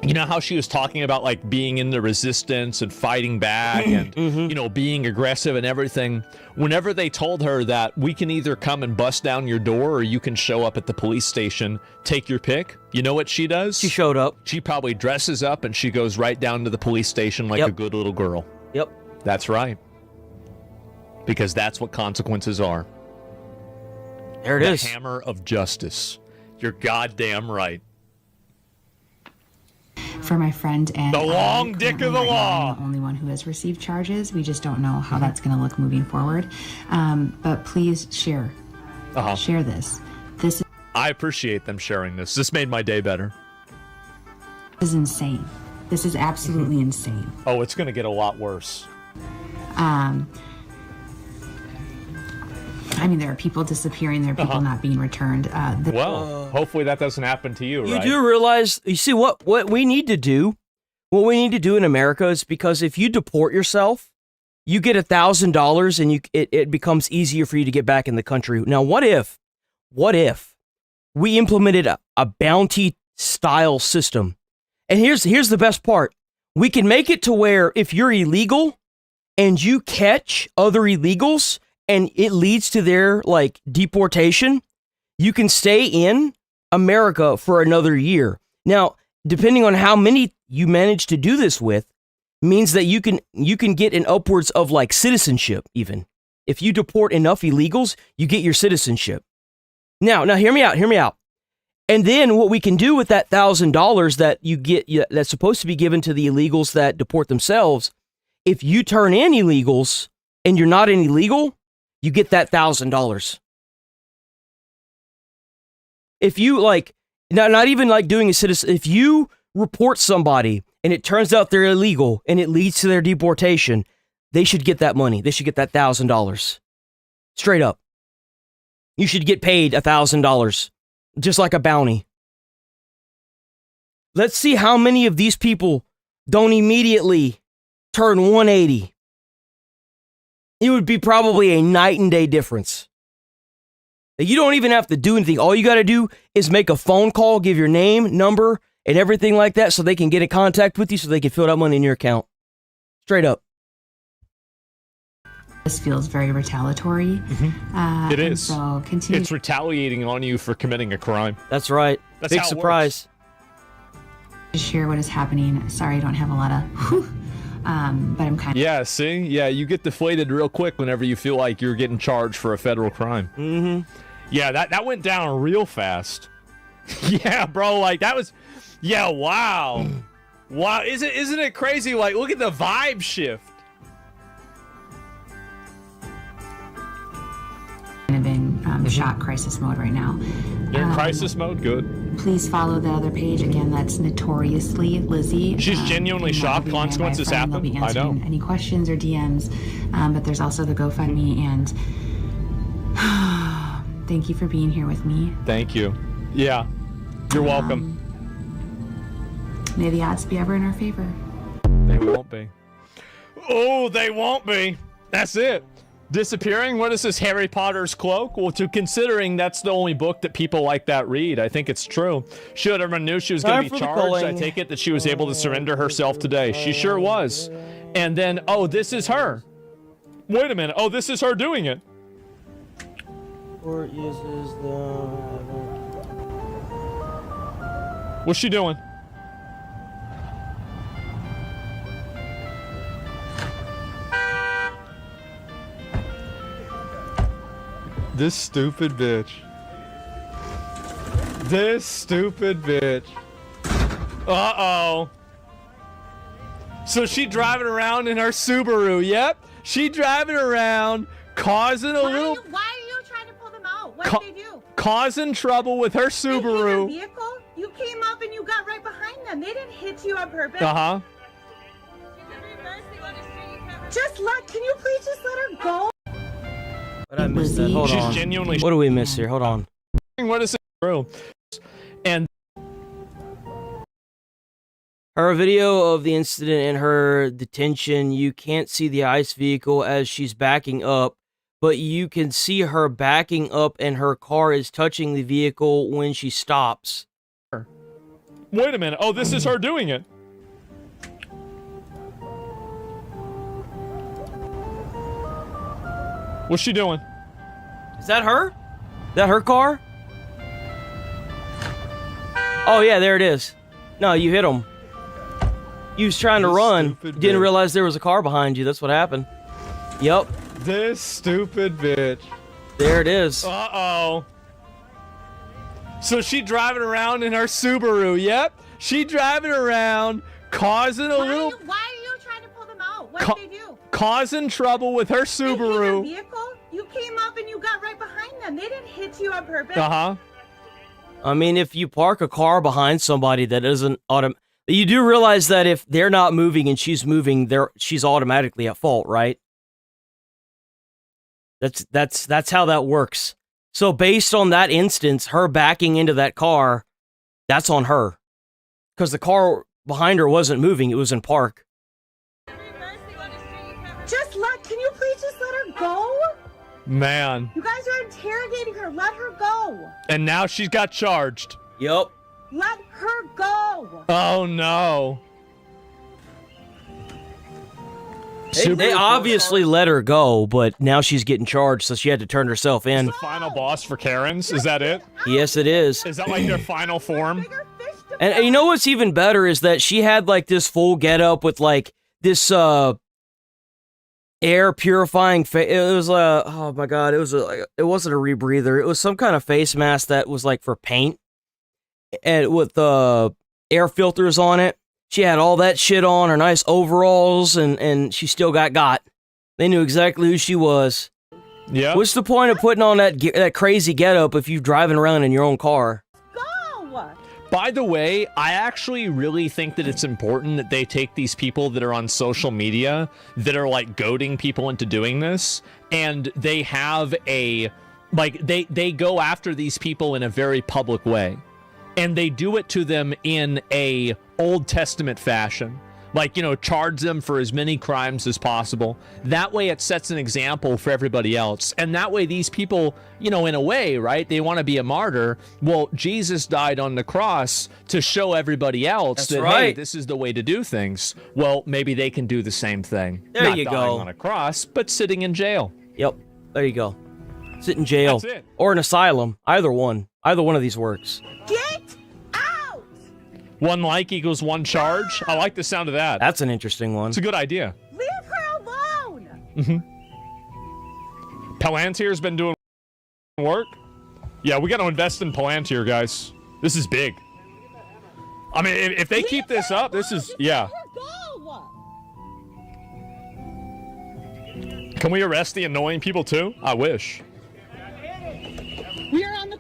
[SPEAKER 5] You know how she was talking about like being in the resistance and fighting back and you know, being aggressive and everything. Whenever they told her that we can either come and bust down your door or you can show up at the police station, take your pick, you know what she does?
[SPEAKER 3] She showed up.
[SPEAKER 5] She probably dresses up and she goes right down to the police station like a good little girl.
[SPEAKER 3] Yep.
[SPEAKER 5] That's right. Because that's what consequences are.
[SPEAKER 3] There it is.
[SPEAKER 5] The hammer of justice. You're goddamn right.
[SPEAKER 4] For my friend and
[SPEAKER 5] the long dick of the law.
[SPEAKER 4] I'm the only one who has received charges. We just don't know how that's going to look moving forward. But please share. Share this.
[SPEAKER 5] I appreciate them sharing this. This made my day better.
[SPEAKER 4] This is insane. This is absolutely insane.
[SPEAKER 5] Oh, it's going to get a lot worse.
[SPEAKER 4] I mean, there are people disappearing. There are people not being returned.
[SPEAKER 5] Well, hopefully that doesn't happen to you, right?
[SPEAKER 3] You do realize, you see, what we need to do, what we need to do in America is, because if you deport yourself, you get $1,000 and it becomes easier for you to get back in the country. Now, what if we implemented a bounty style system? And here's the best part. We can make it to where if you're illegal and you catch other illegals, and it leads to their, like, deportation, you can stay in America for another year. Now, depending on how many you manage to do this with, means that you can get an upwards of, like, citizenship, even. If you deport enough illegals, you get your citizenship. Now, hear me out. And then what we can do with that $1,000 that you get, that's supposed to be given to the illegals that deport themselves, if you turn in illegals and you're not an illegal, you get that $1,000. If you, like, not even like doing a citizen, if you report somebody and it turns out they're illegal and it leads to their deportation, they should get that money. They should get that $1,000. Straight up. You should get paid $1,000, just like a bounty. Let's see how many of these people don't immediately turn 180. It would be probably a night and day difference. You don't even have to do anything. All you got to do is make a phone call, give your name, number, and everything like that so they can get in contact with you so they can fill that money in your account. Straight up.
[SPEAKER 4] This feels very retaliatory.
[SPEAKER 5] It is.
[SPEAKER 4] So continue.
[SPEAKER 5] It's retaliating on you for committing a crime.
[SPEAKER 3] That's right.
[SPEAKER 5] That's
[SPEAKER 3] big
[SPEAKER 5] how it
[SPEAKER 3] surprise.
[SPEAKER 4] To share what is happening. Sorry, I don't have a lot of... but I'm kind of...
[SPEAKER 5] Yeah, see? Yeah, you get deflated real quick whenever you feel like you're getting charged for a federal crime. Yeah, that went down real fast. Yeah, bro, like, that was... Yeah, wow. Wow, isn't it crazy? Like, look at the vibe shift.
[SPEAKER 4] shock crisis mode right now.
[SPEAKER 5] You're in crisis mode? Good.
[SPEAKER 4] Please follow the other page. Again, that's Notoriously Lizzie.
[SPEAKER 5] She's genuinely shocked consequences happen.
[SPEAKER 4] They'll be
[SPEAKER 5] I know.
[SPEAKER 4] answering any questions or DMs. But there's also the GoFundMe, and thank you for being here with me.
[SPEAKER 5] Thank you. Yeah. You're welcome.
[SPEAKER 4] May the odds be ever in our favor.
[SPEAKER 5] They won't be. Oh, they won't be. That's it. Disappearing? What is this, Harry Potter's cloak? Well, considering that's the only book that people like that read, I think it's true. Should everyone knew she was going to be charged, I take it that she was able to surrender herself today. She sure was. And then, oh, this is her. Wait a minute. Oh, this is her doing it.
[SPEAKER 3] Or uses the...
[SPEAKER 5] What's she doing? This stupid bitch. This stupid bitch. Uh-oh. So she driving around in her Subaru. Yep. She driving around, causing a little...
[SPEAKER 6] Why are you trying to pull them out? What did they do?
[SPEAKER 5] Causing trouble with her Subaru.
[SPEAKER 6] They hit a vehicle? You came up and you got right behind them. They didn't hit you on purpose.
[SPEAKER 5] Uh-huh.
[SPEAKER 6] Can you please just let her go?
[SPEAKER 3] But I missed that. Hold on.
[SPEAKER 5] Genuinely...
[SPEAKER 3] What do we miss here? Hold on.
[SPEAKER 5] What is it? And
[SPEAKER 3] her video of the incident and her detention, you can't see the ICE vehicle as she's backing up, but you can see her backing up and her car is touching the vehicle when she stops.
[SPEAKER 5] Wait a minute. Oh, this is her doing it. What's she doing?
[SPEAKER 3] Is that her? Is that her car? Oh, yeah, there it is. No, you hit him. You was trying to run. Didn't realize there was a car behind you. That's what happened. Yep.
[SPEAKER 5] This stupid bitch.
[SPEAKER 3] There it is.
[SPEAKER 5] Uh-oh. So she driving around in her Subaru. Yep. She driving around, causing a little...
[SPEAKER 6] Why are you trying to pull them out? What did they do?
[SPEAKER 5] Causing trouble with her Subaru.
[SPEAKER 6] They hit a vehicle? You came up and you got right behind them. They didn't hit you on purpose.
[SPEAKER 5] Uh-huh.
[SPEAKER 3] I mean, if you park a car behind somebody that isn't you do realize that if they're not moving and she's moving, she's automatically at fault, right? That's how that works. So based on that instance, her backing into that car, that's on her. Because the car behind her wasn't moving, it was in park.
[SPEAKER 6] Can you please just let her go?
[SPEAKER 5] Man.
[SPEAKER 6] You guys are interrogating her. Let her go.
[SPEAKER 5] And now she's got charged.
[SPEAKER 3] Yep.
[SPEAKER 6] Let her go.
[SPEAKER 5] Oh, no.
[SPEAKER 3] They obviously let her go, but now she's getting charged, so she had to turn herself in.
[SPEAKER 5] The final boss for Karens? Is that it?
[SPEAKER 3] Yes, it is.
[SPEAKER 5] Is that like their final form?
[SPEAKER 3] And you know what's even better is that she had like this full getup with like this air purifying it was oh my god, it wasn't a rebreather. It was some kind of face mask that was like for paint and with air filters on it. She had all that shit on, her nice overalls, and she still got. They knew exactly who she was.
[SPEAKER 5] Yeah.
[SPEAKER 3] What's the point of putting on that crazy getup if you're driving around in your own car?
[SPEAKER 5] By the way, I actually really think that it's important that they take these people that are on social media that are like goading people into doing this, and they have they go after these people in a very public way. And they do it to them in a Old Testament fashion. Like, charge them for as many crimes as possible. That way it sets an example for everybody else. And that way these people, in a way, right, they want to be a martyr. Well, Jesus died on the cross to show everybody else that, hey, this is the way to do things. Well, maybe they can do the same thing.
[SPEAKER 3] There you
[SPEAKER 5] Not dying
[SPEAKER 3] go.
[SPEAKER 5] on a cross, but sitting in jail.
[SPEAKER 3] Yep, there you go. Sit in jail.
[SPEAKER 5] That's it.
[SPEAKER 3] Or an asylum. Either one. Either one of these works.
[SPEAKER 6] Get out!
[SPEAKER 5] 1 like equals 1 charge. I like the sound of that.
[SPEAKER 3] That's an interesting one.
[SPEAKER 5] It's a good idea.
[SPEAKER 6] Leave her alone!
[SPEAKER 5] Palantir's been doing work. Yeah, we got to invest in Palantir, guys. This is big. I mean, if they keep this up, this is, yeah. Can we arrest the annoying people too? I wish.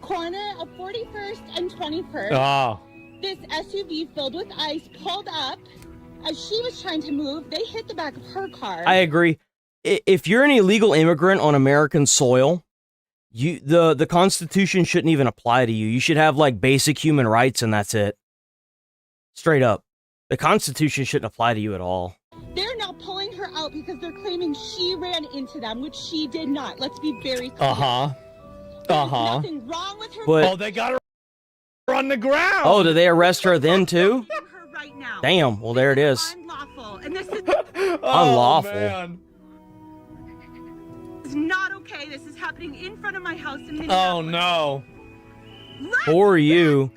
[SPEAKER 6] corner of 41st and 21st.
[SPEAKER 5] Oh.
[SPEAKER 6] This SUV filled with ice pulled up. As she was trying to move, they hit the back of her car.
[SPEAKER 3] I agree. If you're an illegal immigrant on American soil, the Constitution shouldn't even apply to you. You should have like basic human rights, and that's it. Straight up, the Constitution shouldn't apply to you at all.
[SPEAKER 6] They're now pulling her out because they're claiming she ran into them, which she did not. Let's be very clear. Nothing wrong with her.
[SPEAKER 3] But,
[SPEAKER 5] they got her on the ground.
[SPEAKER 3] Oh, did they arrest her then too?
[SPEAKER 6] Right now.
[SPEAKER 3] Damn. Well, there it is.
[SPEAKER 6] Unlawful, and this is
[SPEAKER 3] Unlawful.
[SPEAKER 5] Man.
[SPEAKER 6] It's not okay. This is happening in front of my house in Minneapolis.
[SPEAKER 5] Oh no.
[SPEAKER 3] Or you.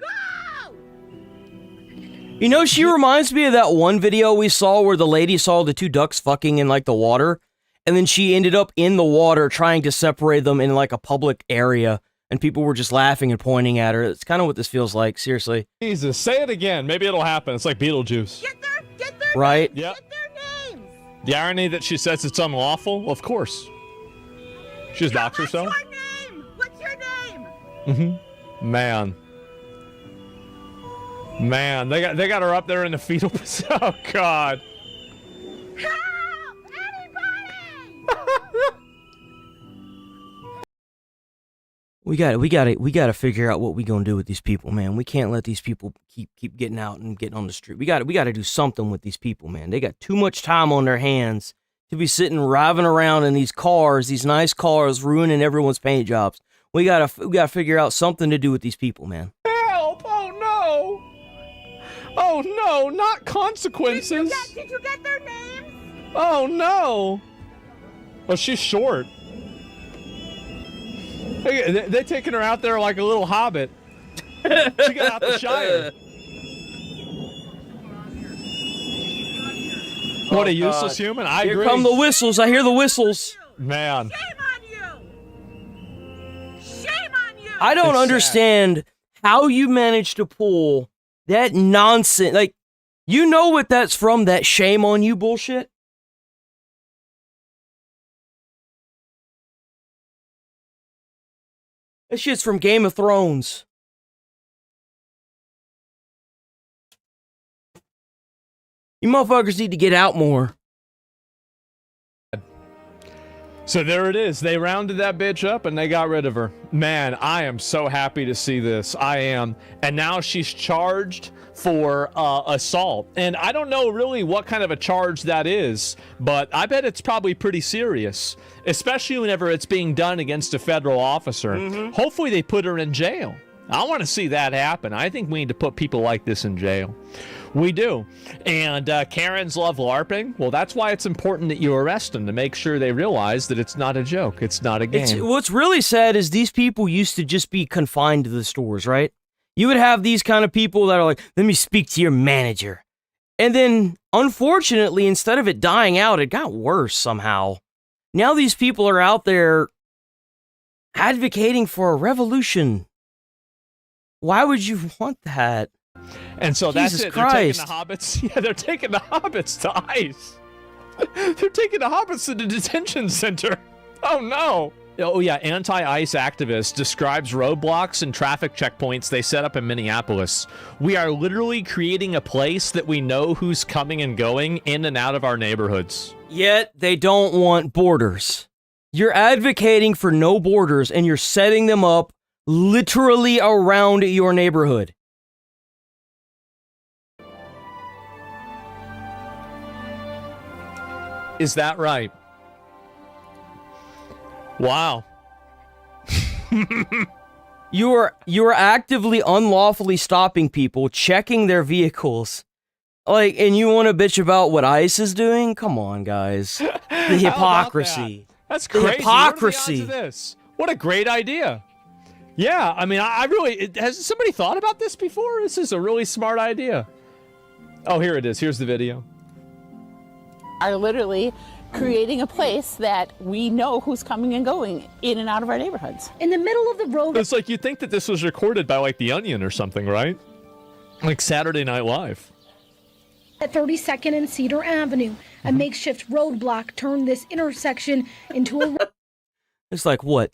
[SPEAKER 3] You know, she reminds me of that one video we saw where the lady saw the two ducks fucking in like the water, and then she ended up in the water trying to separate them in like a public area, and people were just laughing and pointing at her. It's kind of what this feels like, seriously.
[SPEAKER 5] Jesus, say it again. Maybe it'll happen. It's like Beetlejuice.
[SPEAKER 6] Get their
[SPEAKER 3] Right?
[SPEAKER 5] Yep. The irony that she says it's unlawful, of course. She just doxed herself.
[SPEAKER 6] What's your name? What's your name?
[SPEAKER 5] Mm-hmm. Man, they got her up there in the fetal position. Oh God.
[SPEAKER 6] Help! Anybody!
[SPEAKER 3] We gotta figure out what we gonna do with these people, man. We can't let these people keep getting out and getting on the street. We gotta do something with these people, man. They got too much time on their hands to be sitting driving around in these cars, these nice cars, ruining everyone's paint jobs. We gotta figure out something to do with these people, man.
[SPEAKER 5] Help! Oh no! Oh no! Not consequences.
[SPEAKER 6] Did you get their names?
[SPEAKER 5] Oh no! Well, she's short. They're taking her out there like a little hobbit. She got out the Shire. What a useless human. I agree.
[SPEAKER 3] Here come the whistles. I hear the whistles.
[SPEAKER 5] Man.
[SPEAKER 3] I don't understand how you managed to pull that nonsense. Like, you know what that's from, that shame on you bullshit? That shit's from Game of Thrones. You motherfuckers need to get out more.
[SPEAKER 5] So there it is. They rounded that bitch up and they got rid of her. Man, I am so happy to see this. I am. And now she's charged for assault. And I don't know really what kind of a charge that is, but I bet it's probably pretty serious, especially whenever it's being done against a federal officer.
[SPEAKER 3] Mm-hmm.
[SPEAKER 5] Hopefully they put her in jail. I want to see that happen. I think we need to put people like this in jail. We do. And Karens love LARPing. Well, that's why it's important that you arrest them, to make sure they realize that it's not a joke. It's not a game.
[SPEAKER 3] What's really sad is these people used to just be confined to the stores, right? You would have these kind of people that are like, let me speak to your manager. And then, unfortunately, instead of it dying out, it got worse somehow. Now these people are out there advocating for a revolution. Why would you want that?
[SPEAKER 5] And so
[SPEAKER 3] Jesus
[SPEAKER 5] that's it.
[SPEAKER 3] Christ.
[SPEAKER 5] They're taking the hobbits. Yeah, they're taking the hobbits to ICE. They're taking the hobbits to the detention center. Oh no. Oh yeah, anti-ICE activist describes roadblocks and traffic checkpoints they set up in Minneapolis. We are literally creating a place that we know who's coming and going in and out of our neighborhoods.
[SPEAKER 3] Yet they don't want borders. You're advocating for no borders, and you're setting them up literally around your neighborhood.
[SPEAKER 5] Is that right? Wow.
[SPEAKER 3] You are actively unlawfully stopping people, checking their vehicles. Like, and you want to bitch about what ICE is doing? Come on, guys. The hypocrisy.
[SPEAKER 5] That's crazy.
[SPEAKER 3] The hypocrisy.
[SPEAKER 5] What are the odds of this? What a great idea. Yeah, I mean, I really... Has somebody thought about this before? This is a really smart idea. Oh, here it is. Here's the video.
[SPEAKER 7] Are literally creating a place that we know who's coming and going in and out of our neighborhoods.
[SPEAKER 6] In the middle of the road.
[SPEAKER 5] It's like you'd think that this was recorded by like The Onion or something, right? Like Saturday Night Live.
[SPEAKER 8] At 32nd and Cedar Avenue, a makeshift roadblock turned this intersection into a...
[SPEAKER 3] It's like, what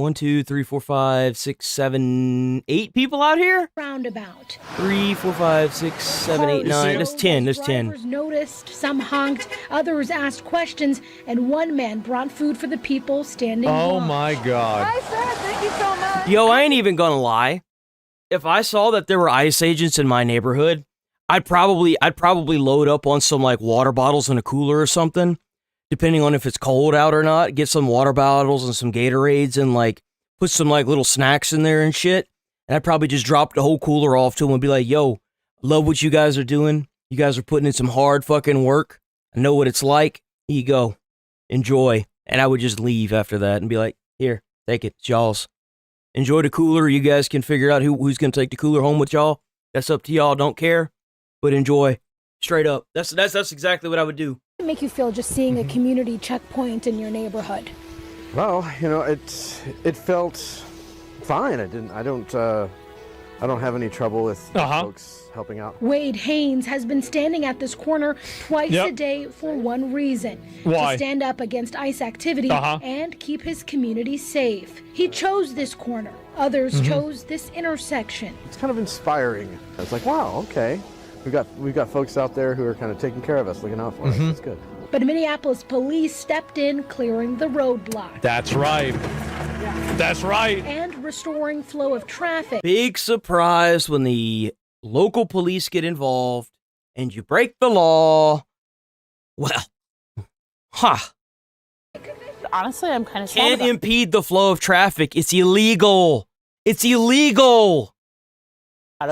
[SPEAKER 3] 1, 2, 3, 4, 5, 6, 7, 8 people out here?
[SPEAKER 8] Roundabout.
[SPEAKER 3] 3, 4, 5, 6, 7, 8, 9. There's 10. There's 10.
[SPEAKER 8] Drivers noticed, some honked, others asked questions, and one man brought food for the people standing
[SPEAKER 5] Oh
[SPEAKER 8] watch.
[SPEAKER 5] my God.
[SPEAKER 8] Hi, sir. Thank you so much.
[SPEAKER 3] Yo, I ain't even gonna lie. If I saw that there were ICE agents in my neighborhood, I'd probably load up on some like water bottles in a cooler or something, depending on if it's cold out or not. Get some water bottles and some Gatorades and like put some like little snacks in there and shit. And I'd probably just drop the whole cooler off to them and be like, "Yo, love what you guys are doing. You guys are putting in some hard fucking work. I know what it's like. Here you go, enjoy." And I would just leave after that and be like, "Here, take it. It's y'all's. Enjoy the cooler. You guys can figure out who's gonna take the cooler home with y'all. That's up to y'all. Don't care, but enjoy." Straight up. That's exactly what I would do.
[SPEAKER 8] What make you feel just seeing a community checkpoint in your neighborhood?
[SPEAKER 10] Well, you know, it felt fine. I don't have any trouble with folks helping out.
[SPEAKER 8] Wade Haynes has been standing at this corner twice a day for one reason.
[SPEAKER 10] Why?
[SPEAKER 8] To stand up against ICE activity and keep his community safe. He chose this corner. Others chose this intersection.
[SPEAKER 10] It's kind of inspiring. It's like, wow, okay. We've got folks out there who are kind of taking care of us, looking out for us. That's good.
[SPEAKER 8] But Minneapolis police stepped in, clearing the roadblock.
[SPEAKER 5] That's right. That's right.
[SPEAKER 8] And restoring flow of traffic.
[SPEAKER 3] Big surprise when the local police get involved and you break the law. Well,
[SPEAKER 7] Honestly, I'm kind of sad
[SPEAKER 3] can't
[SPEAKER 7] about it.
[SPEAKER 3] impede the flow of traffic. It's illegal. It's illegal.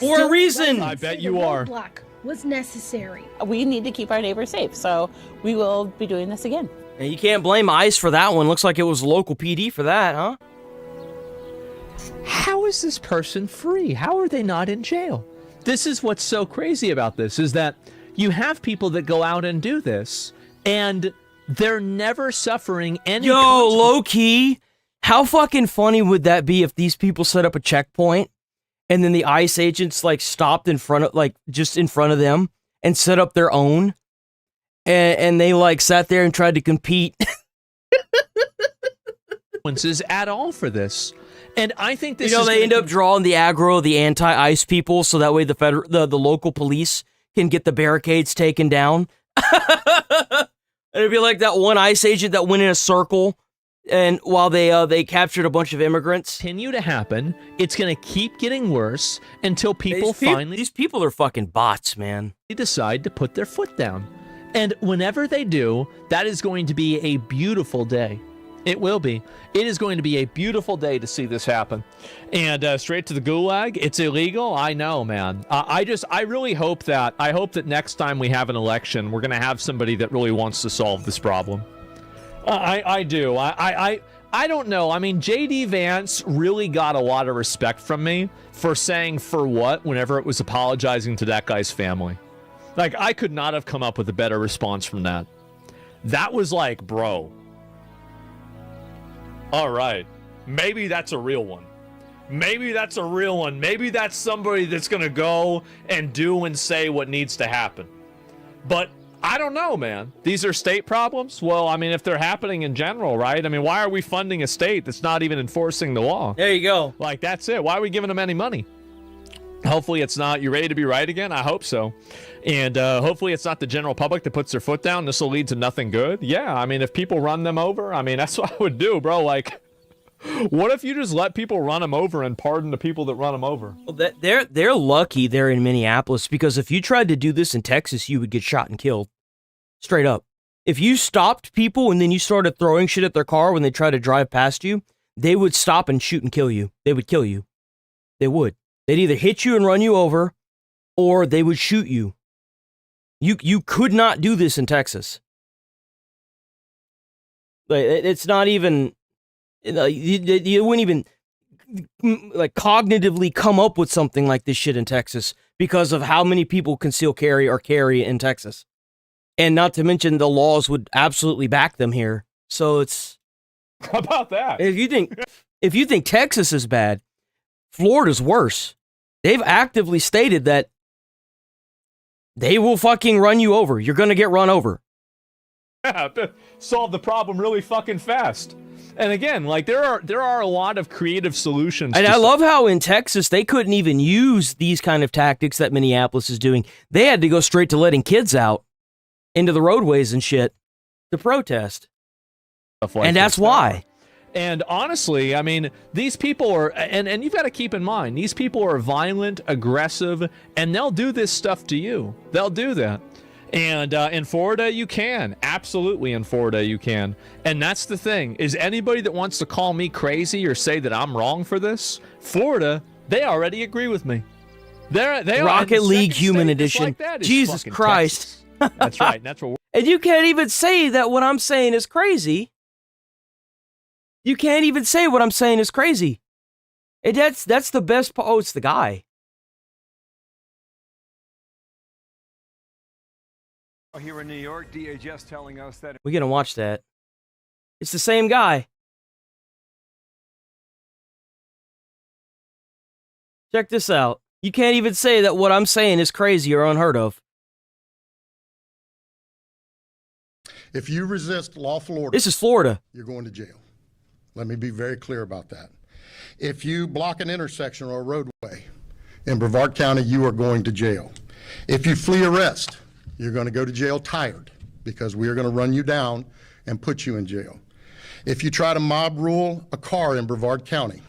[SPEAKER 3] For a reason.
[SPEAKER 5] I bet you are.
[SPEAKER 8] Roadblock was necessary.
[SPEAKER 7] We need to keep our neighbors safe, so we will be doing this again.
[SPEAKER 3] And you can't blame ICE for that one. Looks like it was local PD for that, huh?
[SPEAKER 5] How is this person free? How are they not in jail? This is what's so crazy about this, is that you have people that go out and do this, and they're never suffering any
[SPEAKER 3] low key, how fucking funny would that be if these people set up a checkpoint and then the ICE agents like stopped in front of, like just in front of them and set up their own, and they like sat there and tried to compete.
[SPEAKER 5] consequences at all for this. And I think this
[SPEAKER 3] they end up drawing the aggro, the anti-ICE people, so that way the local police can get the barricades taken down. It'd be like that one ICE agent that went in a circle, and while they captured a bunch of immigrants.
[SPEAKER 5] Continue to happen. It's going to keep getting worse until people
[SPEAKER 3] these people are fucking bots, man.
[SPEAKER 5] They decide to put their foot down. And whenever they do, that is going to be a beautiful day. It will be. It is going to be a beautiful day to see this happen. And straight to the gulag. It's illegal. I know, man. I really hope that next time we have an election, we're going to have somebody that really wants to solve this problem. I do. I don't know. I mean, J.D. Vance really got a lot of respect from me for saying "for what" whenever it was apologizing to that guy's family. Like, I could not have come up with a better response from that. That was like, bro. All right. Maybe that's a real one. Maybe that's a real one. Maybe that's somebody that's going to go and do and say what needs to happen. But I don't know, man. These are state problems? Well, I mean, if they're happening in general, right? I mean, why are we funding a state that's not even enforcing the law?
[SPEAKER 3] There you go.
[SPEAKER 5] Like, that's it. Why are we giving them any money? Hopefully it's not. You ready to be right again? I hope so. And hopefully it's not the general public that puts their foot down. This will lead to nothing good. Yeah, I mean, if people run them over, I mean, that's what I would do, bro. Like, what if you just let people run them over and pardon the people that run them over?
[SPEAKER 3] Well, they're lucky they're in Minneapolis, because if you tried to do this in Texas, you would get shot and killed. Straight up. If you stopped people and then you started throwing shit at their car when they try to drive past you, they would stop and shoot and kill you. They would kill you. They would. They'd either hit you and run you over, or they would shoot you. You could not do this in Texas. Like, it's not even, you wouldn't even like cognitively come up with something like this shit in Texas because of how many people conceal carry or carry in Texas. And not to mention the laws would absolutely back them here. So it's,
[SPEAKER 5] how about that?
[SPEAKER 3] If you think Texas is bad, Florida's worse. They've actively stated that they will fucking run you over. You're going to get run over.
[SPEAKER 5] Yeah, solve the problem really fucking fast. And again, like there are a lot of creative solutions.
[SPEAKER 3] And I love how in Texas they couldn't even use these kind of tactics that Minneapolis is doing. They had to go straight to letting kids out into the roadways and shit to protest. And that's why.
[SPEAKER 5] And honestly, I mean, these people are, and you've got to keep in mind, these people are violent, aggressive, and they'll do this stuff to you. They'll do that. And in Florida, you can. Absolutely in Florida, you can. And that's the thing, is anybody that wants to call me crazy or say that I'm wrong for this, Florida, they already agree with me. They
[SPEAKER 3] Rocket League Human Edition. Like Jesus Christ.
[SPEAKER 5] That's right. That's what
[SPEAKER 3] and you can't even say that what I'm saying is crazy. You can't even say what I'm saying is crazy. And that's the best part. Oh, it's the guy.
[SPEAKER 9] Here in New York, DHS telling us that
[SPEAKER 3] We're going to watch that. It's the same guy. Check this out. You can't even say that what I'm saying is crazy or unheard of.
[SPEAKER 11] If you resist lawful order,
[SPEAKER 3] this is Florida.
[SPEAKER 11] You're going to jail. Let me be very clear about that. If you block an intersection or a roadway in Brevard County, you are going to jail. If you flee arrest, you're going to go to jail tired because we are going to run you down and put you in jail. If you try to mob rule a car in Brevard County,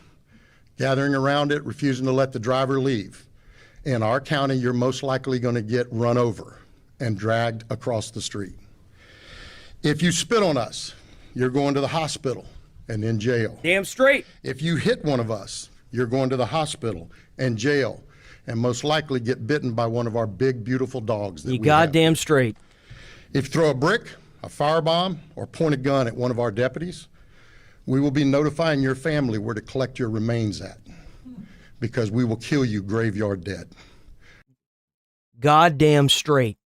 [SPEAKER 11] gathering around it, refusing to let the driver leave, in our county, you're most likely going to get run over and dragged across the street. If you spit on us, you're going to the hospital and in jail.
[SPEAKER 3] Damn straight.
[SPEAKER 11] If you hit one of us, you're going to the hospital and jail, and most likely get bitten by one of our big, beautiful dogs. That
[SPEAKER 3] you goddamn
[SPEAKER 11] have.
[SPEAKER 3] Straight.
[SPEAKER 11] If you throw a brick, a firebomb, or point a gun at one of our deputies, we will be notifying your family where to collect your remains at, because we will kill you graveyard dead.
[SPEAKER 3] Goddamn straight.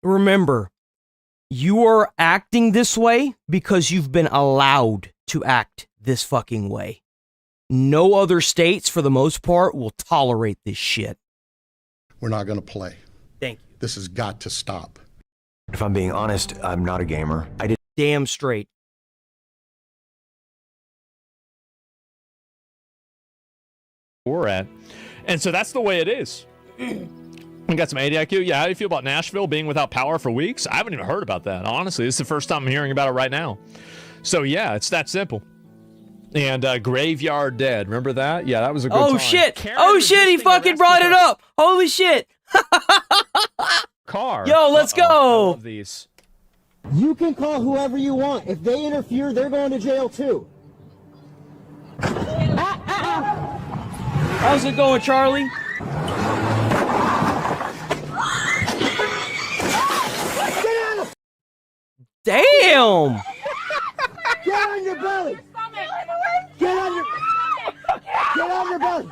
[SPEAKER 3] Remember, you are acting this way because you've been allowed to act this fucking way. No other states, for the most part, will tolerate this shit.
[SPEAKER 11] We're not going to play.
[SPEAKER 3] Thank you.
[SPEAKER 11] This has got to stop.
[SPEAKER 23] If I'm being honest, I'm not a gamer.
[SPEAKER 3] Damn straight.
[SPEAKER 5] We're at. And so that's the way it is. We got some 80 IQ. Yeah, how do you feel about Nashville being without power for weeks? I haven't even heard about that. Honestly, this is the first time I'm hearing about it right now. So yeah, it's that simple. And Graveyard Dead, remember that? Yeah, that was a good time.
[SPEAKER 3] Shit! Oh shit! He fucking brought it up. Holy shit!
[SPEAKER 5] Car.
[SPEAKER 3] Yo, let's go.
[SPEAKER 5] I love these.
[SPEAKER 24] You can call whoever you want. If they interfere, they're going to jail too.
[SPEAKER 3] How's it going, Charlie? Damn!
[SPEAKER 24] Get on your belly! Get on your belly!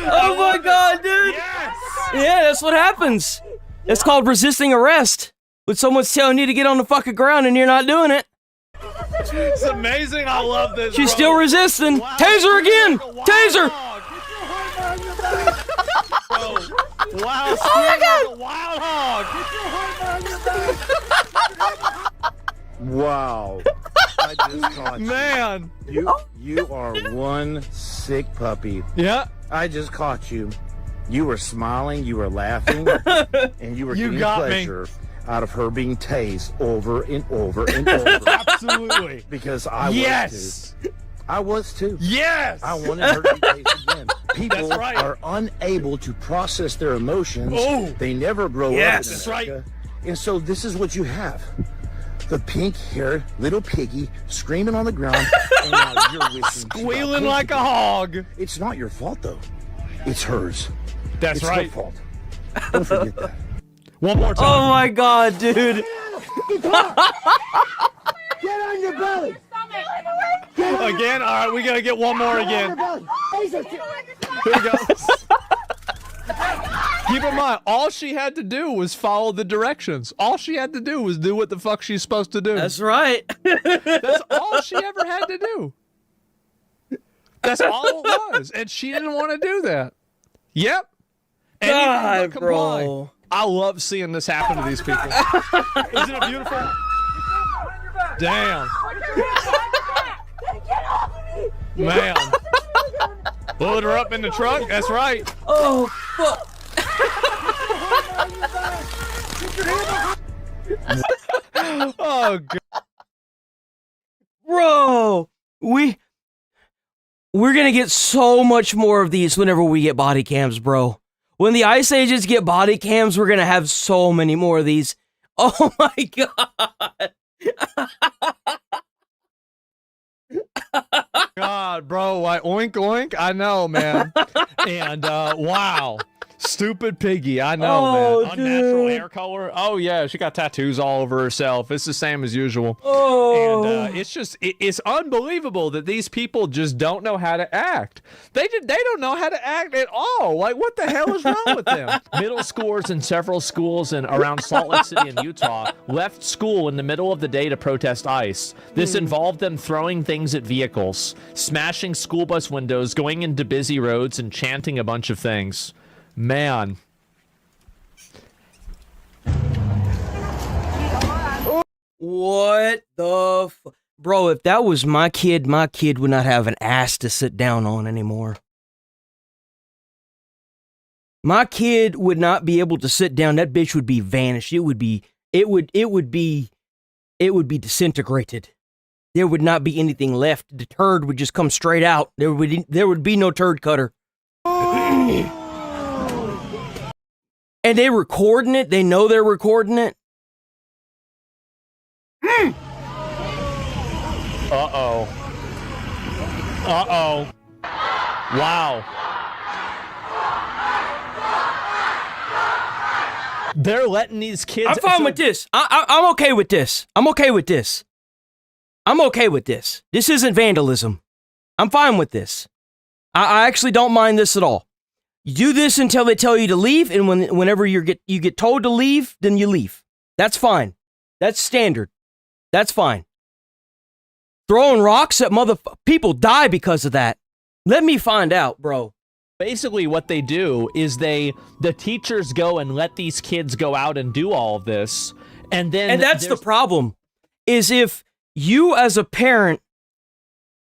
[SPEAKER 3] Oh my god, dude! Yes! Yeah, that's what happens. It's called resisting arrest. When someone's telling you to get on the fucking ground and you're not doing it.
[SPEAKER 5] It's amazing. I love this.
[SPEAKER 3] She's still resisting. Wow. Taser again! Taser!
[SPEAKER 5] Wow,
[SPEAKER 3] oh my god!
[SPEAKER 5] Wild hog!
[SPEAKER 25] Wow. I just caught you.
[SPEAKER 5] Man.
[SPEAKER 25] You are one sick puppy.
[SPEAKER 5] Yeah.
[SPEAKER 25] I just caught you. You were smiling, you were laughing, and you were getting pleasure out of her being tased over and over and over.
[SPEAKER 5] Absolutely.
[SPEAKER 25] Because I was too. I was too.
[SPEAKER 5] Yes.
[SPEAKER 25] I wanted her to be tased again. People are unable to process their emotions.
[SPEAKER 5] Oh.
[SPEAKER 25] They never grow up.
[SPEAKER 5] That's right.
[SPEAKER 25] And so this is what you have. The pink-haired little piggy screaming on the ground, and now you're wishing
[SPEAKER 5] squealing like a hog.
[SPEAKER 25] It's not your fault, though. It's hers.
[SPEAKER 5] That's
[SPEAKER 25] it's
[SPEAKER 5] right.
[SPEAKER 25] Her fault. Don't forget that.
[SPEAKER 5] One more time.
[SPEAKER 3] Oh my god, dude.
[SPEAKER 24] Get on your belly.
[SPEAKER 5] Again? All right, we got to get one more again. Here we go. Keep in mind, all she had to do was follow the directions. All she had to do was do what the fuck she's supposed to do.
[SPEAKER 3] That's right.
[SPEAKER 5] That's all she ever had to do. That's all it was. And she didn't want to do that. Yep.
[SPEAKER 3] God, bro.
[SPEAKER 5] I love seeing this happen to these people. Isn't it beautiful? Damn. Man. Load her up in the truck? That's right.
[SPEAKER 3] Oh, fuck.
[SPEAKER 5] Oh, God.
[SPEAKER 3] Bro, we're gonna get so much more of these whenever we get body cams, bro. When the ICE agents get body cams, we're gonna have so many more of these. Oh my God.
[SPEAKER 5] God, bro, like oink oink. I know, man. And wow. Stupid piggy, I know, man. Unnatural hair color. Oh yeah, she got tattoos all over herself. It's the same as usual.
[SPEAKER 3] Oh,
[SPEAKER 5] and it's just it's unbelievable that these people just don't know how to act. They don't know how to act at all. Like, what the hell is wrong with them? Middle schoolers in several schools around Salt Lake City in Utah left school in the middle of the day to protest ICE. This involved them throwing things at vehicles, smashing school bus windows, going into busy roads, and chanting a bunch of things. Man.
[SPEAKER 3] What the bro, if that was my kid would not have an ass to sit down on anymore. My kid would not be able to sit down. That bitch would be vanished. It would be disintegrated. There would not be anything left. The turd would just come straight out. There would be no turd cutter. And they recording it. They know they're recording it.
[SPEAKER 5] Uh-oh. Uh-oh. Wow. They're letting these kids...
[SPEAKER 3] I'm fine with this. I'm okay with this. I'm okay with this. I'm okay with this. This isn't vandalism. I'm fine with this. I actually don't mind this at all. You do this until they tell you to leave, and whenever you get told to leave, then you leave. That's fine. That's standard. That's fine. Throwing rocks at people die because of that. Let me find out, bro.
[SPEAKER 5] Basically what they do is the teachers go and let these kids go out and do all of this, and
[SPEAKER 3] that's the problem, is if you as a parent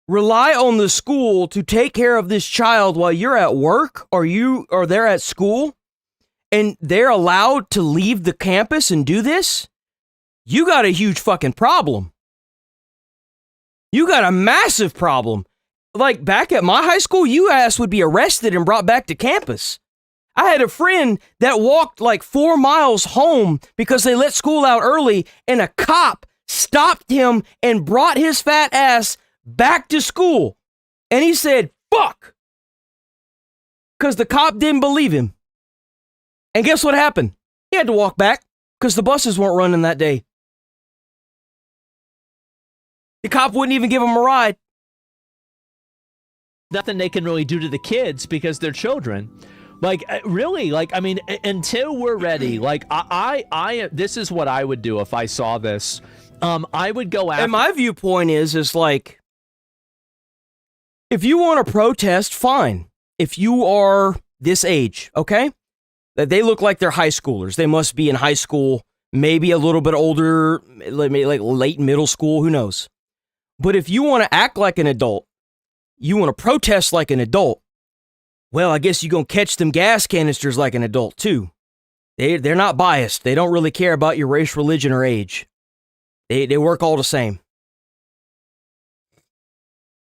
[SPEAKER 3] rely on the school to take care of this child while you're at work or they're at school, and they're allowed to leave the campus and do this, you got a huge fucking problem. You got a massive problem. Like back at my high school, you ass would be arrested and brought back to campus. I had a friend that walked like 4 miles home because they let school out early, and a cop stopped him and brought his fat ass back to school. And he said, fuck. Because the cop didn't believe him. And guess what happened? He had to walk back because the buses weren't running that day. The cop wouldn't even give him a ride.
[SPEAKER 5] Nothing they can really do to the kids because they're children. Like, really, like, I mean, until we're ready, like, I this is what I would do if I saw this. I would go after...
[SPEAKER 3] And my viewpoint is like, if you want to protest, fine. If you are this age, okay? That they look like they're high schoolers. They must be in high school, maybe a little bit older, like late middle school, who knows? But if you want to act like an adult, you want to protest like an adult, well, I guess you're going to catch them gas canisters like an adult, too. They're not biased. They don't really care about your race, religion, or age. They work all the same.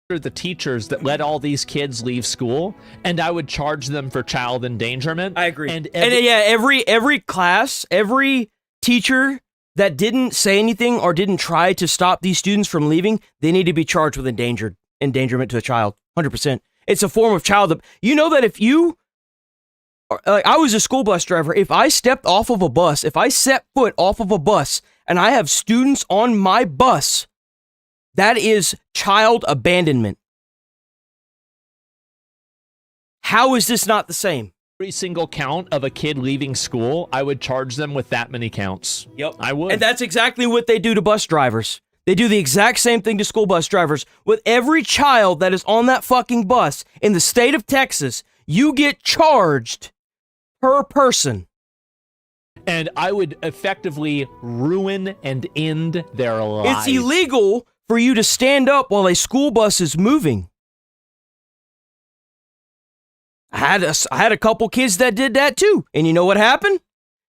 [SPEAKER 5] The teachers that let all these kids leave school, and I would charge them for child endangerment.
[SPEAKER 3] I agree. And every class, every teacher that didn't say anything or didn't try to stop these students from leaving, they need to be charged with endangerment to a child. 100%. It's a form of child. You know that if you, like, I was a school bus driver. If I stepped off of a bus, if I set foot off of a bus and I have students on my bus, that is child abandonment. How is this not the same?
[SPEAKER 5] Every single count of a kid leaving school, I would charge them with that many counts.
[SPEAKER 3] Yep.
[SPEAKER 5] I would.
[SPEAKER 3] And that's exactly what they do to bus drivers. They do the exact same thing to school bus drivers. With every child that is on that fucking bus in the state of Texas, you get charged per person.
[SPEAKER 5] And I would effectively ruin and end their lives.
[SPEAKER 3] It's illegal for you to stand up while a school bus is moving. I had a couple kids that did that too. And you know what happened?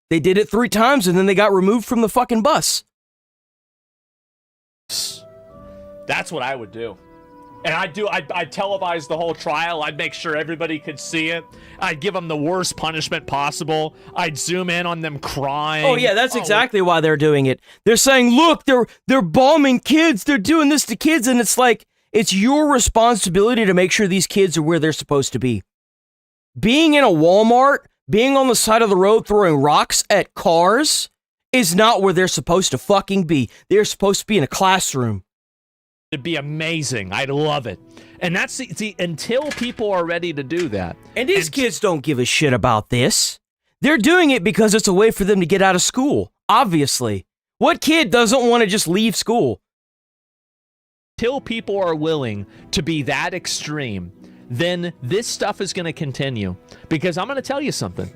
[SPEAKER 3] They did it 3 times and then they got removed from the fucking bus.
[SPEAKER 5] That's what I would do. And I'd televise the whole trial. I'd make sure everybody could see it. I'd give them the worst punishment possible. I'd zoom in on them crying.
[SPEAKER 3] Oh yeah, that's exactly why they're doing it. They're saying, look, they're bombing kids. They're doing this to kids. And it's like, it's your responsibility to make sure these kids are where they're supposed to be. Being in a Walmart, being on the side of the road throwing rocks at cars is not where they're supposed to fucking be. They're supposed to be in a classroom.
[SPEAKER 5] It'd be amazing. I'd love it. And that's, see, until people are ready to do that.
[SPEAKER 3] And these kids don't give a shit about this. They're doing it because it's a way for them to get out of school, obviously. What kid doesn't want to just leave school?
[SPEAKER 5] Till people are willing to be that extreme, then this stuff is going to continue. Because I'm going to tell you something.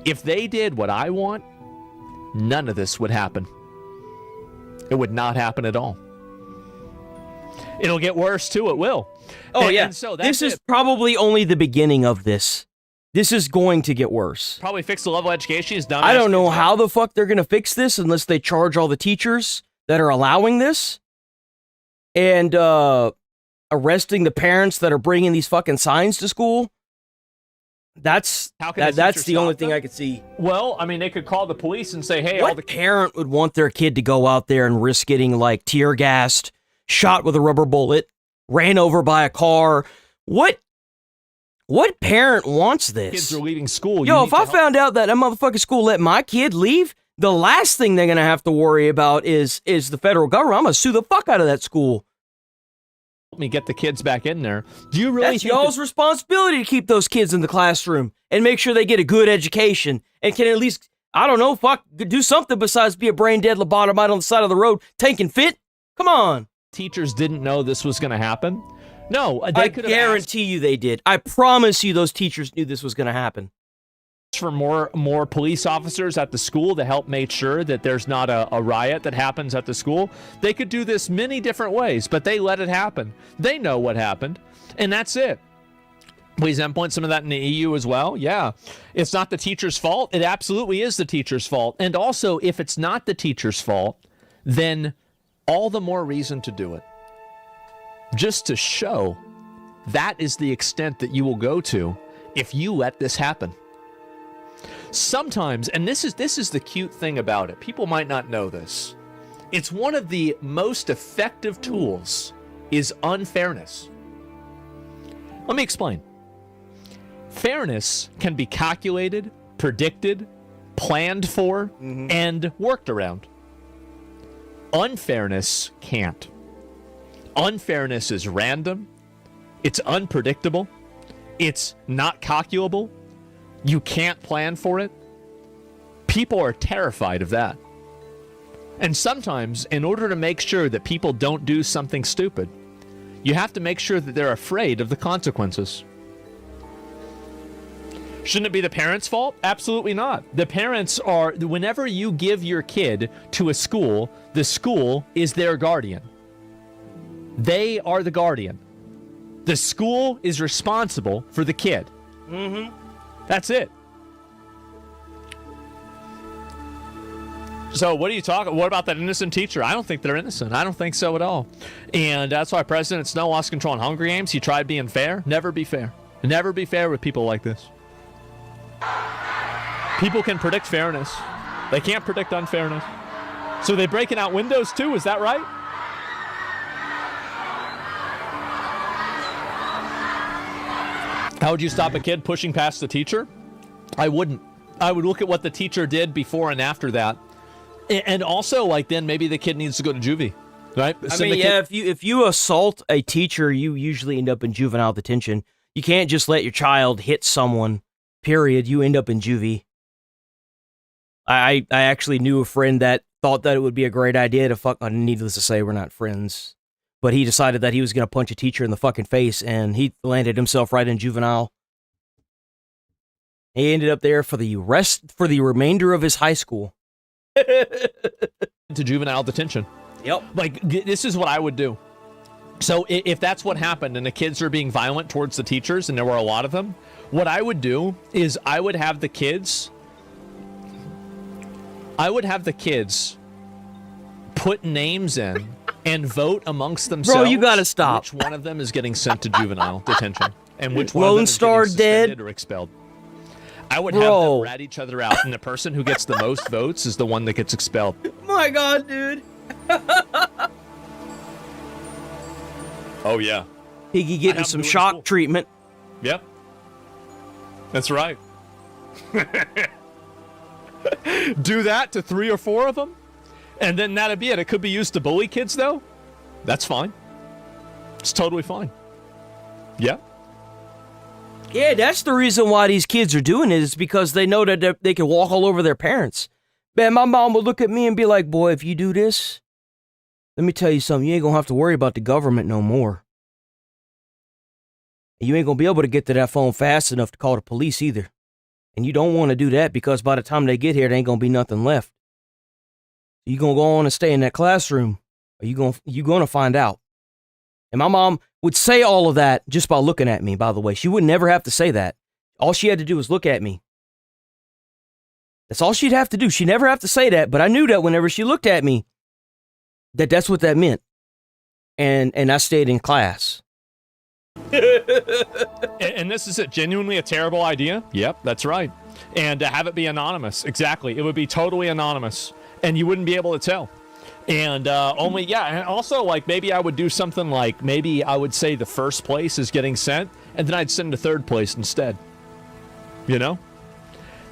[SPEAKER 5] If they did what I want, none of this would happen. It would not happen at all. It'll get worse too, it will.
[SPEAKER 3] Oh, yeah. And so this is probably only the beginning of this. This is going to get worse.
[SPEAKER 5] Probably fix the level of education is done.
[SPEAKER 3] I don't know how the fuck they're going to fix this unless they charge all the teachers that are allowing this. And arresting the parents that are bringing these fucking signs to school. That's the only thing I could see.
[SPEAKER 5] Well, I mean, they could call the police and say, hey,
[SPEAKER 3] what
[SPEAKER 5] all the
[SPEAKER 3] parent would want their kid to go out there and risk getting like tear gassed, shot with a rubber bullet, ran over by a car? What parent wants this?
[SPEAKER 5] Kids are leaving school.
[SPEAKER 3] Yo, if I found out that motherfucking school let my kid leave, the last thing they're gonna have to worry about is the federal government. I'm gonna sue the fuck out of that school.
[SPEAKER 5] Help me get the kids back in there. Do you really?
[SPEAKER 3] That's y'all's responsibility to keep those kids in the classroom and make sure they get a good education and can at least, I don't know, do something besides be a brain dead lobotomite on the side of the road, taking fit. Come on.
[SPEAKER 5] Teachers didn't know this was going to happen? No,
[SPEAKER 3] I guarantee you they did. I promise you those teachers knew this was going to happen.
[SPEAKER 5] For more police officers at the school to help make sure that there's not a riot that happens at the school. They could do this many different ways, but they let it happen. They know what happened, and that's it. Please endpoint some of that in the EU as well. Yeah, it's not the teacher's fault. It absolutely is the teacher's fault. And also, if it's not the teacher's fault, then all the more reason to do it. Just to show that is the extent that you will go to if you let this happen. Sometimes, and this is the cute thing about it, people might not know this, it's one of the most effective tools is unfairness. Let me explain. Fairness can be calculated, predicted, planned for, and worked around. Unfairness can't. Unfairness is random, it's unpredictable, it's not calculable. You can't plan for it. People are terrified of that. And sometimes, in order to make sure that people don't do something stupid, you have to make sure that they're afraid of the consequences. Shouldn't it be the parents' fault? Absolutely not. The parents are, whenever you give your kid to a school, the school is their guardian. They are the guardian. The school is responsible for the kid. That's it. So what are you talking? What about that innocent teacher? I don't think they're innocent. I don't think so at all. And that's why President Snow lost control in Hunger Games. He tried being fair. Never be fair. Never be fair with people like this. People can predict fairness. They can't predict unfairness. So they're breaking out windows too. Is that right? How would you stop a kid pushing past the teacher? I wouldn't. I would look at what the teacher did before and after that. And also, like, then maybe the kid needs to go to juvie, right?
[SPEAKER 3] I mean, yeah, if you assault a teacher, you usually end up in juvenile detention. You can't just let your child hit someone, period. You end up in juvie. I actually knew a friend that thought that it would be a great idea to fuck. Needless to say, we're not friends. But he decided that he was going to punch a teacher in the fucking face, and he landed himself right in juvenile. He ended up there for the remainder of his high school.
[SPEAKER 5] To juvenile detention.
[SPEAKER 3] Yep.
[SPEAKER 5] Like, this is what I would do. So if that's what happened and the kids are being violent towards the teachers, and there were a lot of them, what I would do is I would have the kids put names in and vote amongst themselves.
[SPEAKER 3] Bro, you gotta stop.
[SPEAKER 5] Which one of them is getting sent to juvenile detention and which one
[SPEAKER 3] Lone
[SPEAKER 5] of them is
[SPEAKER 3] Star
[SPEAKER 5] getting suspended
[SPEAKER 3] dead
[SPEAKER 5] or expelled. I would have them rat each other out, and the person who gets the most votes is the one that gets expelled.
[SPEAKER 3] My God, dude.
[SPEAKER 5] Oh, yeah.
[SPEAKER 3] Piggy getting some shock treatment.
[SPEAKER 5] Yep. That's right. Do that to 3 or 4 of them, and then that'd be it. It could be used to bully kids, though. That's fine. It's totally fine. Yeah.
[SPEAKER 3] Yeah, that's the reason why these kids are doing it, is because they know that they can walk all over their parents. Man, my mom would look at me and be like, boy, if you do this, let me tell you something, you ain't gonna have to worry about the government no more. You ain't gonna be able to get to that phone fast enough to call the police either. And you don't want to do that because by the time they get here, there ain't gonna be nothing left. You gonna go on and stay in that classroom, or you gonna find out. And my mom would say all of that just by looking at me, by the way. She would never have to say that. All she had to do was look at me. That's all she'd have to do. She'd never have to say that, but I knew that whenever she looked at me, that's what that meant. And I stayed in class.
[SPEAKER 5] And this is genuinely a terrible idea? Yep, that's right. And to have it be anonymous, exactly. It would be totally anonymous, and you wouldn't be able to tell. And and also, like, maybe I would do something like, maybe I would say the first place is getting sent, and then I'd send to third place instead. You know?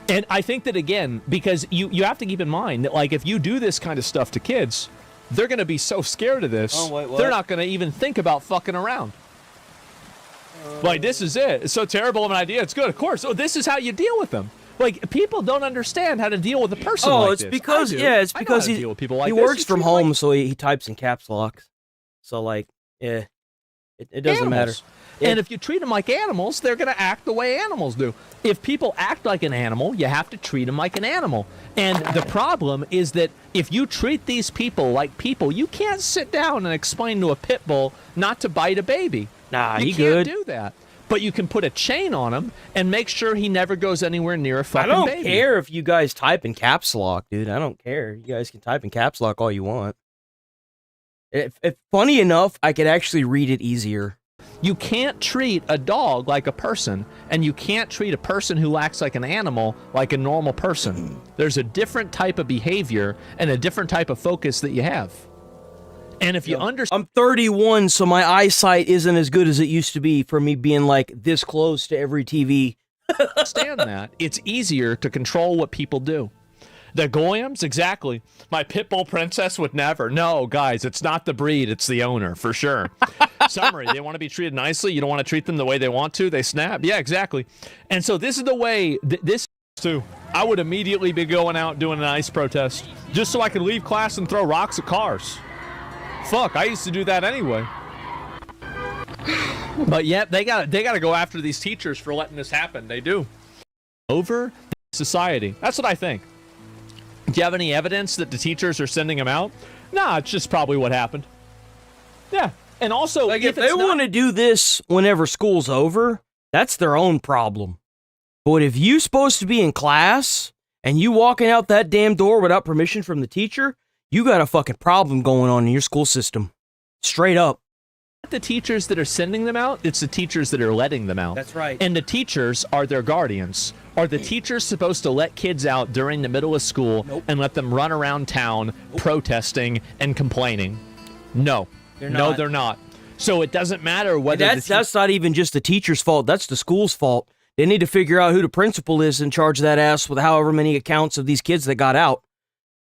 [SPEAKER 5] And I think that, again, because you have to keep in mind that, like, if you do this kind of stuff to kids, they're going to be so scared of this, they're not going to even think about fucking around. Like, this is it. It's so terrible of an idea. It's good, of course. So this is how you deal with them. Like, people don't understand how to deal with a person like this.
[SPEAKER 3] It's because
[SPEAKER 5] deal with people like
[SPEAKER 3] he
[SPEAKER 5] this.
[SPEAKER 3] works from home, so he types in caps lock. So, like, yeah, it doesn't matter.
[SPEAKER 5] And if you treat them like animals, they're going to act the way animals do. If people act like an animal, you have to treat them like an animal. And the problem is that if you treat these people like people, you can't sit down and explain to a pit bull not to bite a baby.
[SPEAKER 3] Nah,
[SPEAKER 5] you can't do that. But you can put a chain on him and make sure he never goes anywhere near a fucking baby.
[SPEAKER 3] I don't care if you guys type in caps lock, dude. I don't care. You guys can type in caps lock all you want. If funny enough, I could actually read it easier.
[SPEAKER 5] You can't treat a dog like a person, and you can't treat a person who acts like an animal like a normal person. There's a different type of behavior and a different type of focus that you have. And if you understand...
[SPEAKER 3] I'm 31, so my eyesight isn't as good as it used to be for me being, like, this close to every TV.
[SPEAKER 5] Understand that. It's easier to control what people do. The Goyams? Exactly. My pit bull princess would never. No, guys, it's not the breed, it's the owner, for sure. Summary, they want to be treated nicely. You don't want to treat them the way they want to. They snap. Yeah, exactly. And so this is the way... this too. I would immediately be going out doing an ice protest just so I could leave class and throw rocks at cars. Fuck, I used to do that anyway. But yet, they gotta go after these teachers for letting this happen. They do. Over society. That's what I think. Do you have any evidence that the teachers are sending them out? Nah, it's just probably what happened. Yeah. And also,
[SPEAKER 3] like, if they want to do this whenever school's over, that's their own problem. But if you're supposed to be in class and you walking out that damn door without permission from the teacher, you got a fucking problem going on in your school system. Straight up.
[SPEAKER 5] Not the teachers that are sending them out, it's the teachers that are letting them out.
[SPEAKER 3] That's right.
[SPEAKER 5] And the teachers are their guardians. Are the teachers supposed to let kids out during the middle of school and let them run around town protesting and complaining? No. No, they're not. So it doesn't matter whether...
[SPEAKER 3] That's not even just the teacher's fault. That's the school's fault. They need to figure out who the principal is in charge of that ass with however many accounts of these kids that got out.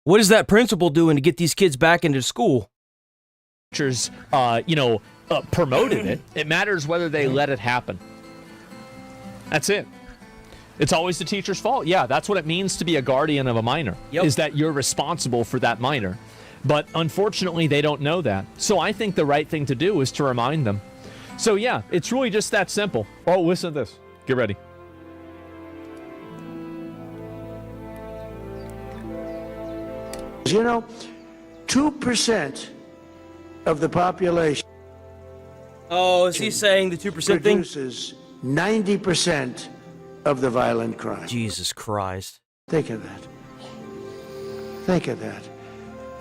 [SPEAKER 3] What is that principal doing to get these kids back into school?
[SPEAKER 5] Teachers, promoted it. It matters whether they let it happen. That's it. It's always the teacher's fault. Yeah, that's what it means to be a guardian of a minor, is that you're responsible for that minor. But unfortunately, they don't know that. So I think the right thing to do is to remind them. So yeah, it's really just that simple. Oh, listen to this. Get ready.
[SPEAKER 14] You know, 2% of the population.
[SPEAKER 3] Oh, is he saying the 2% thing?
[SPEAKER 14] Produces 90% of the violent crime.
[SPEAKER 3] Jesus Christ.
[SPEAKER 14] Think of that. Think of that.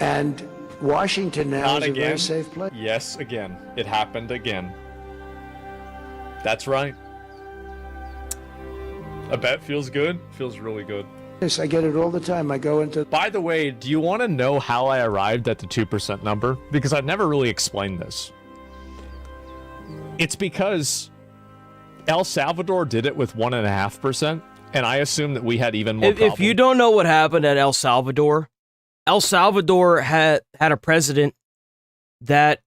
[SPEAKER 14] And Washington now
[SPEAKER 5] Not
[SPEAKER 14] is
[SPEAKER 5] again.
[SPEAKER 14] a very safe place.
[SPEAKER 5] Yes, again. It happened again. That's right. I bet feels good. Feels really good.
[SPEAKER 14] Yes, I get it all the time. I go into...
[SPEAKER 5] By the way, do you want to know how I arrived at the 2% number? Because I've never really explained this. It's because El Salvador did it with 1.5%, and I assume that we had even more problems.
[SPEAKER 3] If you don't know what happened at El Salvador had a president that...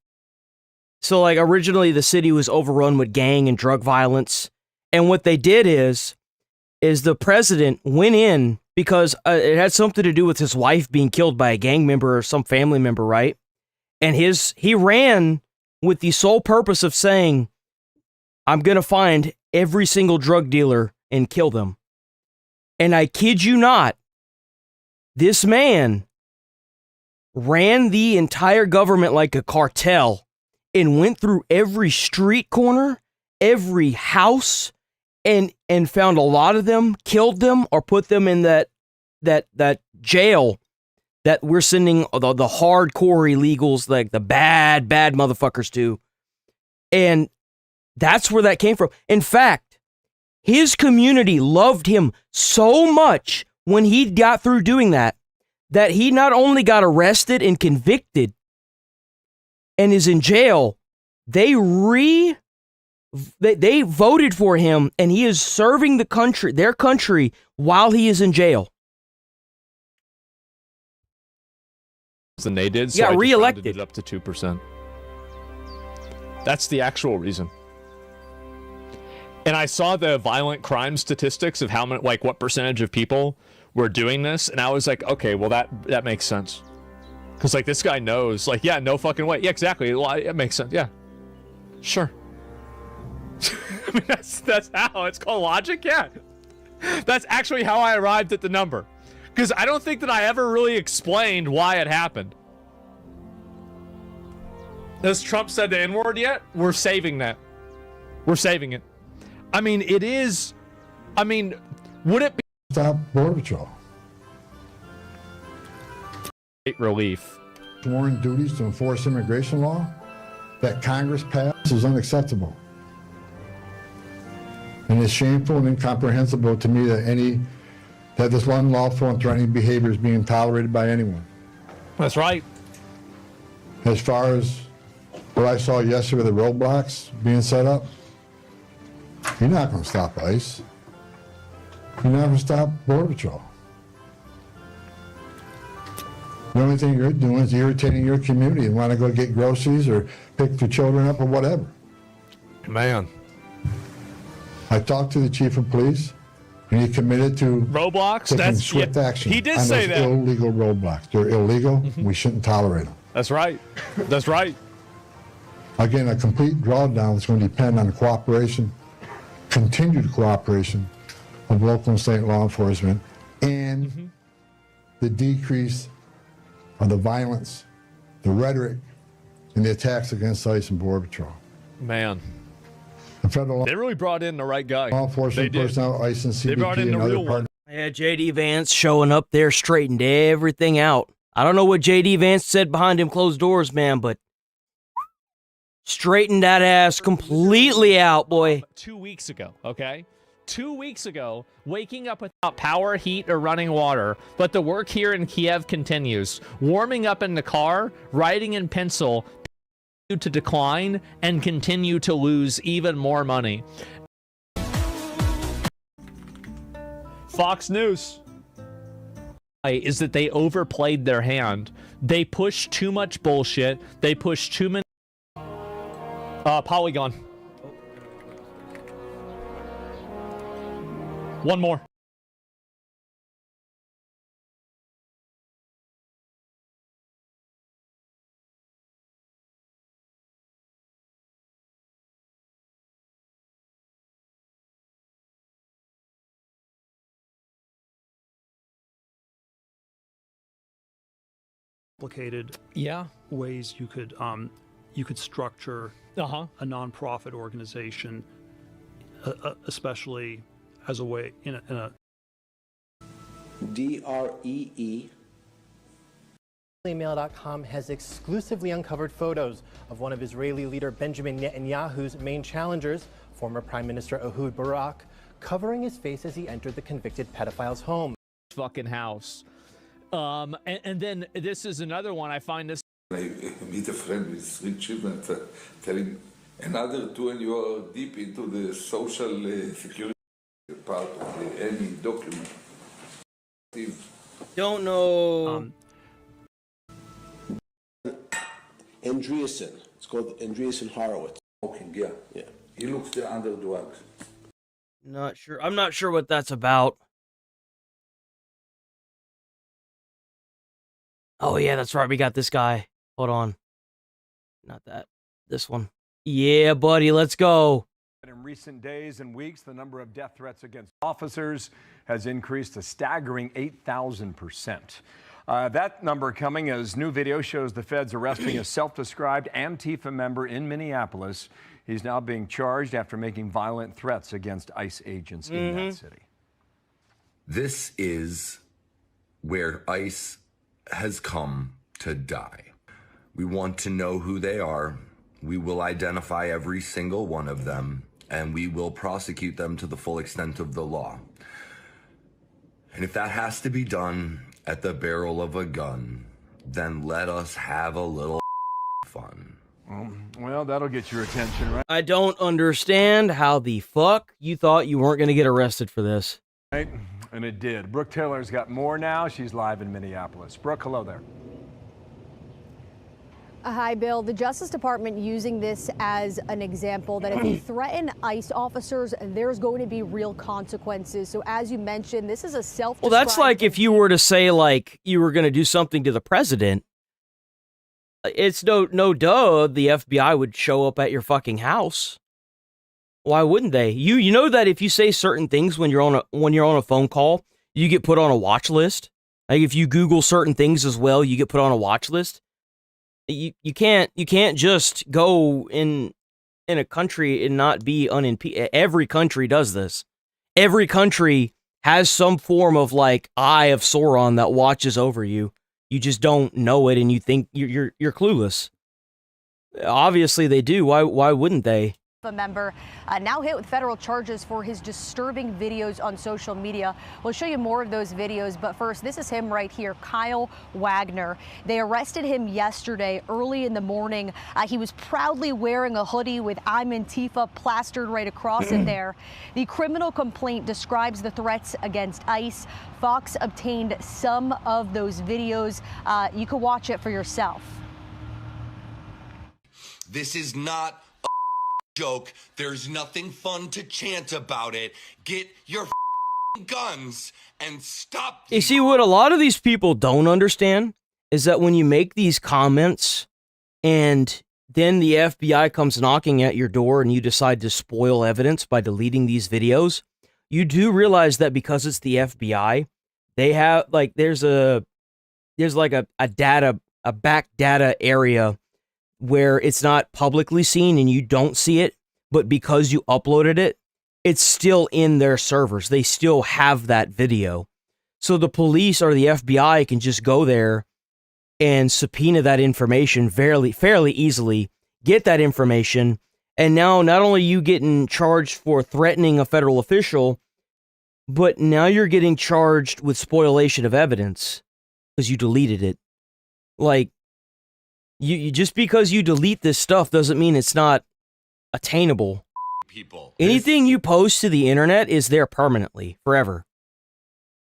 [SPEAKER 3] So, like, originally the city was overrun with gang and drug violence, and what they did is the president went in because it had something to do with his wife being killed by a gang member or some family member, right? And he ran with the sole purpose of saying, I'm going to find every single drug dealer and kill them. And I kid you not, this man ran the entire government like a cartel and went through every street corner, every house, and found a lot of them, killed them, or put them in that jail that we're sending the hardcore illegals, like the bad motherfuckers to. And that's where that came from. In fact, his community loved him so much when he got through doing that he not only got arrested and convicted and is in jail, they voted for him, and he is serving their country, while he is in jail.
[SPEAKER 5] Than they did, so
[SPEAKER 3] got
[SPEAKER 5] I just
[SPEAKER 3] reelected.
[SPEAKER 5] rounded it up to 2%. That's the actual reason. And I saw the violent crime statistics of how many, like, what percentage of people were doing this, and I was like, okay, well that makes sense. Because, like, this guy knows, like, yeah, no fucking way. Yeah, exactly. Well, it makes sense. Yeah, sure. I mean, that's how it's called logic. Yeah, that's actually how I arrived at the number. Because I don't think that I ever really explained why it happened. Has Trump said the N-word yet? We're saving that. We're saving it. I mean, it is. I mean, would it be
[SPEAKER 15] stop Border Patrol?
[SPEAKER 5] Relief.
[SPEAKER 15] Sworn duties to enforce immigration law that Congress passed is unacceptable. And it's shameful and incomprehensible to me that this unlawful and threatening behavior is being tolerated by anyone.
[SPEAKER 5] That's right.
[SPEAKER 15] As far as what I saw yesterday with the roadblocks being set up, you're not going to stop ICE. You're not going to stop Border Patrol. The only thing you're doing is irritating your community and want to go get groceries or pick your children up or whatever.
[SPEAKER 5] Man.
[SPEAKER 15] I talked to the chief of police, and he committed to
[SPEAKER 5] roadblocks.
[SPEAKER 15] Taking swift action.
[SPEAKER 5] He did
[SPEAKER 15] on
[SPEAKER 5] say
[SPEAKER 15] those
[SPEAKER 5] that.
[SPEAKER 15] Illegal roadblocks. They're illegal. We shouldn't tolerate them.
[SPEAKER 5] That's right. That's right.
[SPEAKER 15] Again, a complete drawdown is going to depend on the cooperation, continued cooperation of local and state law enforcement, and the decrease of the violence, the rhetoric, and the attacks against ICE and Border Patrol.
[SPEAKER 5] Man.
[SPEAKER 15] The federal
[SPEAKER 5] They really brought in the right guy.
[SPEAKER 15] law enforcement personnel, ICE and
[SPEAKER 5] They brought
[SPEAKER 15] CBP
[SPEAKER 5] in the
[SPEAKER 15] and other
[SPEAKER 5] real one.
[SPEAKER 15] partners.
[SPEAKER 3] Yeah, J.D. Vance showing up there, straightened everything out. I don't know what J.D. Vance said behind him closed doors, man, but straightened that ass completely out, boy.
[SPEAKER 5] 2 weeks ago, okay? 2 weeks ago, waking up without power, heat, or running water, but the work here in Kiev continues. Warming up in the car, writing in pencil, to decline, and continue to lose even more money. Fox News is that they overplayed their hand. They pushed too much bullshit. They pushed too many... Polygon. One more.
[SPEAKER 13] Complicated
[SPEAKER 5] yeah
[SPEAKER 13] ways you could structure a nonprofit organization, especially as a way in a
[SPEAKER 16] DREE. Mail.com has exclusively uncovered photos of one of Israeli leader Benjamin Netanyahu's main challengers, former Prime Minister Ehud Barak, covering his face as he entered the convicted pedophile's home.
[SPEAKER 5] Fucking house. And then this is another one I find this.
[SPEAKER 17] I meet a friend with 3 children telling another 2, and you are deep into the social security part of any document.
[SPEAKER 3] Don't know.
[SPEAKER 17] Andreessen. It's called Andreessen Horowitz. Smoking, yeah. Yeah. He looks the under drugs.
[SPEAKER 3] Not sure. I'm not sure what that's about. Oh, yeah, that's right. We got this guy. Hold on. Not that. This one. Yeah, buddy, let's go.
[SPEAKER 9] In recent days and weeks, the number of death threats against officers has increased a staggering 8,000%. That number coming as new video shows the feds arresting a self-described Antifa member in Minneapolis. He's now being charged after making violent threats against ICE agents in that city.
[SPEAKER 19] This is where ICE has come to die. We want to know who they are. We will identify every single one of them, and we will prosecute them to the full extent of the law. And if that has to be done at the barrel of a gun, then let us have a little fun.
[SPEAKER 9] Well, that'll get your attention, right?
[SPEAKER 3] I don't understand how the fuck you thought you weren't going to get arrested for this.
[SPEAKER 9] Right, and it did. Brooke Taylor's got more now. She's live in Minneapolis. Brooke, hello there.
[SPEAKER 20] Hi, Bill. The Justice Department using this as an example that if you threaten ICE officers, there's going to be real consequences. So as you mentioned, this is a self-described...
[SPEAKER 3] Well, that's like if you were to say, like, you were going to do something to the president. It's no duh the FBI would show up at your fucking house. Why wouldn't they? You know that if you say certain things when you're on a phone call, you get put on a watch list. Like if you Google certain things as well, you get put on a watch list. You can't just go in a country and not be unimpeded. Every country does this. Every country has some form of like eye of Sauron that watches over you. You just don't know it, and you think you're clueless. Obviously, they do. Why wouldn't they?
[SPEAKER 20] A member now hit with federal charges for his disturbing videos on social media. We'll show you more of those videos, but first, this is him right here, Kyle Wagner. They arrested him yesterday early in the morning. He was proudly wearing a hoodie with "I'm Antifa" plastered right across it there. The criminal complaint describes the threats against ICE. Fox obtained some of those videos. You can watch it for yourself.
[SPEAKER 19] This is not joke. There's nothing fun to chant about it. Get your guns and stop.
[SPEAKER 3] You see, what a lot of these people don't understand is that when you make these comments and then the FBI comes knocking at your door and you decide to spoil evidence by deleting these videos, you do realize that because it's the FBI, they have like there's like a back data area where it's not publicly seen and you don't see it, but because you uploaded it, it's still in their servers. They still have that video. So the police or the FBI can just go there and subpoena that information fairly easily, get that information, and now not only you getting charged for threatening a federal official, but now you're getting charged with spoliation of evidence because you deleted it. Like, you just because you delete this stuff doesn't mean it's not attainable.
[SPEAKER 19] People.
[SPEAKER 3] Anything you post to the internet is there permanently, forever.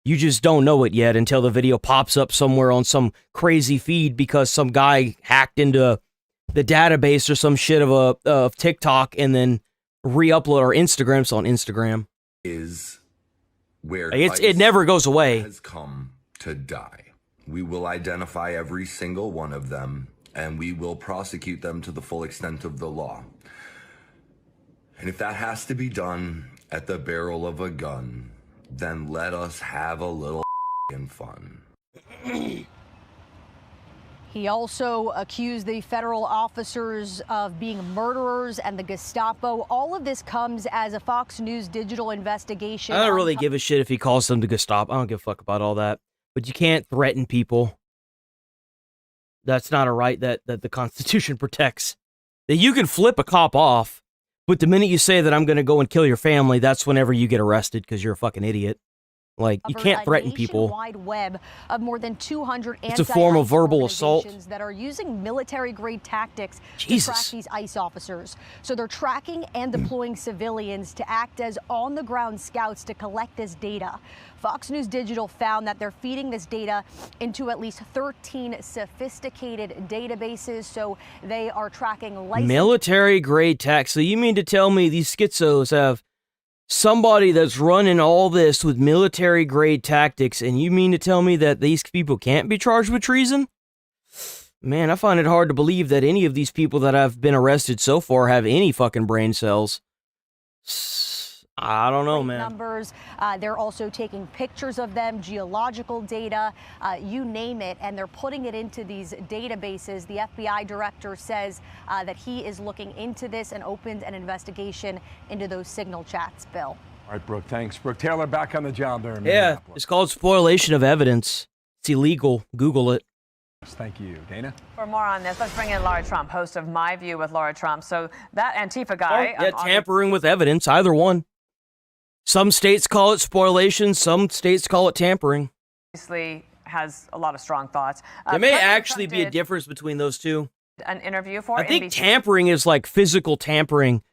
[SPEAKER 3] You just don't know it yet until the video pops up somewhere on some crazy feed because some guy hacked into the database or some shit of TikTok and then re-upload, or Instagram's on Instagram.
[SPEAKER 19] Is where
[SPEAKER 3] it never goes away.
[SPEAKER 19] Has come to die. We will identify every single one of them, and we will prosecute them to the full extent of the law. And if that has to be done at the barrel of a gun, then let us have a little fun.
[SPEAKER 20] He also accused the federal officers of being murderers and the Gestapo. All of this comes as a Fox News digital investigation.
[SPEAKER 3] I don't really give a shit if he calls them the Gestapo. I don't give a fuck about all that. But you can't threaten people. That's not a right that the Constitution protects. That you can flip a cop off, but the minute you say that I'm going to go and kill your family, that's whenever you get arrested because you're a fucking idiot. Like, you can't threaten people.
[SPEAKER 20] Wide web of more than 200
[SPEAKER 3] it's a form of verbal assault
[SPEAKER 20] that are using military-grade tactics
[SPEAKER 3] Jesus.
[SPEAKER 20] to track these ICE officers. So they're tracking and deploying civilians to act as on-the-ground scouts to collect this data. Fox News Digital found that they're feeding this data into at least 13 sophisticated databases. So they are tracking
[SPEAKER 3] military-grade tactics. So you mean to tell me these schizos have somebody that's running all this with military-grade tactics, and you mean to tell me that these people can't be charged with treason? Man, I find it hard to believe that any of these people that have been arrested so far have any fucking brain cells. I don't know, man.
[SPEAKER 20] Numbers. They're also taking pictures of them, geological data, you name it, and they're putting it into these databases. The FBI director says that he is looking into this and opened an investigation into those signal chats, Bill.
[SPEAKER 9] All right, Brooke, thanks. Brooke Taylor back on the job there in
[SPEAKER 3] Yeah,
[SPEAKER 9] Minneapolis.
[SPEAKER 3] it's called spoliation of evidence. It's illegal. Google it.
[SPEAKER 9] Thank you. Dana?
[SPEAKER 2] For more on this, let's bring in Laura Trump, host of My View with Laura Trump. So that Antifa guy...
[SPEAKER 3] Yeah, tampering with evidence, either one. Some states call it spoliation, some states call it tampering.
[SPEAKER 2] Obviously has a lot of strong thoughts.
[SPEAKER 3] There may actually be a difference between those two.
[SPEAKER 2] An interview for
[SPEAKER 3] I think
[SPEAKER 2] NBC
[SPEAKER 3] tampering is like physical tampering.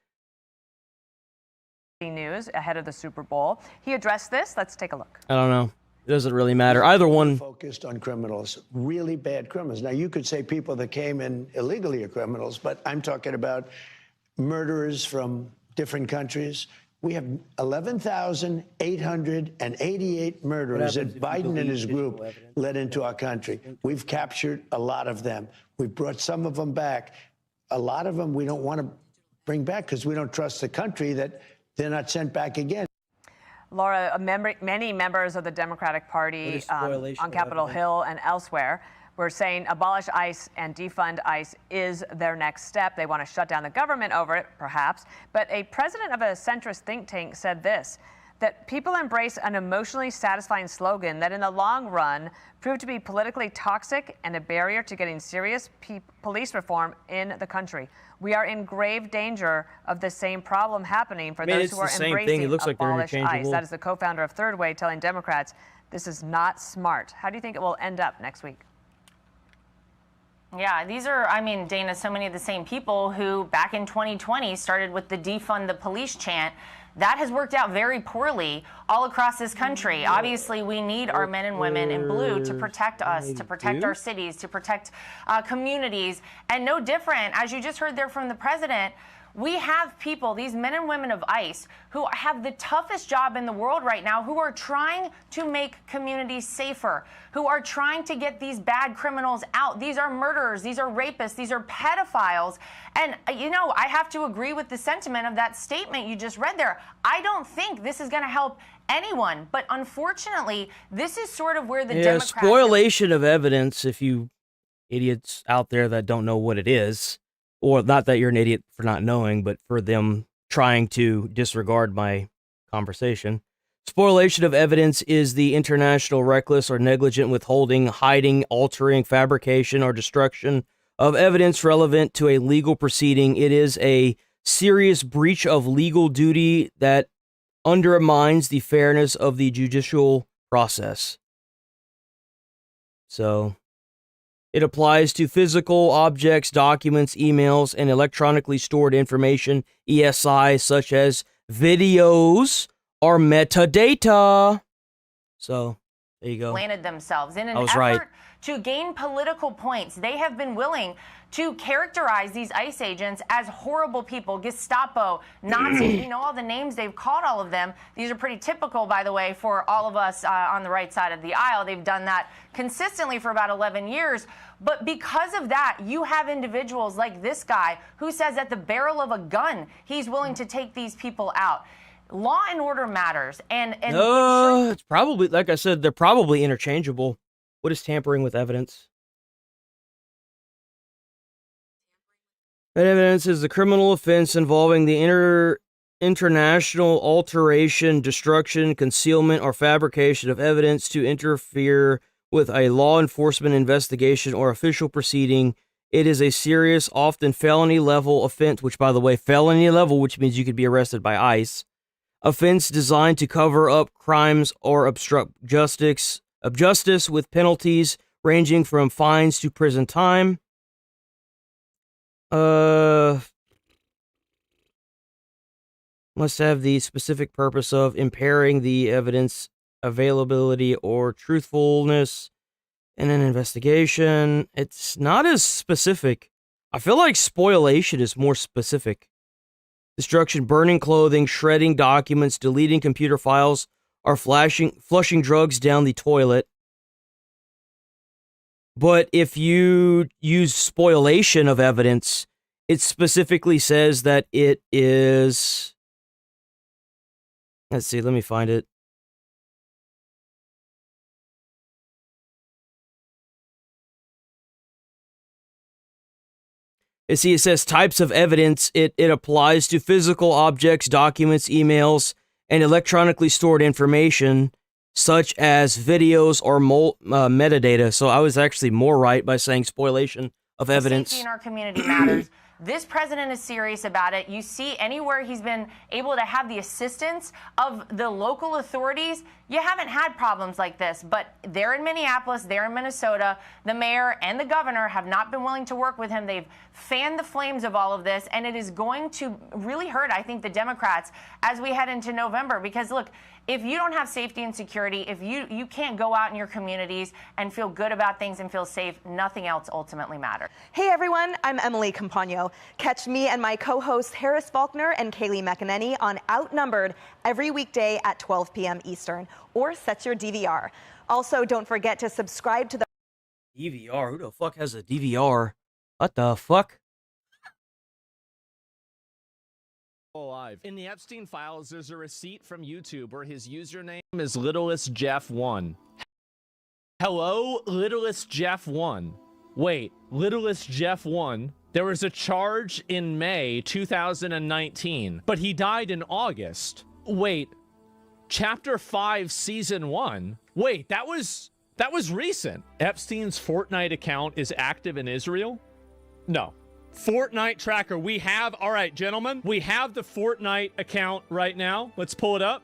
[SPEAKER 2] News ahead of the Super Bowl. He addressed this. Let's take a look.
[SPEAKER 3] I don't know. It doesn't really matter. Either one.
[SPEAKER 14] Focused on criminals, really bad criminals. Now, you could say people that came in illegally are criminals, but I'm talking about murderers from different countries. We have 11,888 murderers that Biden and his group led into our country. We've captured a lot of them. We've brought some of them back. A lot of them we don't want to bring back because we don't trust the country that they're not sent back again.
[SPEAKER 2] Laura, many members of the Democratic Party on Capitol Hill and elsewhere were saying abolish ICE and defund ICE is their next step. They want to shut down the government over it, perhaps. But a president of a centrist think tank said this, that people embrace an emotionally satisfying slogan that in the long run proved to be politically toxic and a barrier to getting serious police reform in the country. We are in grave danger of the same problem happening for those who are embracing abolish ICE. That is the co-founder of Third Way telling Democrats this is not smart. How do you think it will end up next week?
[SPEAKER 12] Yeah, these are, I mean, Dana, so many of the same people who back in 2020 started with the defund the police chant. That has worked out very poorly all across this country. Obviously, we need our men and women in blue to protect us, to protect our cities, to protect communities. And no different, as you just heard there from the president, we have people, these men and women of ICE, who have the toughest job in the world right now, who are trying to make communities safer, who are trying to get these bad criminals out. These are murderers, these are rapists, these are pedophiles. And, you know, I have to agree with the sentiment of that statement you just read there. I don't think this is going to help anyone. But unfortunately, this is sort of where the Democrats...
[SPEAKER 3] Spoliation of evidence, if you idiots out there that don't know what it is, or not that you're an idiot for not knowing, but for them trying to disregard my conversation. Spoliation of evidence is the international reckless or negligent withholding, hiding, altering, fabrication, or destruction of evidence relevant to a legal proceeding. It is a serious breach of legal duty that undermines the fairness of the judicial process. So... it applies to physical objects, documents, emails, and electronically stored information, ESI, such as videos or metadata. So, there you go.
[SPEAKER 12] Planted themselves in an
[SPEAKER 3] I was
[SPEAKER 12] effort
[SPEAKER 3] right.
[SPEAKER 12] to gain political points. They have been willing to characterize these ICE agents as horrible people, Gestapo, Nazis. We know all the names. They've called all of them. These are pretty typical, by the way, for all of us on the right side of the aisle. They've done that consistently for about 11 years. But because of that, you have individuals like this guy who says at the barrel of a gun, he's willing to take these people out. Law and order matters. And
[SPEAKER 3] it's probably, like I said, they're probably interchangeable. What is tampering with evidence? That evidence is a criminal offense involving the international alteration, destruction, concealment, or fabrication of evidence to interfere with a law enforcement investigation or official proceeding. It is a serious, often felony level offense, which, by the way, felony level, which means you could be arrested by ICE. Offense designed to cover up crimes or obstruct justice with penalties ranging from fines to prison time. Must have the specific purpose of impairing the evidence availability or truthfulness in an investigation. It's not as specific. I feel like spoliation is more specific. Destruction, burning clothing, shredding documents, deleting computer files, or flushing drugs down the toilet. But if you use spoliation of evidence, it specifically says that it is... Let's see, let me find it. It says types of evidence. It applies to physical objects, documents, emails, and electronically stored information, such as videos or metadata. So I was actually more right by saying spoliation of evidence.
[SPEAKER 12] Safety in our community matters. This president is serious about it. You see, anywhere he's been able to have the assistance of the local authorities, you haven't had problems like this. But they're in Minneapolis, they're in Minnesota. The mayor and the governor have not been willing to work with him. They've fanned the flames of all of this, and it is going to really hurt, I think, the Democrats as we head into November. Because, look, if you don't have safety and security, if you can't go out in your communities and feel good about things and feel safe, nothing else ultimately matters.
[SPEAKER 1] Hey everyone, I'm Emily Campagno. Catch me and my co-hosts Harris Faulkner and Kaylee McEnany on Outnumbered every weekday at 12 p.m. Eastern, or set your DVR. Also, don't forget to subscribe to the
[SPEAKER 3] DVR? Who the fuck has a DVR? What the fuck?
[SPEAKER 5] Alive. In the Epstein files, there's a receipt from YouTube where his username is LittlestJeff1. Hello, LittlestJeff1. Wait, LittlestJeff1. There was a charge in May 2019, but he died in August. Wait, Chapter 5, Season 1? Wait, that was recent. Epstein's Fortnite account is active in Israel? No. Fortnite tracker. We have, all right, gentlemen, we have the Fortnite account right now. Let's pull it up.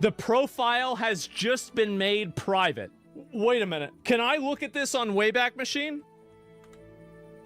[SPEAKER 5] The profile has just been made private. Wait a minute. Can I look at this on Wayback Machine?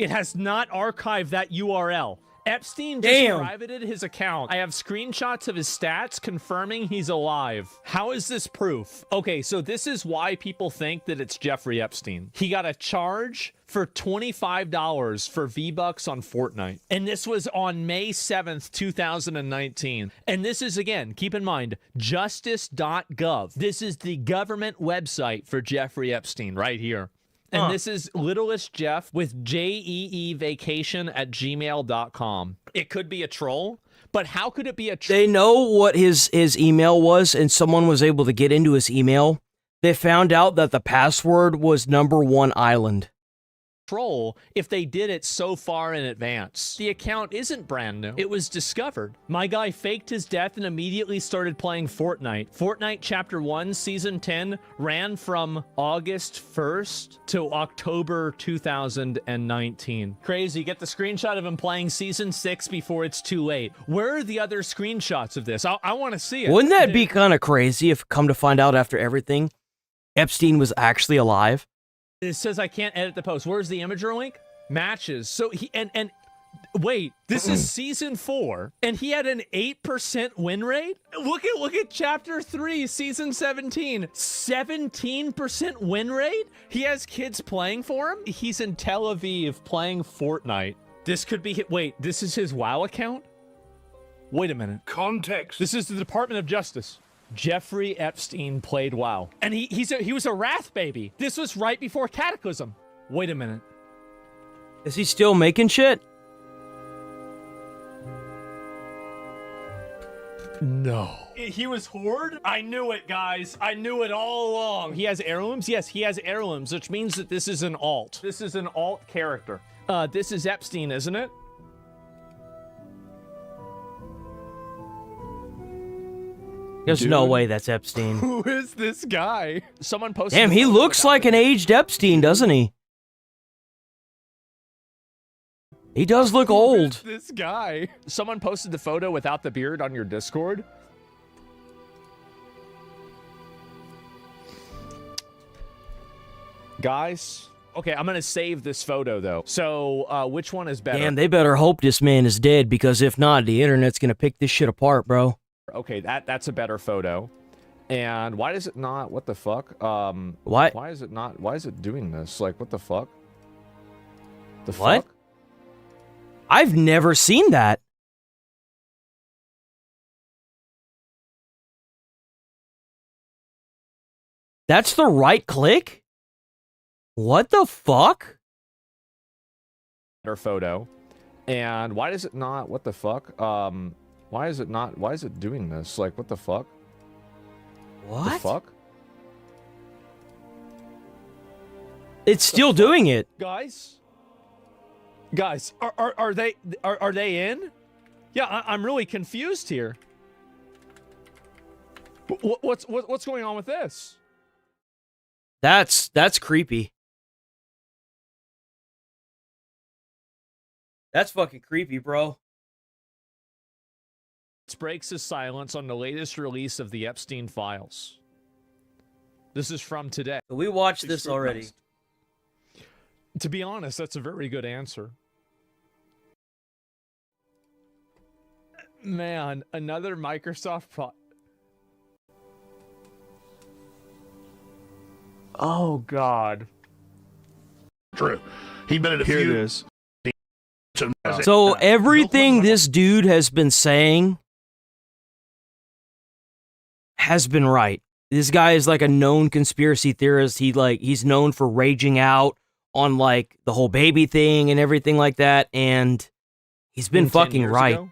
[SPEAKER 5] It has not archived that URL. Epstein just privated his account. I have screenshots of his stats confirming he's alive. How is this proof? Okay, so this is why people think that it's Jeffrey Epstein. He got a charge for $25 for V-Bucks on Fortnite. And this was on May 7th, 2019. And this is, again, keep in mind, justice.gov. This is the government website for Jeffrey Epstein right here. And this is Littlest Jeff with jeevacation@gmail.com. It could be a troll, but how could it be a troll?
[SPEAKER 3] They know what his email was, and someone was able to get into his email. They found out that the password was #1 island.
[SPEAKER 5] Troll if they did it so far in advance. The account isn't brand new. It was discovered. My guy faked his death and immediately started playing Fortnite. Fortnite Chapter 1, Season 10 ran from August 1st to October 2019. Crazy. Get the screenshot of him playing Season 6 before it's too late. Where are the other screenshots of this? I want to see it.
[SPEAKER 3] Wouldn't that be kind of crazy if, come to find out after everything, Epstein was actually alive?
[SPEAKER 5] It says I can't edit the post. Where's the imager link? Matches. So he and Wait, this is season 4, and he had an 8% win rate? Look at chapter 3, season 17. 17% win rate? He has kids playing for him? He's in Tel Aviv playing Fortnite. This could be, wait, this is his WoW account? Wait a minute.
[SPEAKER 4] Context.
[SPEAKER 5] This is the Department of Justice. Jeffrey Epstein played WoW. And he was a wrath baby. This was right before Cataclysm. Wait a minute.
[SPEAKER 3] Is he still making shit?
[SPEAKER 5] No. He was Horde? I knew it, guys. I knew it all along. He has heirlooms? Yes, he has heirlooms, which means that this is an alt. This is an alt character. This is Epstein, isn't it?
[SPEAKER 3] There's no way that's Epstein.
[SPEAKER 5] Who is this guy? Someone posted.
[SPEAKER 3] Damn, he looks like an aged Epstein, doesn't he? He does look old.
[SPEAKER 5] Who is this guy? Someone posted the photo without the beard on your Discord. Guys, okay, I'm gonna save this photo though. So, which one is better?
[SPEAKER 3] Damn, they better hope this man is dead, because if not, the internet's gonna pick this shit apart, bro.
[SPEAKER 5] Okay, that's a better photo. And why does it not? What the fuck?
[SPEAKER 3] What?
[SPEAKER 5] Why is it not? Why is it doing this? Like, what the fuck? The
[SPEAKER 3] What?
[SPEAKER 5] fuck?
[SPEAKER 3] I've never seen that. That's the right click? What the fuck?
[SPEAKER 5] Better photo. And why does it not? What the fuck? Why is it not? Why is it doing this? Like, what the fuck?
[SPEAKER 3] What?
[SPEAKER 5] The fuck?
[SPEAKER 3] It's still doing it.
[SPEAKER 5] Guys, are they in? Yeah, I'm really confused here. What's going on with this?
[SPEAKER 3] That's creepy. That's fucking creepy, bro.
[SPEAKER 5] Breaks his silence on the latest release of the Epstein files. This is from today.
[SPEAKER 3] We watched this already.
[SPEAKER 5] To be honest, that's a very good answer. Man, another Microsoft Oh, God.
[SPEAKER 4] True. He been at a few.
[SPEAKER 13] Here it is.
[SPEAKER 3] So everything this dude has been saying has been right. This guy is like a known conspiracy theorist. He's known for raging out on like the whole baby thing and everything like that, and he's been fucking right.
[SPEAKER 5] Ago?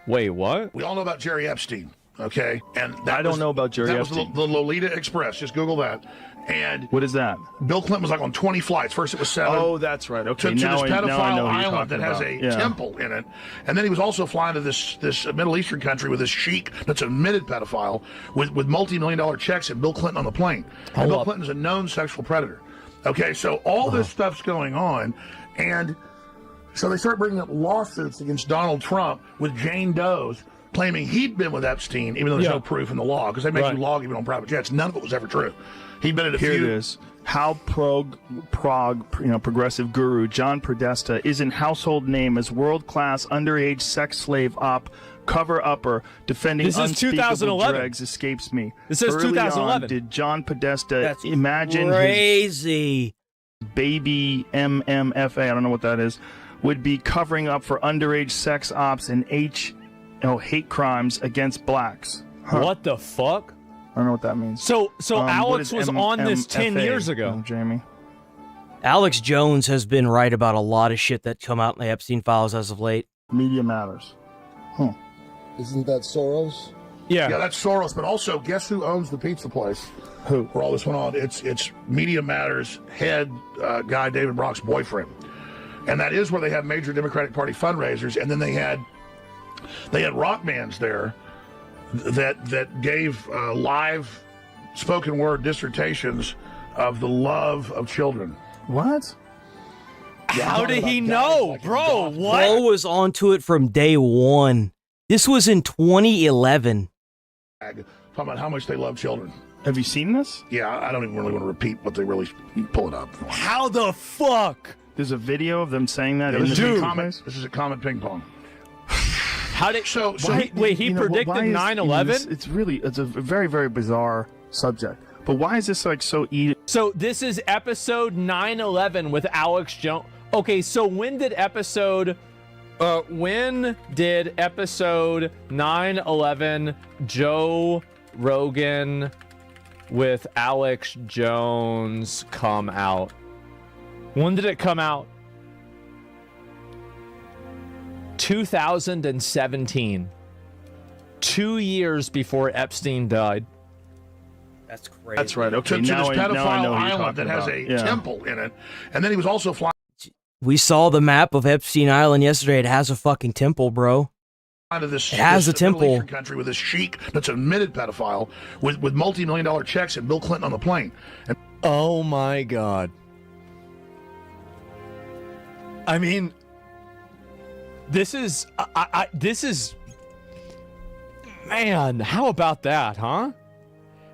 [SPEAKER 5] Wait, what?
[SPEAKER 4] We all know about Jerry Epstein, okay? And
[SPEAKER 13] I don't know about Jerry Epstein.
[SPEAKER 4] That was the Lolita Express. Just Google that. And
[SPEAKER 13] what is that?
[SPEAKER 4] Bill Clinton was like on 20 flights. First it was 7.
[SPEAKER 13] Oh, that's right. Okay,
[SPEAKER 4] to this pedophile
[SPEAKER 13] I
[SPEAKER 4] island that has a temple in it. And then he was also flying to this Middle Eastern country with this sheik that's an admitted pedophile with multi-million-dollar checks and Bill Clinton on the plane. And Bill Clinton's a known sexual predator. Okay, so all this stuff's going on, and so they start bringing up lawsuits against Donald Trump with Jane Doe's, claiming he'd been with Epstein, even though there's no proof in the law, because they make you log even on private jets. None of it was ever true. He'd been at a few.
[SPEAKER 13] Here it is. How progressive guru John Podesta is in household name as world-class underage sex slave op cover-upper defending unspeakable dregs escapes me.
[SPEAKER 5] This is 2011.
[SPEAKER 13] Did John Podesta imagine
[SPEAKER 3] crazy
[SPEAKER 13] his baby MMFA, I don't know what that is, would be covering up for underage sex ops and hate crimes against blacks?
[SPEAKER 5] What the fuck?
[SPEAKER 13] I don't know what that means.
[SPEAKER 5] So Alex was on this 10 years ago.
[SPEAKER 13] Jamie.
[SPEAKER 3] Alex Jones has been right about a lot of shit that come out in the Epstein files as of late.
[SPEAKER 13] Media matters. Huh.
[SPEAKER 15] Isn't that Soros?
[SPEAKER 4] Yeah, that's Soros. But also, guess who owns the pizza place?
[SPEAKER 13] Who?
[SPEAKER 4] Where all this went on? It's Media Matters head guy David Brock's boyfriend, and that is where they have major Democratic Party fundraisers. And then they had rock bands there that gave live spoken word dissertations of the love of children.
[SPEAKER 13] What?
[SPEAKER 5] How did he know, bro? What?
[SPEAKER 3] Bro was onto it from day one. This was in 2011.
[SPEAKER 4] Talking about how much they love children.
[SPEAKER 13] Have you seen this?
[SPEAKER 4] Yeah, I don't even really want to repeat what they really pull it up.
[SPEAKER 5] How the fuck?
[SPEAKER 13] There's a video of them saying that in
[SPEAKER 4] this
[SPEAKER 13] the
[SPEAKER 4] This is a Comet ping pong.
[SPEAKER 5] How did he predicted 9/11?
[SPEAKER 13] It's a very, very bizarre subject. But why is this like so easy?
[SPEAKER 5] So this is episode 9/11 with Alex Jones. Okay, so when did episode 9/11 Joe Rogan with Alex Jones come out? When did it come out? 2017. 2 years before Epstein died.
[SPEAKER 3] That's crazy.
[SPEAKER 13] That's right. Okay,
[SPEAKER 4] To
[SPEAKER 13] now
[SPEAKER 4] this
[SPEAKER 13] I know
[SPEAKER 4] pedophile
[SPEAKER 13] what you're
[SPEAKER 4] island that has
[SPEAKER 13] talking
[SPEAKER 4] a
[SPEAKER 13] about.
[SPEAKER 4] temple in it, and then he was also flying
[SPEAKER 3] We saw the map of Epstein Island yesterday. It has a fucking temple, bro.
[SPEAKER 4] to this,
[SPEAKER 3] It has a
[SPEAKER 4] this Middle
[SPEAKER 3] temple.
[SPEAKER 4] Eastern country with this sheik that's an admitted pedophile with multi-million-dollar checks and Bill Clinton on the plane. And
[SPEAKER 5] Oh my God. I mean, this is, man, how about that, huh?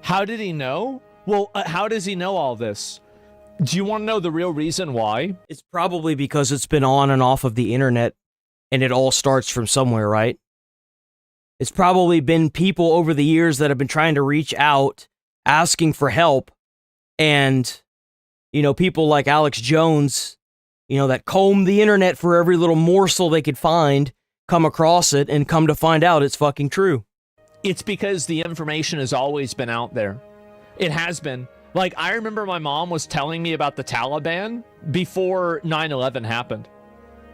[SPEAKER 5] How did he know? Well, how does he know all this? Do you want to know the real reason why?
[SPEAKER 3] It's probably because it's been on and off of the internet, and it all starts from somewhere, right? It's probably been people over the years that have been trying to reach out, asking for help, and, you know, people like Alex Jones, you know, that comb the internet for every little morsel they could find, come across it, and come to find out it's fucking true.
[SPEAKER 5] It's because the information has always been out there. It has been. Like, I remember my mom was telling me about the Taliban before 9/11 happened.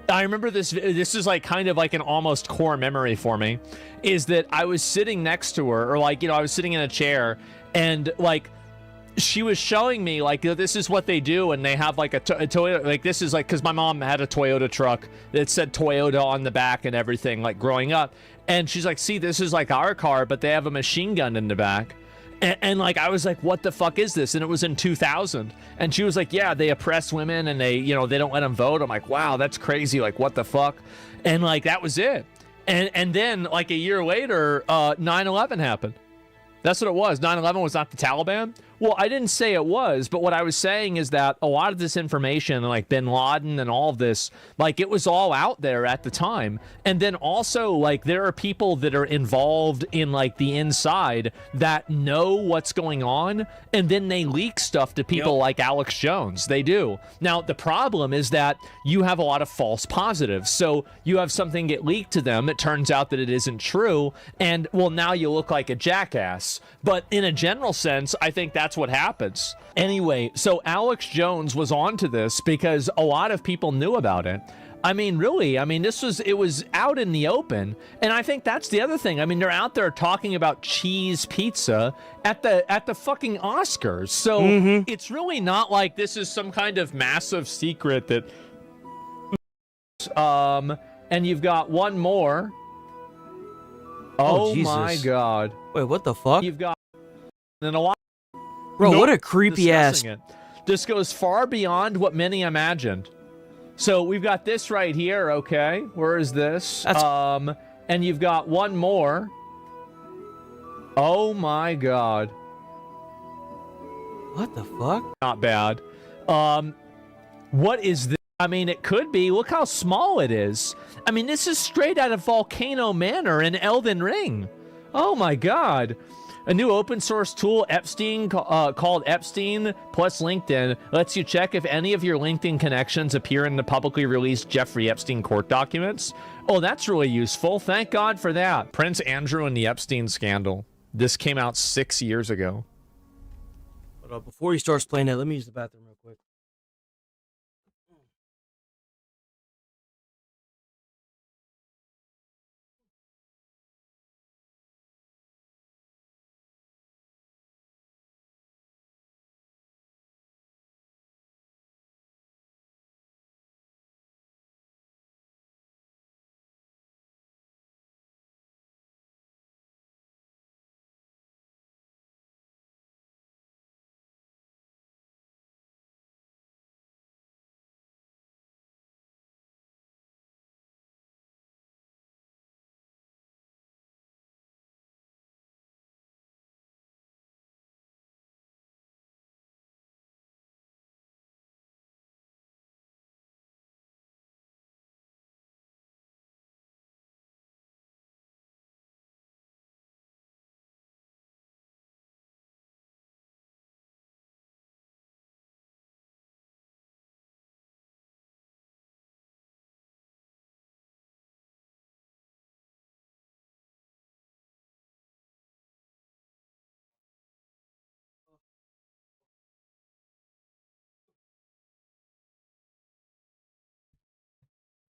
[SPEAKER 5] I remember this is like kind of like an almost core memory for me, is that I was sitting next to her, or like, you know, I was sitting in a chair, and like, she was showing me like, this is what they do, and they have like a Toyota, like this is like, because my mom had a Toyota truck that said Toyota on the back and everything, like growing up, and she's like, see, this is like our car, but they have a machine gun in the back. And like, I was like, what the fuck is this? And it was in 2000. And she was like, yeah, they oppress women and they, you know, they don't let them vote. I'm like, wow, that's crazy. Like, what the fuck? And like, that was it. And then like a year later, 9/11 happened. That's what it was. 9/11 was not the Taliban. Well, I didn't say it was, but what I was saying is that a lot of this information, like bin Laden and all of this, like it was all out there at the time. And then also, like, there are people that are involved in like the inside that know what's going on, and then they leak stuff to people like Alex Jones. They do. Now, the problem is that you have a lot of false positives. So you have something get leaked to them. It turns out that it isn't true. And well, now you look like a jackass. But in a general sense, I think that's what happens. Anyway, so Alex Jones was onto this because a lot of people knew about it. I mean, really, I mean, it was out in the open. And I think that's the other thing. I mean, they're out there talking about cheese pizza at the fucking Oscars. So it's really not like this is some kind of massive secret that, and you've got one more. Oh my God.
[SPEAKER 3] Wait, what the fuck?
[SPEAKER 5] You've got and a lot.
[SPEAKER 3] Bro, what a creepy ass.
[SPEAKER 5] This goes far beyond what many imagined. So we've got this right here, okay? Where is this? And you've got one more. Oh my God.
[SPEAKER 3] What the fuck?
[SPEAKER 5] Not bad. What is this? I mean, it could be. Look how small it is. I mean, this is straight out of Volcano Manor in Elden Ring. Oh my God. A new open source tool, Epstein, called Epstein plus LinkedIn, lets you check if any of your LinkedIn connections appear in the publicly released Jeffrey Epstein court documents. Oh, that's really useful. Thank God for that. Prince Andrew and the Epstein scandal. This came out 6 years ago.
[SPEAKER 3] But before he starts playing it, let me use the bathroom real quick.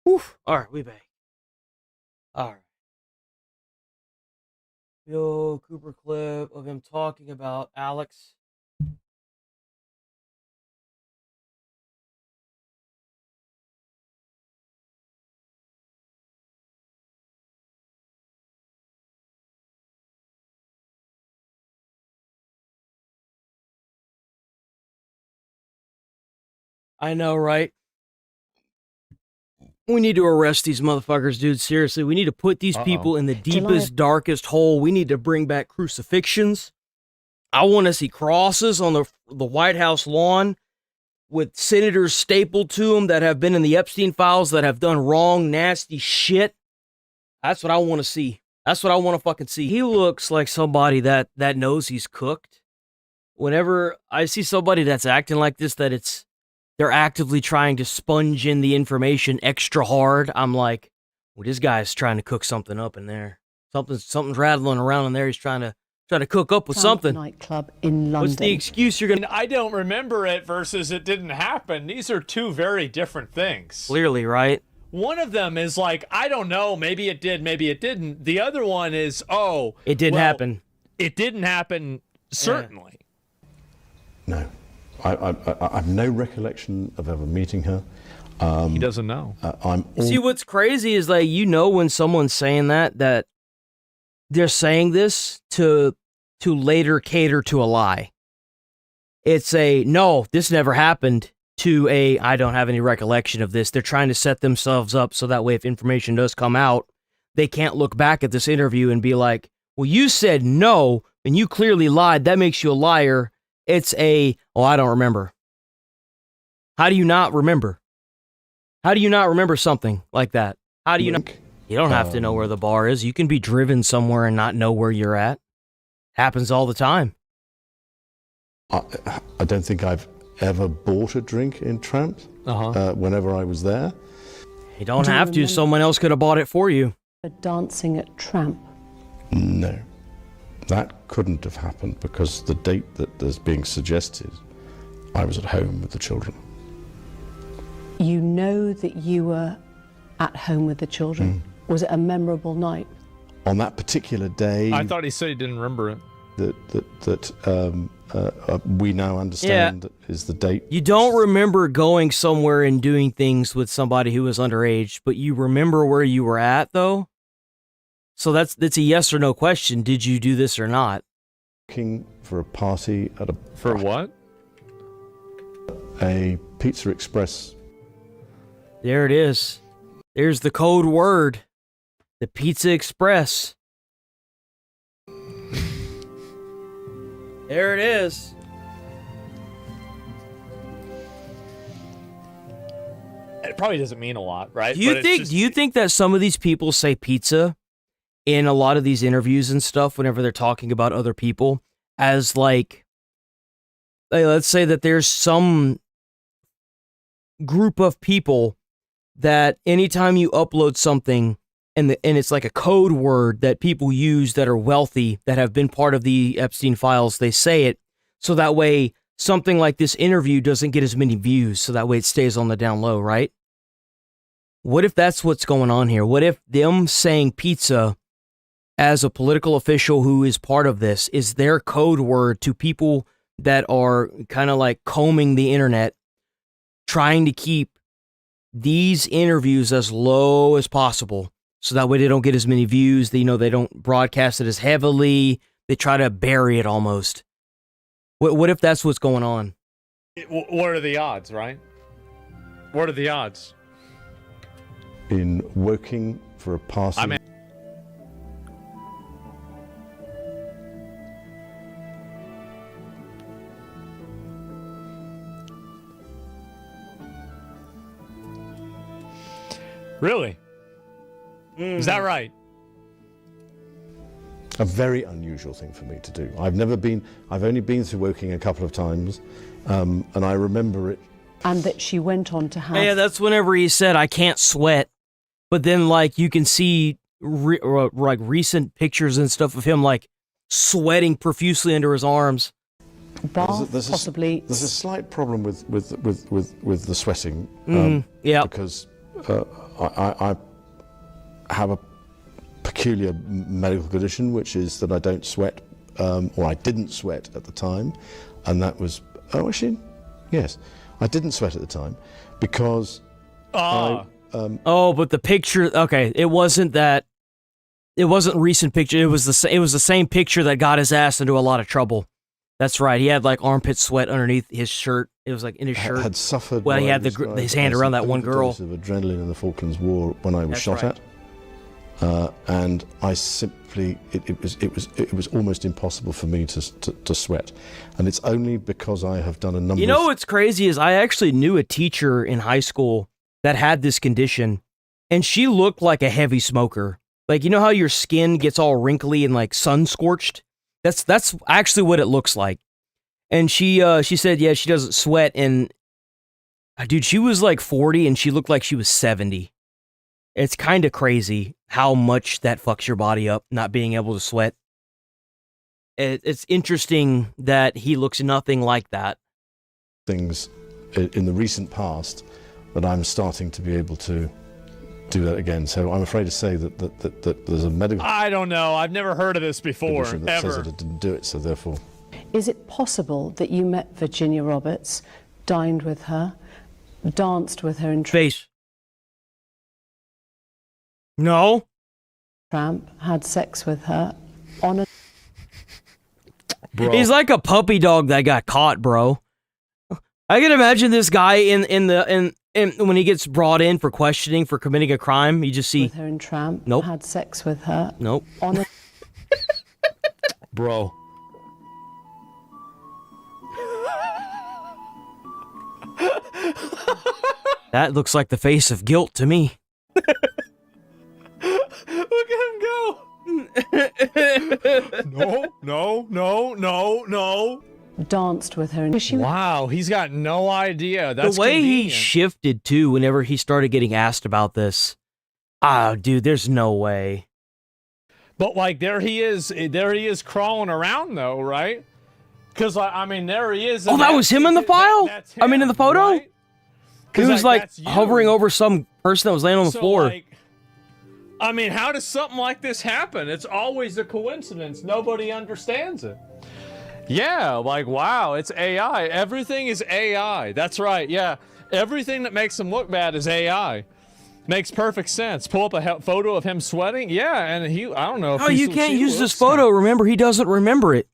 [SPEAKER 3] Oof. All right, we back. All right. Bill Cooper clip of him talking about Alex. I know, right? We need to arrest these motherfuckers, dude. Seriously, we need to put these people in the deepest, darkest hole. We need to bring back crucifixions. I want to see crosses on the White House lawn with senators stapled to them that have been in the Epstein files, that have done wrong, nasty shit. That's what I want to see. That's what I want to fucking see. He looks like somebody that knows he's cooked. Whenever I see somebody that's acting like this, they're actively trying to sponge in the information extra hard, I'm like, well, this guy's trying to cook something up in there. Something's rattling around in there. He's trying to cook up with something.
[SPEAKER 6] Nightclub in London.
[SPEAKER 3] What's the excuse you're gonna?
[SPEAKER 5] I don't remember it versus it didn't happen. These are two very different things.
[SPEAKER 3] Clearly, right?
[SPEAKER 5] One of them is like, I don't know, maybe it did, maybe it didn't. The other one is, oh,
[SPEAKER 3] it didn't happen.
[SPEAKER 5] It didn't happen, certainly.
[SPEAKER 10] No. I have no recollection of ever meeting her.
[SPEAKER 5] He doesn't know.
[SPEAKER 3] See, what's crazy is like, when someone's saying that they're saying this to later cater to a lie. It's a, no, this never happened, to a, I don't have any recollection of this. They're trying to set themselves up so that way if information does come out, they can't look back at this interview and be like, well, you said no, and you clearly lied. That makes you a liar. It's a, oh, I don't remember. How do you not remember? How do you not remember something like that? How do you not? You don't have to know where the bar is. You can be driven somewhere and not know where you're at. Happens all the time.
[SPEAKER 10] I don't think I've ever bought a drink in Tramp whenever I was there.
[SPEAKER 3] You don't have to. Someone else could have bought it for you.
[SPEAKER 6] Dancing at Tramp.
[SPEAKER 10] No. That couldn't have happened because the date that is being suggested, I was at home with the children.
[SPEAKER 6] You know that you were at home with the children. Was it a memorable night?
[SPEAKER 10] On that particular day...
[SPEAKER 5] I thought he said he didn't remember it.
[SPEAKER 10] That we now understand is the date.
[SPEAKER 3] You don't remember going somewhere and doing things with somebody who was underage, but you remember where you were at, though? So that's a yes or no question. Did you do this or not?
[SPEAKER 10] Looking for a party at a...
[SPEAKER 5] For what?
[SPEAKER 10] A Pizza Express.
[SPEAKER 3] There it is. There's the code word. The Pizza Express. There it is.
[SPEAKER 5] It probably doesn't mean a lot, right?
[SPEAKER 3] Do you think that some of these people say pizza in a lot of these interviews and stuff whenever they're talking about other people as like let's say that there's some group of people that anytime you upload something and it's like a code word that people use that are wealthy, that have been part of the Epstein files, they say it so that way something like this interview doesn't get as many views, so that way it stays on the down low, right? What if that's what's going on here? What if them saying pizza as a political official who is part of this is their code word to people that are kind of like combing the internet, trying to keep these interviews as low as possible so that way they don't get as many views, they don't broadcast it as heavily, they try to bury it almost. What if that's what's going on?
[SPEAKER 5] What are the odds, right? What are the odds?
[SPEAKER 10] In working for a party...
[SPEAKER 5] Really? Is that right?
[SPEAKER 10] A very unusual thing for me to do. I've only been through Woking a couple of times, and I remember it.
[SPEAKER 6] And that she went on to have...
[SPEAKER 3] Yeah, that's whenever he said, I can't sweat. But then, like, you can see, recent pictures and stuff of him, like, sweating profusely under his arms.
[SPEAKER 6] Possibly.
[SPEAKER 10] There's a slight problem with the sweating.
[SPEAKER 3] Yeah.
[SPEAKER 10] Because I have a peculiar medical condition, which is that I don't sweat, or I didn't sweat at the time, and that was, oh, actually, yes, I didn't sweat at the time because
[SPEAKER 3] oh, but the picture, okay, it wasn't that, it wasn't a recent picture, it was the same picture that got his ass into a lot of trouble. That's right, he had like armpit sweat underneath his shirt. It was like in his shirt.
[SPEAKER 10] Had suffered.
[SPEAKER 3] Well, he had his hand around that one girl.
[SPEAKER 10] Of adrenaline in the Falklands War when I was shot at, and I simply it was almost impossible for me to sweat, and it's only because I have done a number.
[SPEAKER 3] You know what's crazy is I actually knew a teacher in high school that had this condition, and she looked like a heavy smoker. Like, you know how your skin gets all wrinkly and like sun scorched? That's actually what it looks like. And she said, yeah, she doesn't sweat. And dude, she was like 40 and she looked like she was 70. It's kind of crazy how much that fucks your body up, not being able to sweat. It's interesting that he looks nothing like that.
[SPEAKER 10] Things in the recent past that I'm starting to be able to do that again. So I'm afraid to say that there's a medical.
[SPEAKER 5] I don't know. I've never heard of this before,
[SPEAKER 10] that
[SPEAKER 5] ever.
[SPEAKER 10] says that I didn't do it, so therefore.
[SPEAKER 6] Is it possible that you met Virginia Roberts, dined with her, danced with her in
[SPEAKER 3] face? No.
[SPEAKER 6] Tramp, had sex with her on a.
[SPEAKER 3] Bro. He's like a puppy dog that got caught, bro. I can imagine this guy in when he gets brought in for questioning for committing a crime. You just see
[SPEAKER 6] with her in Tramp.
[SPEAKER 3] Nope.
[SPEAKER 6] Had sex with her.
[SPEAKER 3] Nope.
[SPEAKER 6] On a.
[SPEAKER 3] Bro. That looks like the face of guilt to me.
[SPEAKER 5] Look at him go. No.
[SPEAKER 6] Danced with her.
[SPEAKER 5] Wow, he's got no idea. That's
[SPEAKER 3] the way
[SPEAKER 5] convenient.
[SPEAKER 3] he shifted too whenever he started getting asked about this. Ah, dude, there's no way.
[SPEAKER 5] But like there he is crawling around though, right? Because I mean, there he is.
[SPEAKER 3] Oh, that was him in the file? I mean, in the photo?
[SPEAKER 5] Right?
[SPEAKER 3] He was like hovering over some person that was laying on the floor.
[SPEAKER 5] Like, I mean, how does something like this happen? It's always a coincidence. Nobody understands it. Yeah, like, wow, it's AI. Everything is AI. That's right, yeah. Everything that makes him look bad is AI. Makes perfect sense. Pull up a photo of him sweating. Yeah, and I don't know if
[SPEAKER 3] oh, you can't use this photo. Remember, he doesn't remember it.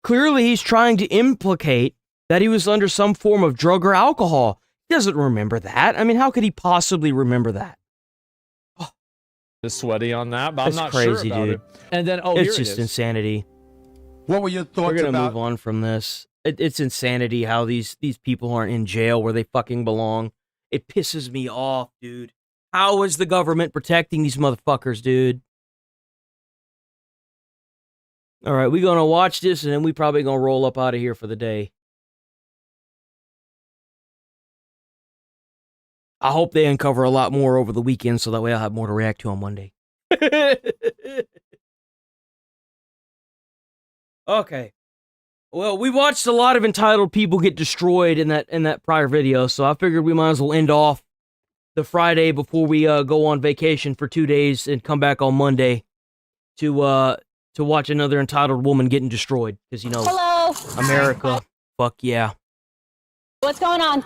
[SPEAKER 3] Clearly, he's trying to implicate that he was under some form of drug or alcohol. He doesn't remember that. I mean, how could he possibly remember that?
[SPEAKER 5] Is sweaty on that, but
[SPEAKER 3] That's
[SPEAKER 5] I'm not
[SPEAKER 3] crazy,
[SPEAKER 5] sure about
[SPEAKER 3] dude.
[SPEAKER 5] it. And then, oh,
[SPEAKER 3] it's
[SPEAKER 5] here
[SPEAKER 3] just
[SPEAKER 5] it is.
[SPEAKER 3] insanity.
[SPEAKER 7] What were your thoughts
[SPEAKER 3] We're gonna
[SPEAKER 7] about?
[SPEAKER 3] move on from this. It's insanity how these people aren't in jail where they fucking belong. It pisses me off, dude. How is the government protecting these motherfuckers, dude? All right, we're gonna watch this and then we probably gonna roll up out of here for the day. I hope they uncover a lot more over the weekend so that way I'll have more to react to on Monday. Okay. Well, we watched a lot of entitled people get destroyed in that prior video, so I figured we might as well end off the Friday before we go on vacation for 2 days and come back on Monday to watch another entitled woman getting destroyed. Because, you know,
[SPEAKER 8] Hello.
[SPEAKER 3] America, fuck yeah.
[SPEAKER 8] What's going on?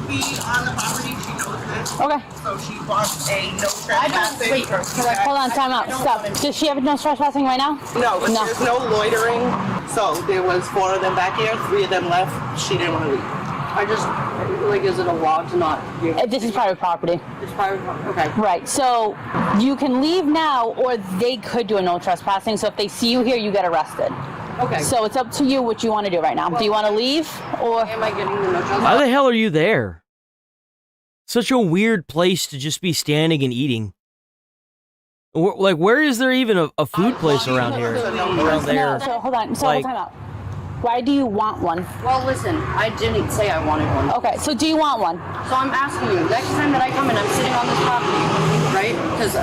[SPEAKER 18] Be on the property, she knows this.
[SPEAKER 8] Okay.
[SPEAKER 18] So she wants a no trespassing.
[SPEAKER 8] Wait, hold on, time out, stop. Does she have no trespassing right now?
[SPEAKER 18] No, but there's no loitering. So there was 4 of them back here, 3 of them left. She didn't want to leave. I just, like, is it a law to not give?
[SPEAKER 8] This is private property.
[SPEAKER 18] It's private property, okay.
[SPEAKER 8] Right, so you can leave now or they could do a no trespassing. So if they see you here, you get arrested.
[SPEAKER 18] Okay.
[SPEAKER 8] So it's up to you what you want to do right now. Do you want to leave or?
[SPEAKER 18] Am I getting the no trespassing?
[SPEAKER 3] Why the hell are you there? Such a weird place to just be standing and eating. Like, where is there even a food place around here? Around there.
[SPEAKER 8] So hold on, so
[SPEAKER 3] Like-
[SPEAKER 8] time out. Why do you want one?
[SPEAKER 18] Well, listen, I didn't say I wanted one.
[SPEAKER 8] Okay, so do you want one?
[SPEAKER 18] So I'm asking you, next time that I come and I'm sitting on this property, right? Because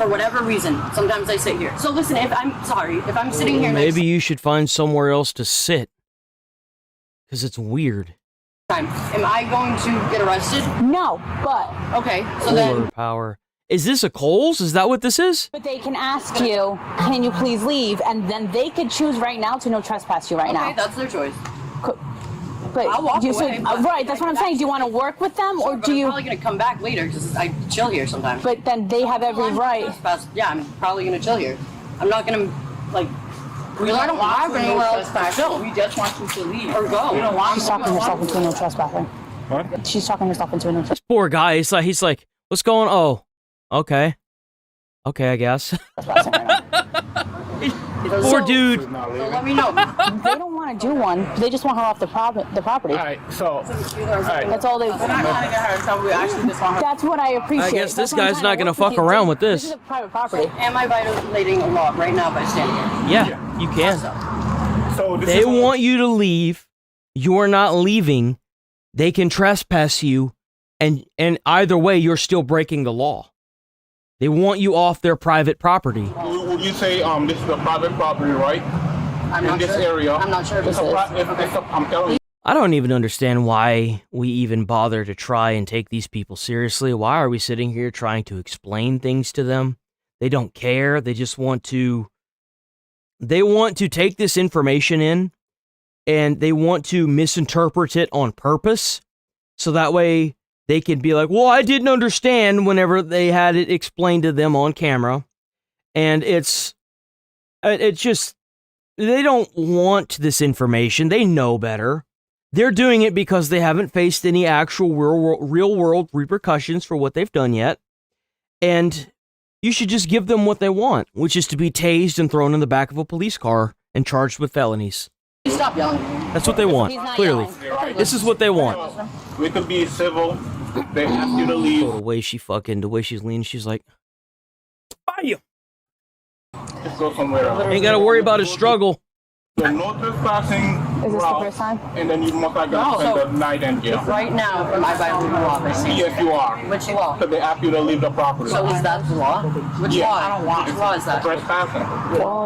[SPEAKER 18] for whatever reason, sometimes I sit here. So listen, if I'm sitting here next
[SPEAKER 3] Maybe you should find somewhere else to sit. Because it's weird.
[SPEAKER 18] time, am I going to get arrested?
[SPEAKER 8] No, but
[SPEAKER 18] Okay, so
[SPEAKER 3] Solar
[SPEAKER 18] then.
[SPEAKER 3] power. Is this a Kohl's? Is that what this is?
[SPEAKER 8] But they can ask you, can you please leave? And then they could choose right now to no trespass you right now.
[SPEAKER 18] Okay, that's their choice.
[SPEAKER 8] But
[SPEAKER 18] I'll walk
[SPEAKER 8] do you
[SPEAKER 18] away, but-
[SPEAKER 8] right, that's what I'm saying. Do you want to work with them, or do you?
[SPEAKER 18] I'm probably gonna come back later because I chill here sometimes.
[SPEAKER 8] But then they have every right.
[SPEAKER 18] Yeah, I'm probably gonna chill here. I'm not gonna like.
[SPEAKER 8] We don't
[SPEAKER 18] have anywhere else to
[SPEAKER 8] trespass.
[SPEAKER 18] We just want you to leave or go.
[SPEAKER 8] We don't want. She's talking herself into a no trespassing.
[SPEAKER 9] What?
[SPEAKER 8] She's talking herself into a no trespassing.
[SPEAKER 3] Poor guy. He's like, what's going on? Oh, okay. Okay, I guess. Poor dude.
[SPEAKER 18] So let me know.
[SPEAKER 8] They don't want to do one. They just want her off the property.
[SPEAKER 5] All right, so
[SPEAKER 8] That's all they.
[SPEAKER 18] We're not trying to get her in trouble. We actually just want her.
[SPEAKER 8] That's what I appreciate.
[SPEAKER 3] I guess
[SPEAKER 8] That's
[SPEAKER 3] this
[SPEAKER 8] what I'm
[SPEAKER 3] guy's
[SPEAKER 8] trying
[SPEAKER 3] not gonna
[SPEAKER 8] work with
[SPEAKER 3] fuck
[SPEAKER 8] you.
[SPEAKER 3] around with
[SPEAKER 8] This
[SPEAKER 3] this.
[SPEAKER 8] is a private property.
[SPEAKER 18] Am I violating a law right now by standing here?
[SPEAKER 3] Yeah, you can.
[SPEAKER 5] so this
[SPEAKER 3] They
[SPEAKER 5] is
[SPEAKER 3] want you to leave. You're not leaving. They can trespass you, and either way, you're still breaking the law. They want you off their private property.
[SPEAKER 11] Would you say this is a private property, right?
[SPEAKER 18] I'm
[SPEAKER 11] in
[SPEAKER 18] not
[SPEAKER 11] this
[SPEAKER 18] sure.
[SPEAKER 11] area.
[SPEAKER 18] I'm not sure if
[SPEAKER 11] It's
[SPEAKER 18] this is.
[SPEAKER 11] I'm telling you.
[SPEAKER 3] I don't even understand why we even bother to try and take these people seriously. Why are we sitting here trying to explain things to them? They don't care. They just want to take this information in, and they want to misinterpret it on purpose. So that way they can be like, well, I didn't understand whenever they had it explained to them on camera. And it's just, they don't want this information. They know better. They're doing it because they haven't faced any actual real world repercussions for what they've done yet. And you should just give them what they want, which is to be tased and thrown in the back of a police car and charged with felonies.
[SPEAKER 18] Stop yelling.
[SPEAKER 3] That's what they want, clearly. This is what they want.
[SPEAKER 11] We could be civil. They ask you to leave.
[SPEAKER 3] The way she's leaning, she's like, "Buy you."
[SPEAKER 11] Just go somewhere else.
[SPEAKER 3] Ain't got to worry about his struggle.
[SPEAKER 11] So no trespassing.
[SPEAKER 8] Is this the first time?
[SPEAKER 11] And then you most likely spend the night in jail.
[SPEAKER 18] Right now, am I violating the law by standing
[SPEAKER 11] Yes, you are.
[SPEAKER 18] Which law?
[SPEAKER 11] Because they ask you to leave the property.
[SPEAKER 18] So is that the law? Which
[SPEAKER 11] Yes.
[SPEAKER 18] law? I don't want. Which law is that?
[SPEAKER 11] Trespassing.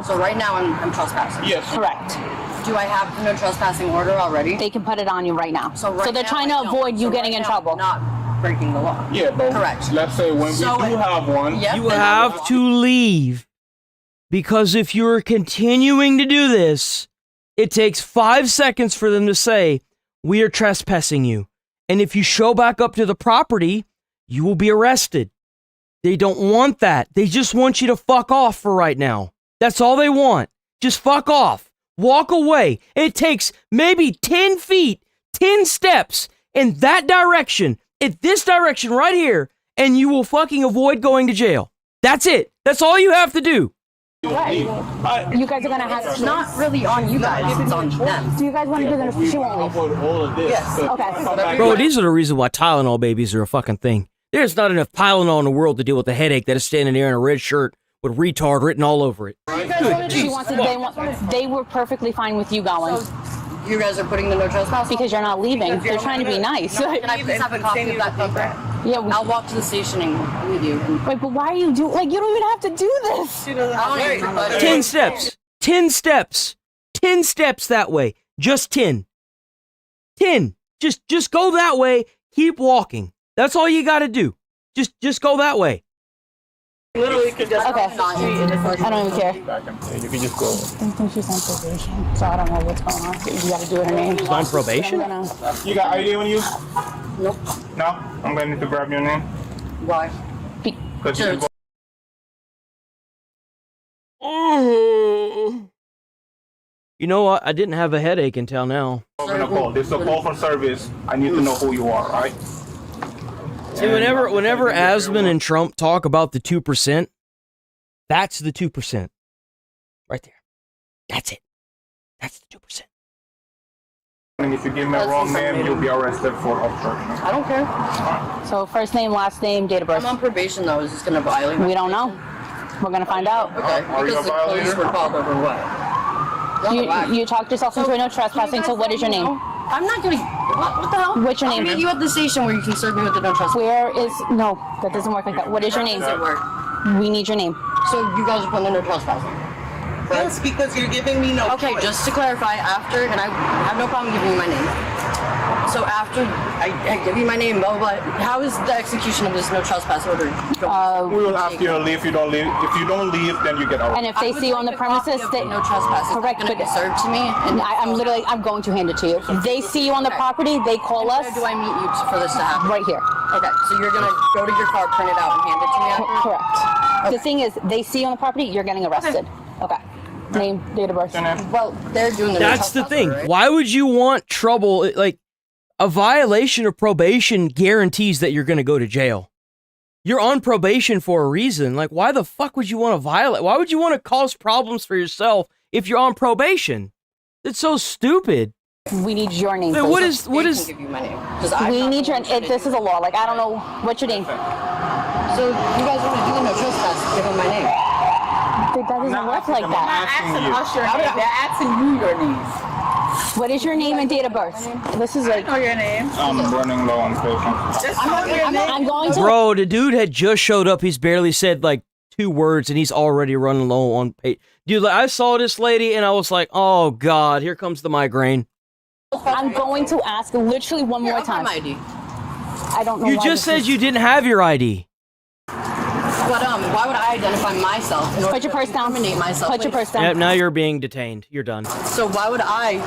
[SPEAKER 18] So right now I'm trespassing.
[SPEAKER 11] Yes.
[SPEAKER 8] Correct.
[SPEAKER 18] Do I have the no trespassing order already?
[SPEAKER 8] They can put it on you right now.
[SPEAKER 18] So right
[SPEAKER 8] they're
[SPEAKER 18] now
[SPEAKER 8] trying
[SPEAKER 18] I
[SPEAKER 8] to
[SPEAKER 18] don't.
[SPEAKER 8] avoid you
[SPEAKER 18] So
[SPEAKER 8] getting
[SPEAKER 18] right
[SPEAKER 8] in
[SPEAKER 18] now
[SPEAKER 8] trouble.
[SPEAKER 18] I'm not breaking the law.
[SPEAKER 11] Yeah, but
[SPEAKER 18] Correct.
[SPEAKER 11] let's say when
[SPEAKER 18] So
[SPEAKER 11] we do have one.
[SPEAKER 18] Yep,
[SPEAKER 3] You
[SPEAKER 18] then
[SPEAKER 3] have to leave, because if you're continuing to do this, it takes 5 seconds for them to say, we are trespassing you. And if you show back up to the property, you will be arrested. They don't want that. They just want you to fuck off for right now. That's all they want. Just fuck off. Walk away. It takes maybe 10 feet, 10 steps in that direction, in this direction right here, and you will fucking avoid going to jail. That's it. That's all you have to do.
[SPEAKER 8] Right. You guys are gonna have to.
[SPEAKER 18] It's not really on you guys. It's on them.
[SPEAKER 8] Do you guys want to do this? She won't leave.
[SPEAKER 18] Yes.
[SPEAKER 8] Okay.
[SPEAKER 3] Bro, these are the reason why Tylenol babies are a fucking thing. There's not enough Tylenol in the world to deal with the headache that is standing there in a red shirt with retard written all over it.
[SPEAKER 8] She wants to. They were perfectly fine with you going.
[SPEAKER 18] So you guys are putting the no trespass
[SPEAKER 8] Because you're not leaving. They're trying to be nice.
[SPEAKER 18] Can I please have a copy of that paper?
[SPEAKER 8] Yeah,
[SPEAKER 18] I'll walk to the stationing with you.
[SPEAKER 8] Wait, but why are you you don't even have to do this.
[SPEAKER 3] 10 steps. 10 steps. 10 steps that way. Just 10. 10. Just go that way. Keep walking. That's all you got to do. Just go that way.
[SPEAKER 18] Literally could just
[SPEAKER 8] Okay.
[SPEAKER 18] I
[SPEAKER 8] don't even care.
[SPEAKER 11] You can just go.
[SPEAKER 8] I think she's on probation, so I don't know what's going on. You got to do her name.
[SPEAKER 3] She's on probation?
[SPEAKER 11] You got ID on you?
[SPEAKER 18] Nope.
[SPEAKER 11] No? I'm going to need to grab your name.
[SPEAKER 18] Why?
[SPEAKER 11] Because you go.
[SPEAKER 3] You know what? I didn't have a headache until now.
[SPEAKER 11] I'm going to call. This is a call for service. I need to know who you are, right?
[SPEAKER 3] See, whenever Asman and Trump talk about the 2%, that's the 2%. Right there. That's it. That's the 2%.
[SPEAKER 11] And if you give me a wrong name, you'll be arrested for obstruction.
[SPEAKER 18] I don't care.
[SPEAKER 8] So first name, last name, date of birth.
[SPEAKER 18] I'm on probation though. Is this gonna violate?
[SPEAKER 8] We don't know. We're gonna find out.
[SPEAKER 18] Okay.
[SPEAKER 11] Are you a
[SPEAKER 18] Because the police
[SPEAKER 11] violator?
[SPEAKER 18] were called over what?
[SPEAKER 8] You talked yourself into a no trespassing. So what is your name?
[SPEAKER 18] I'm not gonna. What the hell?
[SPEAKER 8] What's your
[SPEAKER 18] I'll
[SPEAKER 8] name?
[SPEAKER 18] meet you at the station where you can serve me with the no trespassing.
[SPEAKER 8] Where is no? That doesn't work like that. What is your name?
[SPEAKER 18] Does it work?
[SPEAKER 8] We need your name.
[SPEAKER 18] So you guys are putting the no trespassing.
[SPEAKER 21] Yes, because you're giving me no
[SPEAKER 18] Okay,
[SPEAKER 21] choice.
[SPEAKER 18] just to clarify, after, and I have no problem giving you my name. So after I give you my name, blah, blah, blah, how is the execution of this no trespass order?
[SPEAKER 11] We will ask you to leave. If you don't leave, then you get out.
[SPEAKER 8] And if they see you on the premises, they
[SPEAKER 18] no trespass.
[SPEAKER 8] Correct,
[SPEAKER 18] It's
[SPEAKER 8] but
[SPEAKER 18] served to me. And
[SPEAKER 8] I'm going to hand it to you. If they see you on the property, they call us.
[SPEAKER 18] Where do I meet you for this to happen?
[SPEAKER 8] Right here.
[SPEAKER 18] Okay, so you're gonna go to your car, print it out, and hand it to me after?
[SPEAKER 8] Correct. Okay. The thing is, they see you on the property, you're getting arrested. Okay. Name, date of birth.
[SPEAKER 18] Well, they're doing the
[SPEAKER 3] That's the thing. Why would you want trouble? Like, a violation of probation guarantees that you're going to go to jail. You're on probation for a reason. Like, why the fuck would you want to violate? Why would you want to cause problems for yourself if you're on probation? It's so stupid.
[SPEAKER 8] We need your name.
[SPEAKER 3] Wait, what is?
[SPEAKER 18] Give you my name.
[SPEAKER 8] We need your. This is a law. Like, I don't know what's your name.
[SPEAKER 18] So you guys want to do no trespass? Give them my name.
[SPEAKER 8] That doesn't work like that.
[SPEAKER 18] They're asking you your name.
[SPEAKER 8] What is your name and date of birth? This is like.
[SPEAKER 18] I know your name.
[SPEAKER 11] I'm running low on patience.
[SPEAKER 8] I'm going to.
[SPEAKER 3] Bro, the dude had just showed up. He's barely said like 2 words, and he's already running low on pay. Dude, like, I saw this lady, and I was like, oh god, here comes the migraine.
[SPEAKER 8] I'm going to ask literally one more time.
[SPEAKER 18] My ID.
[SPEAKER 8] I don't know.
[SPEAKER 3] You just said you didn't have your ID.
[SPEAKER 18] But why would I identify myself?
[SPEAKER 8] Put your purse down.
[SPEAKER 18] Myself.
[SPEAKER 8] Put your purse down.
[SPEAKER 3] Yep, now you're being detained. You're done.
[SPEAKER 18] So why would I?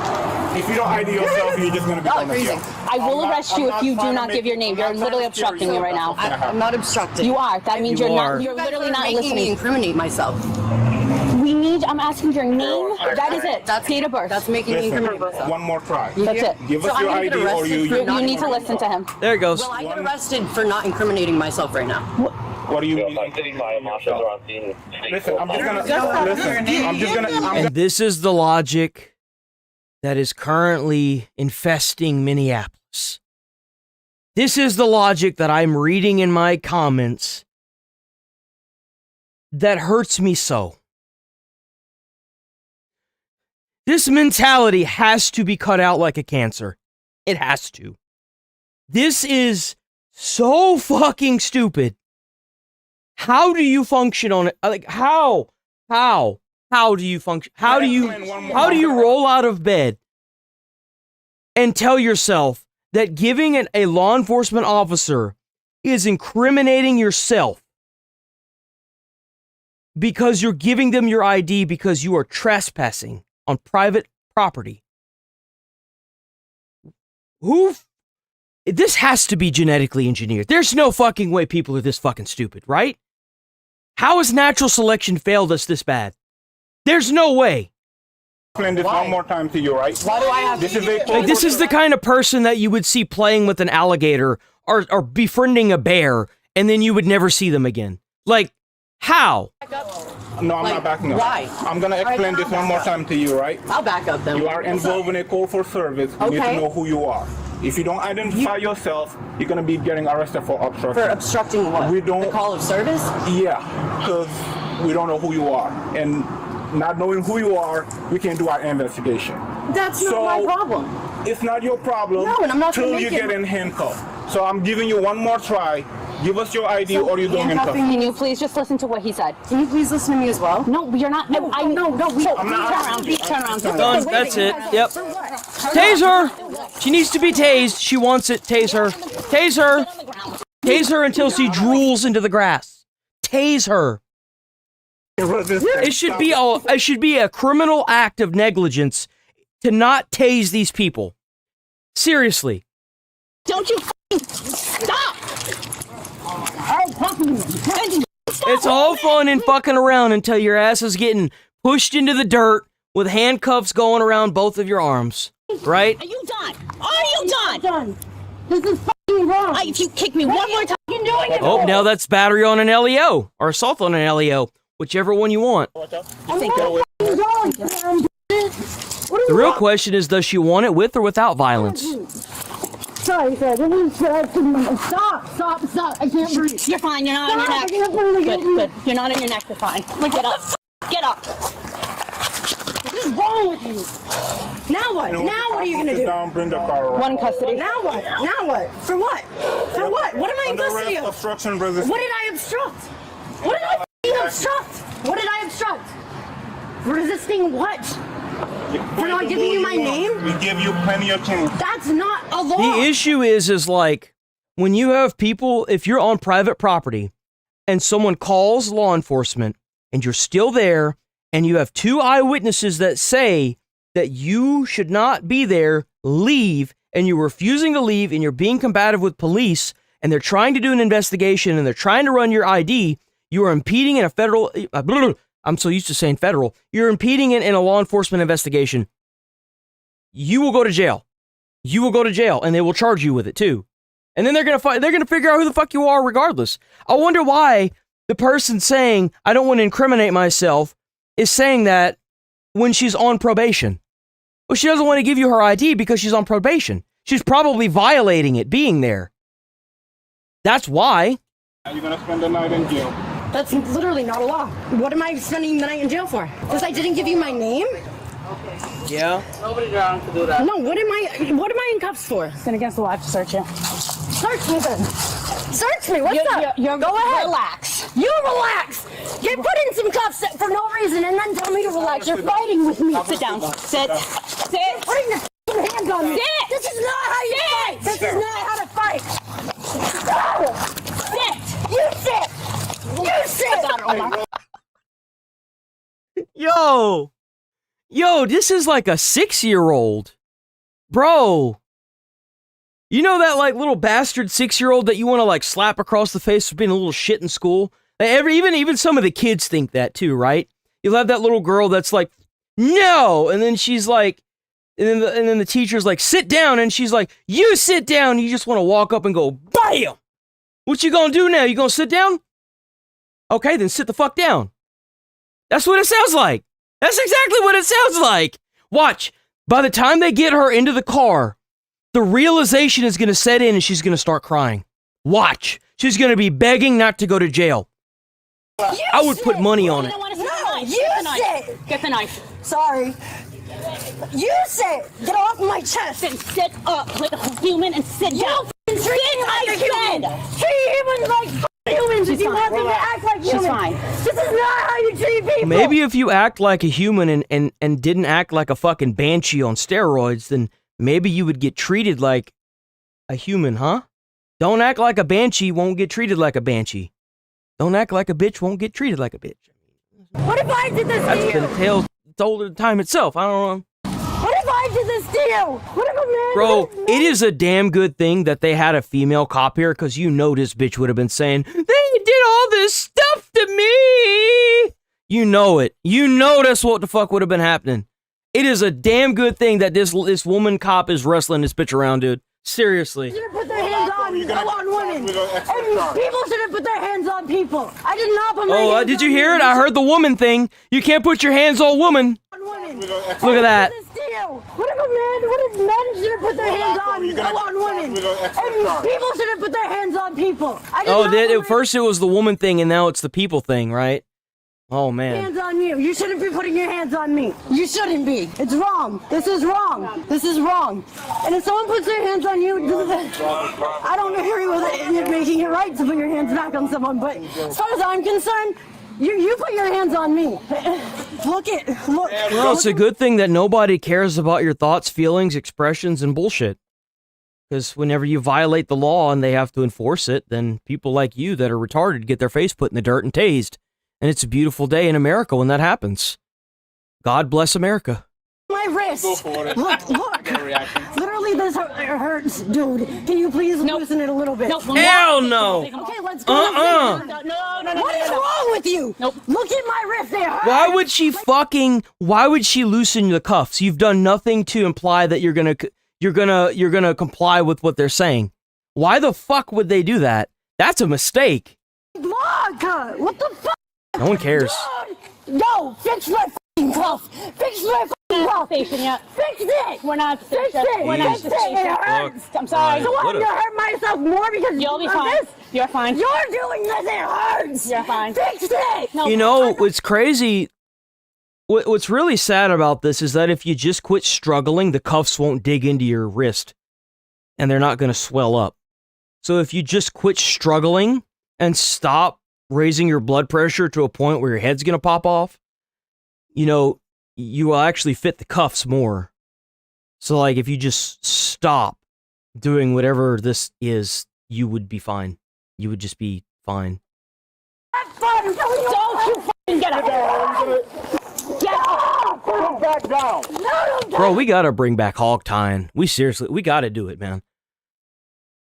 [SPEAKER 11] If you don't ID yourself, you're just gonna be going to jail.
[SPEAKER 8] I will arrest you if you do not give your name. You're literally obstructing me right now.
[SPEAKER 18] I'm not obstructing.
[SPEAKER 8] You are. That means you're not. You're
[SPEAKER 18] You guys
[SPEAKER 8] literally
[SPEAKER 18] are
[SPEAKER 8] not
[SPEAKER 18] making me
[SPEAKER 8] listening.
[SPEAKER 18] incriminate myself.
[SPEAKER 8] We need. I'm asking your name. That is it.
[SPEAKER 18] That's
[SPEAKER 8] date of birth.
[SPEAKER 18] That's making me incriminate myself.
[SPEAKER 11] One more try.
[SPEAKER 8] That's it.
[SPEAKER 11] Give us
[SPEAKER 18] So
[SPEAKER 11] your
[SPEAKER 18] I'm gonna get
[SPEAKER 11] ID or
[SPEAKER 18] arrested for
[SPEAKER 11] you
[SPEAKER 18] not
[SPEAKER 8] You need to listen to him.
[SPEAKER 3] There it goes.
[SPEAKER 18] Well, I get arrested for not incriminating myself right now.
[SPEAKER 11] What do you mean? Listen, I'm just gonna.
[SPEAKER 3] And this is the logic that is currently infesting Minneapolis. This is the logic that I'm reading in my comments that hurts me so. This mentality has to be cut out like a cancer. It has to. This is so fucking stupid. How do you function on it? Like, how do you function? How do you roll out of bed and tell yourself that giving a law enforcement officer is incriminating yourself because you're giving them your ID because you are trespassing on private property? This has to be genetically engineered. There's no fucking way people are this fucking stupid, right? How has natural selection failed us this bad? There's no way.
[SPEAKER 11] Explain this one more time to you, right?
[SPEAKER 18] Why do I have to?
[SPEAKER 3] This is the kind of person that you would see playing with an alligator or befriending a bear, and then you would never see them again. Like, how?
[SPEAKER 11] No, I'm not backing up.
[SPEAKER 18] Why?
[SPEAKER 11] I'm gonna explain this one more time to you, right?
[SPEAKER 18] I'll back up then.
[SPEAKER 11] You are involved in a call for service. You need to
[SPEAKER 18] Okay.
[SPEAKER 11] know who you are. If you don't identify yourself, you're gonna be getting arrested for obstruction.
[SPEAKER 18] For obstructing what?
[SPEAKER 11] We don't.
[SPEAKER 18] The call of service?
[SPEAKER 11] Yeah, because we don't know who you are, and not knowing who you are, we can do our investigation.
[SPEAKER 18] That's not my problem.
[SPEAKER 11] It's not your problem.
[SPEAKER 18] No, and I'm not
[SPEAKER 11] till
[SPEAKER 18] gonna
[SPEAKER 11] you
[SPEAKER 18] make
[SPEAKER 11] get
[SPEAKER 18] it-
[SPEAKER 11] in handcuffs. So I'm giving you one more try. Give us your ID or you don't handcuff.
[SPEAKER 8] Can you please just listen to what he said?
[SPEAKER 18] Can you please listen to me as well?
[SPEAKER 8] No, you're not. No,
[SPEAKER 18] I'm not
[SPEAKER 8] turn around.
[SPEAKER 3] Done. That's it. Yep. Tase her. She needs to be tased. She wants it. Tase her. Tase her. Tase her until she drools into the grass. Tase her. It should be a criminal act of negligence to not tase these people. Seriously.
[SPEAKER 8] Don't you stop!
[SPEAKER 3] It's all fun and fucking around until your ass is getting pushed into the dirt with handcuffs going around both of your arms. Right?
[SPEAKER 8] Are you done? Are you done? This is fucking wrong. If you kick me one more time, you're doing it.
[SPEAKER 3] Oh, now that's battery on an LEO or assault on an LEO, whichever one you want. The real question is, does she want it with or without violence?
[SPEAKER 8] Sorry, sir. Stop. I can't breathe. You're fine. You're not on your neck. Good. You're not on your neck. You're fine. Get up. Get up. What is wrong with you? Now what? Now what are you gonna do?
[SPEAKER 11] Bring the car around.
[SPEAKER 8] One custody.
[SPEAKER 18] Now what? Now what? For what? For what? What am I in custody of?
[SPEAKER 11] Obstruction resistance.
[SPEAKER 18] What did I obstruct? What did I obstruct? What did I obstruct? Resisting what?
[SPEAKER 8] For not giving you my name?
[SPEAKER 11] We give you plenty of chance.
[SPEAKER 8] That's not a law.
[SPEAKER 3] The issue is like when you have people, if you're on private property and someone calls law enforcement and you're still there and you have 2 eyewitnesses that say that you should not be there, leave, and you're refusing to leave and you're being combative with police and they're trying to do an investigation and they're trying to run your ID, you are impeding in a federal, I'm so used to saying federal, you're impeding in a law enforcement investigation. You will go to jail. You will go to jail and they will charge you with it too. And then they're going to figure out who the fuck you are regardless. I wonder why the person saying, I don't want to incriminate myself, is saying that when she's on probation. Well, she doesn't want to give you her ID because she's on probation. She's probably violating it being there. That's why.
[SPEAKER 11] Are you going to spend the night in jail?
[SPEAKER 8] That's literally not a law. What am I spending the night in jail for? Because I didn't give you my name?
[SPEAKER 3] Yeah.
[SPEAKER 8] Nobody around to do that. No, what am I in cuffs for? It's against the law to search you. Search me then. Search me. What's up? Go ahead. Relax. You relax. Get put in some cuffs for no reason and then tell me to relax. You're fighting with me. Sit down. Sit. Sit. Putting your hands on me. Sit. This is not how you fight. This is not how to fight. No. Sit. You sit. You sit.
[SPEAKER 3] Yo, this is like a 6-year-old. Bro. You know that like little bastard 6-year-old that you want to like slap across the face for being a little shit in school? Even some of the kids think that too, right? You'll have that little girl that's like, no, and then she's like, and then the teacher's like, sit down, and she's like, you sit down. You just want to walk up and go, bam! What you gonna do now? You gonna sit down? Okay, then sit the fuck down. That's what it sounds like. That's exactly what it sounds like. Watch. By the time they get her into the car, the realization is going to set in and she's going to start crying. Watch. She's going to be begging not to go to jail. I would put money on it.
[SPEAKER 8] No, you sit. Get the knife. Sorry. You sit. Get off my chest. And sit up like a human and sit down. You treat me like a human. Treat humans like humans if you want them to act like humans. She's fine. This is not how you treat people.
[SPEAKER 3] Maybe if you act like a human and didn't act like a fucking banshee on steroids, then maybe you would get treated like a human, huh? Don't act like a banshee, won't get treated like a banshee. Don't act like a bitch, won't get treated like a bitch.
[SPEAKER 8] What if I did this to you?
[SPEAKER 3] That's been a tale told at the time itself. I don't know.
[SPEAKER 8] What if I did this to you? What if a man...
[SPEAKER 3] Bro, it is a damn good thing that they had a female cop here, because you know this bitch would have been saying, they did all this stuff to me. You know it. You know that's what the fuck would have been happening. It is a damn good thing that this woman cop is wrestling this bitch around, dude. Seriously.
[SPEAKER 8] Should have put their hands on women. And people should have put their hands on people. I did not put my hands on
[SPEAKER 3] did you hear it? I heard the woman thing. You can't put your hands on women. Look at that.
[SPEAKER 8] What if men should have put their hands on women? And people should have put their hands on people.
[SPEAKER 3] At first it was the woman thing, and now it's the people thing, right? Oh, man.
[SPEAKER 8] Hands on you. You shouldn't be putting your hands on me. You shouldn't be. It's wrong. This is wrong. This is wrong. And if someone puts their hands on you, I don't agree with it making it right to put your hands back on someone. But as far as I'm concerned, you put your hands on me. Look.
[SPEAKER 3] Well, it's a good thing that nobody cares about your thoughts, feelings, expressions, and bullshit. Because whenever you violate the law and they have to enforce it, then people like you that are retarded get their face put in the dirt and tased. And it's a beautiful day in America when that happens. God bless America.
[SPEAKER 8] My wrist. Look. Literally, this hurts, dude. Can you please loosen it a little bit?
[SPEAKER 3] Hell no.
[SPEAKER 8] Okay, let's go. No. What is wrong with you? Nope. Look at my wrist. They hurt.
[SPEAKER 3] Why would she loosen the cuffs? You've done nothing to imply that you're gonna comply with what they're saying. Why the fuck would they do that? That's a mistake.
[SPEAKER 8] Look, what the fuck?
[SPEAKER 3] No one cares.
[SPEAKER 8] No, fix my fucking cuff. Fix my fucking cuff. Fix it.
[SPEAKER 18] We're not
[SPEAKER 8] Fix it.
[SPEAKER 18] We're not
[SPEAKER 8] Fix it. It hurts.
[SPEAKER 18] I'm sorry.
[SPEAKER 8] So I'm gonna hurt myself more because
[SPEAKER 18] you'll be
[SPEAKER 8] of
[SPEAKER 18] fine.
[SPEAKER 8] this?
[SPEAKER 18] You're fine.
[SPEAKER 8] You're doing this. It hurts.
[SPEAKER 18] You're fine.
[SPEAKER 8] Fix it.
[SPEAKER 3] You know what's crazy? What's really sad about this is that if you just quit struggling, the cuffs won't dig into your wrist, and they're not going to swell up. So if you just quit struggling and stop raising your blood pressure to a point where your head's going to pop off, you know, you will actually fit the cuffs more. So, like, if you just stop doing whatever this is, you would be fine. You would just be fine.
[SPEAKER 8] Don't you fucking get up! Get up! Put back down! No,
[SPEAKER 3] Bro, we gotta bring back hog tying. We gotta do it, man.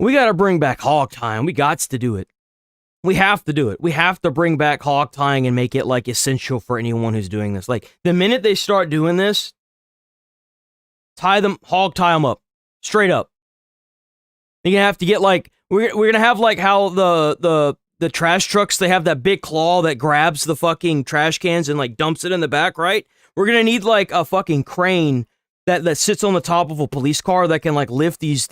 [SPEAKER 3] We gotta bring back hog tying. We gots to do it. We have to do it. We have to bring back hog tying and make it, like, essential for anyone who's doing this. Like, the minute they start doing this, hog tie them up. Straight up. You're gonna have to get, like, we're gonna have, like, how the trash trucks, they have that big claw that grabs the fucking trash cans and, like, dumps it in the back, right? We're gonna need, like, a fucking crane that sits on the top of a police car that can, like, lift these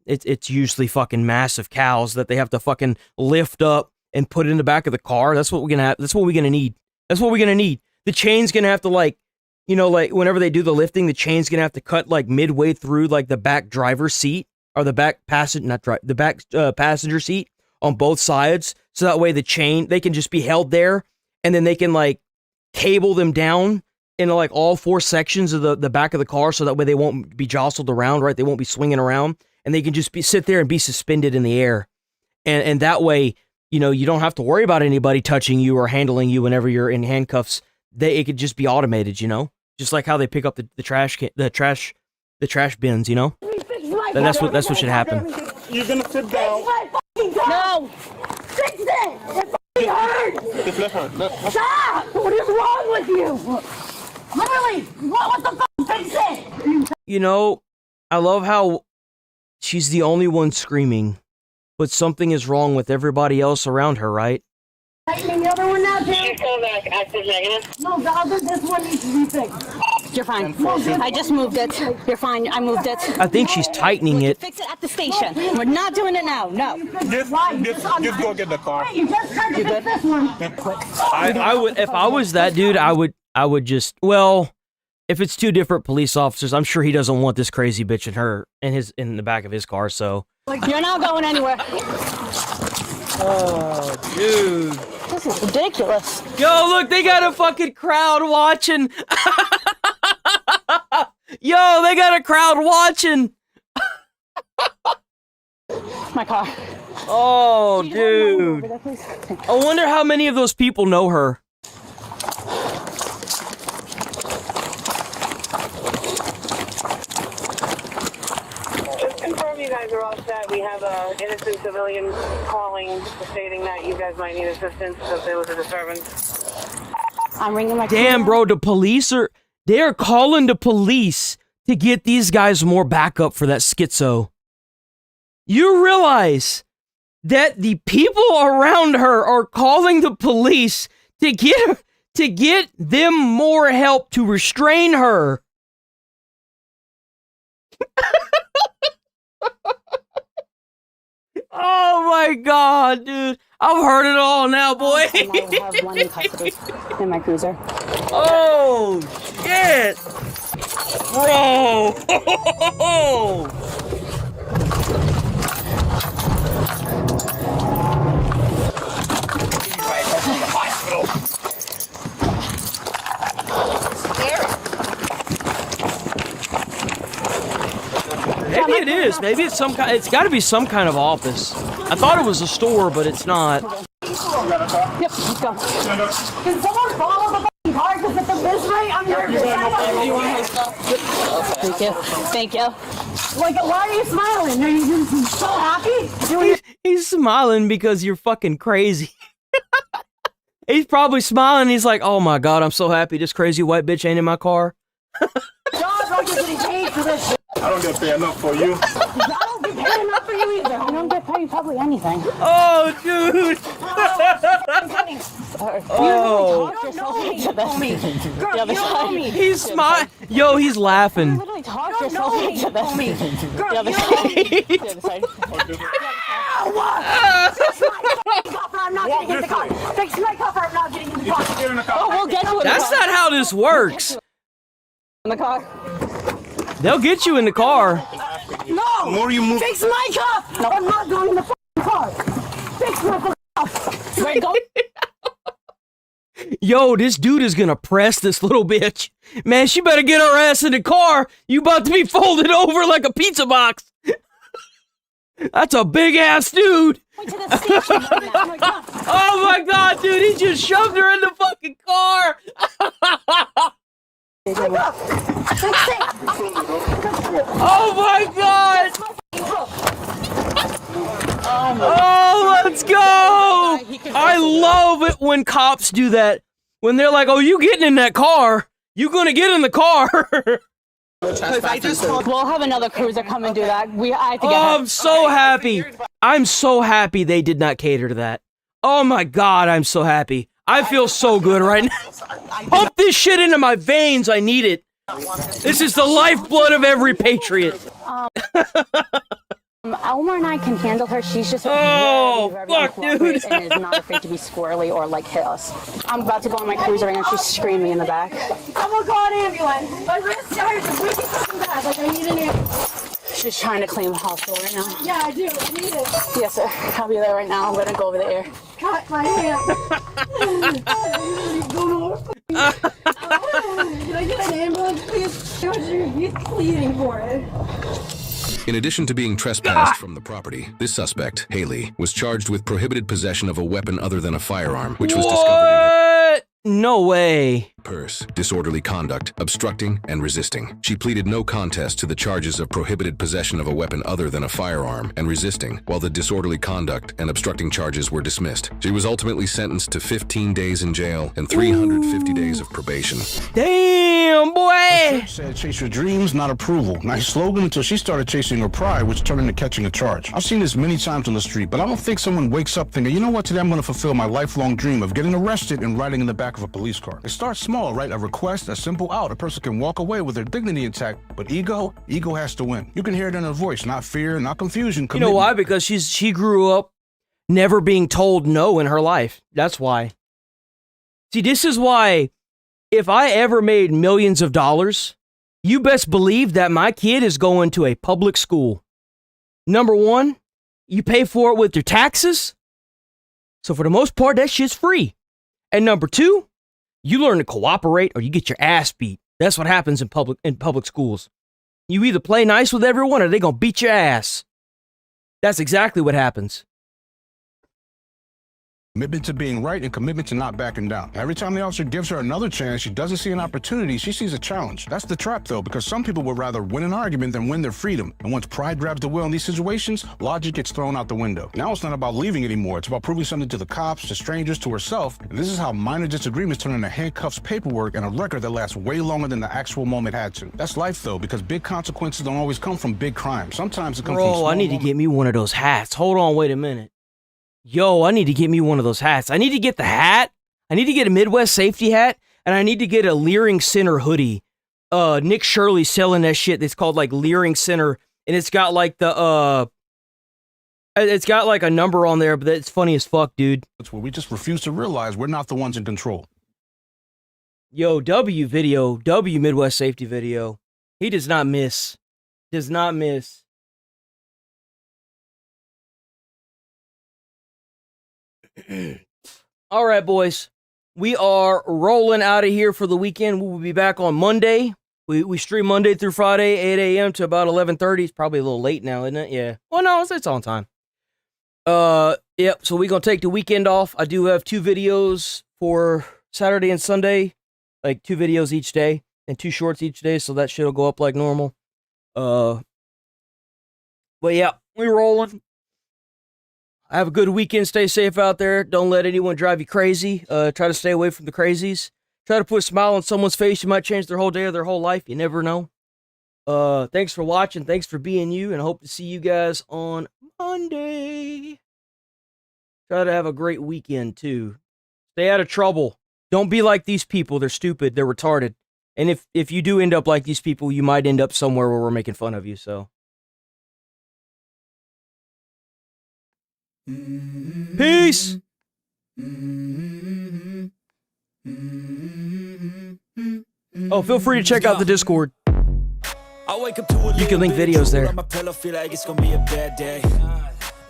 [SPEAKER 3] it's usually fucking massive cows that they have to fucking lift up and put in the back of the car. That's what we're gonna have. That's what we're gonna need. That's what we're gonna need. The chain's gonna have to, like, you know, like, whenever they do the lifting, the chain's gonna have to cut, like, midway through, like, the back driver's seat or the back passenger seat on both sides. So that way the chain, they can just be held there, and then they can, like, cable them down into, like, all four sections of the back of the car, so that way they won't be jostled around, right? They won't be swinging around. And they can just sit there and be suspended in the air. And that way, you know, you don't have to worry about anybody touching you or handling you whenever you're in handcuffs. It could just be automated, you know? Just like how they pick up the trash bins, you know? That's what should happen.
[SPEAKER 11] You're gonna sit down.
[SPEAKER 8] No! Fix it! It hurts! Stop! What is wrong with you? Literally! What the fuck? Fix it!
[SPEAKER 3] You know, I love how she's the only one screaming, but something is wrong with everybody else around her, right?
[SPEAKER 8] Tightening the other one now, Jim? She's coming back. Active negative. No, this one needs to be fixed. You're fine. I just moved it. You're fine. I moved it.
[SPEAKER 3] I think she's tightening it.
[SPEAKER 8] Fix it at the station. We're not doing it now. No.
[SPEAKER 11] Just go get the car.
[SPEAKER 8] You just tried to fix this one.
[SPEAKER 3] I would, if I was that dude, I would just, well, if it's two different police officers, I'm sure he doesn't want this crazy bitch in the back of his car, so.
[SPEAKER 8] You're not going anywhere.
[SPEAKER 3] Oh, dude.
[SPEAKER 8] This is ridiculous.
[SPEAKER 3] Yo, look, they got a fucking crowd watching. Yo, they got a crowd watching.
[SPEAKER 8] My car.
[SPEAKER 3] Oh, dude. I wonder how many of those people know her.
[SPEAKER 21] You guys are all set. We have an innocent civilian calling, stating that you guys might need assistance because there was a disturbance.
[SPEAKER 8] I'm ringing my
[SPEAKER 3] Damn, bro, they're calling the police to get these guys more backup for that schizo. You realize that the people around her are calling the police to get them more help to restrain her. Oh my god, dude. I've heard it all now, boy.
[SPEAKER 8] I have one in custody in my cruiser.
[SPEAKER 3] Oh, shit. Bro. Maybe it is. Maybe it's some kind. It's got to be some kind of office. I thought it was a store, but it's not.
[SPEAKER 8] Yep, let's go. Can someone follow the fucking car? Because at this rate, I'm nervous. Thank you. Thank you. Like, why are you smiling? Are you just so happy?
[SPEAKER 3] He's smiling because you're fucking crazy. He's probably smiling. He's like, oh my god, I'm so happy this crazy white bitch ain't in my car.
[SPEAKER 8] Don't get getting paid for this shit.
[SPEAKER 11] I don't get paid enough for you.
[SPEAKER 8] I don't get paid enough for you either. I don't get paid probably anything.
[SPEAKER 3] Oh, dude.
[SPEAKER 8] Oh. You don't know me. Girl, you don't know me.
[SPEAKER 3] He's smiling. Yo, he's laughing.
[SPEAKER 8] You literally talk yourself into this. Girl, you don't know me. I'm not getting in the car. Fix my cover. I'm not getting in the car. Oh, we'll get you in the car.
[SPEAKER 3] That's not how this works.
[SPEAKER 8] In the car.
[SPEAKER 3] They'll get you in the car.
[SPEAKER 8] No!
[SPEAKER 11] More you move.
[SPEAKER 8] Fix my cuff! No, I'm not going in the car. Fix my cuff. Wait, go.
[SPEAKER 3] Yo, this dude is gonna press this little bitch. Man, she better get her ass in the car. You about to be folded over like a pizza box. That's a big ass dude. Oh my god, dude, he just shoved her in the fucking car. Oh my god. Oh, let's go. I love it when cops do that. When they're like, oh, you getting in that car? You gonna get in the car?
[SPEAKER 8] We'll have another cruiser come and do that. I have to get
[SPEAKER 3] I'm so happy. I'm so happy they did not cater to that. Oh my god, I'm so happy. I feel so good right now. Pump this shit into my veins. I need it. This is the lifeblood of every patriot.
[SPEAKER 8] Elmer and I can handle her. She's just very
[SPEAKER 3] fuck, dude.
[SPEAKER 8] and is not afraid to be squirrely or like hit us. I'm about to go on my cruiser and she's screaming in the back. I'm gonna call an ambulance. My wrist hurts. Bring me fucking back. Like I need an ambulance. She's trying to claim the hospital right now. Yeah, I do. I need it. Yes, sir. I'll be there right now. I'm gonna go over there. Cut my hand. Can I get an ambulance, please? He's pleading for it.
[SPEAKER 16] In addition to being trespassed from the property, this suspect, Haley, was charged with prohibited possession of a weapon other than a firearm, which was discovered in her
[SPEAKER 3] No way.
[SPEAKER 16] purse, disorderly conduct, obstructing, and resisting. She pleaded no contest to the charges of prohibited possession of a weapon other than a firearm and resisting, while the disorderly conduct and obstructing charges were dismissed. She was ultimately sentenced to 15 days in jail and 350 days of probation.
[SPEAKER 3] Damn, boy!
[SPEAKER 22] Said chase your dreams, not approval. Nice slogan until she started chasing her pride, which turned into catching a charge. I've seen this many times on the street, but I don't think someone wakes up thinking, you know what, today I'm going to fulfill my lifelong dream of getting arrested and riding in the back of a police car. It starts small, right? A request, a simple out. A person can walk away with their dignity intact, but ego has to win. You can hear it in her voice, not fear, not confusion.
[SPEAKER 3] You know why? Because she grew up never being told no in her life. That's why. See, this is why if I ever made millions of dollars, you best believe that my kid is going to a public school. Number one, you pay for it with your taxes. So for the most part, that shit's free. And number two, you learn to cooperate or you get your ass beat. That's what happens in public schools. You either play nice with everyone or they're going to beat your ass. That's exactly what happens.
[SPEAKER 22] Commitment to being right and commitment to not backing down. Every time the officer gives her another chance, she doesn't see an opportunity, she sees a challenge. That's the trap, though, because some people would rather win an argument than win their freedom. And once pride grabs the wheel in these situations, logic gets thrown out the window. Now it's not about leaving anymore. It's about proving something to the cops, to strangers, to herself. And this is how minor disagreements turn into handcuffs, paperwork, and a record that lasts way longer than the actual moment had to. That's life, though, because big consequences don't always come from big crimes. Sometimes it comes from small
[SPEAKER 3] I need to get me one of those hats. Hold on, wait a minute. Yo, I need to get me one of those hats. I need to get the hat. I need to get a Midwest safety hat. And I need to get a Leering Center hoodie. Nick Shirley's selling that shit. It's called like Leering Center. And it's got like it's got like a number on there, but it's funny as fuck, dude.
[SPEAKER 22] That's where we just refuse to realize we're not the ones in control.
[SPEAKER 3] Yo, W Midwest safety video. He does not miss. Does not miss. All right, boys. We are rolling out of here for the weekend. We will be back on Monday. We stream Monday through Friday, 8 a.m. to about 11:30. It's probably a little late now, isn't it? Yeah. Well, no, it's on time. Yep. So we're going to take the weekend off. I do have 2 videos for Saturday and Sunday, like 2 videos each day and 2 shorts each day. So that shit will go up like normal. But yeah, we're rolling. Have a good weekend. Stay safe out there. Don't let anyone drive you crazy. Try to stay away from the crazies. Try to put a smile on someone's face. You might change their whole day or their whole life. You never know. Thanks for watching. Thanks for being you. And I hope to see you guys on Monday. Try to have a great weekend, too. Stay out of trouble. Don't be like these people. They're stupid. They're retarded. And if you do end up like these people, you might end up somewhere where we're making fun of you, so. Peace. Oh, feel free to check out the Discord. You can link videos there.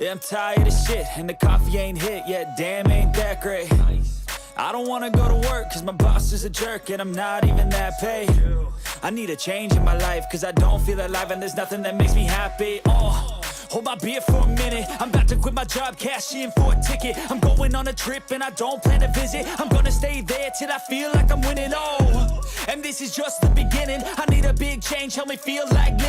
[SPEAKER 23] Yeah, I'm tired of shit, and the coffee ain't hit yet. Damn, ain't that great.
[SPEAKER 17] I don't wanna go to work cause my boss is a jerk and I'm not even that paid. I need a change in my life cause I don't feel alive and there's nothing that makes me happy. Hold my beer for a minute. I'm about to quit my job, cash in for a ticket. I'm going on a trip and I don't plan to visit. I'm gonna stay there till I feel like I'm winning. And this is just the beginning. I need a big change, help me feel like living.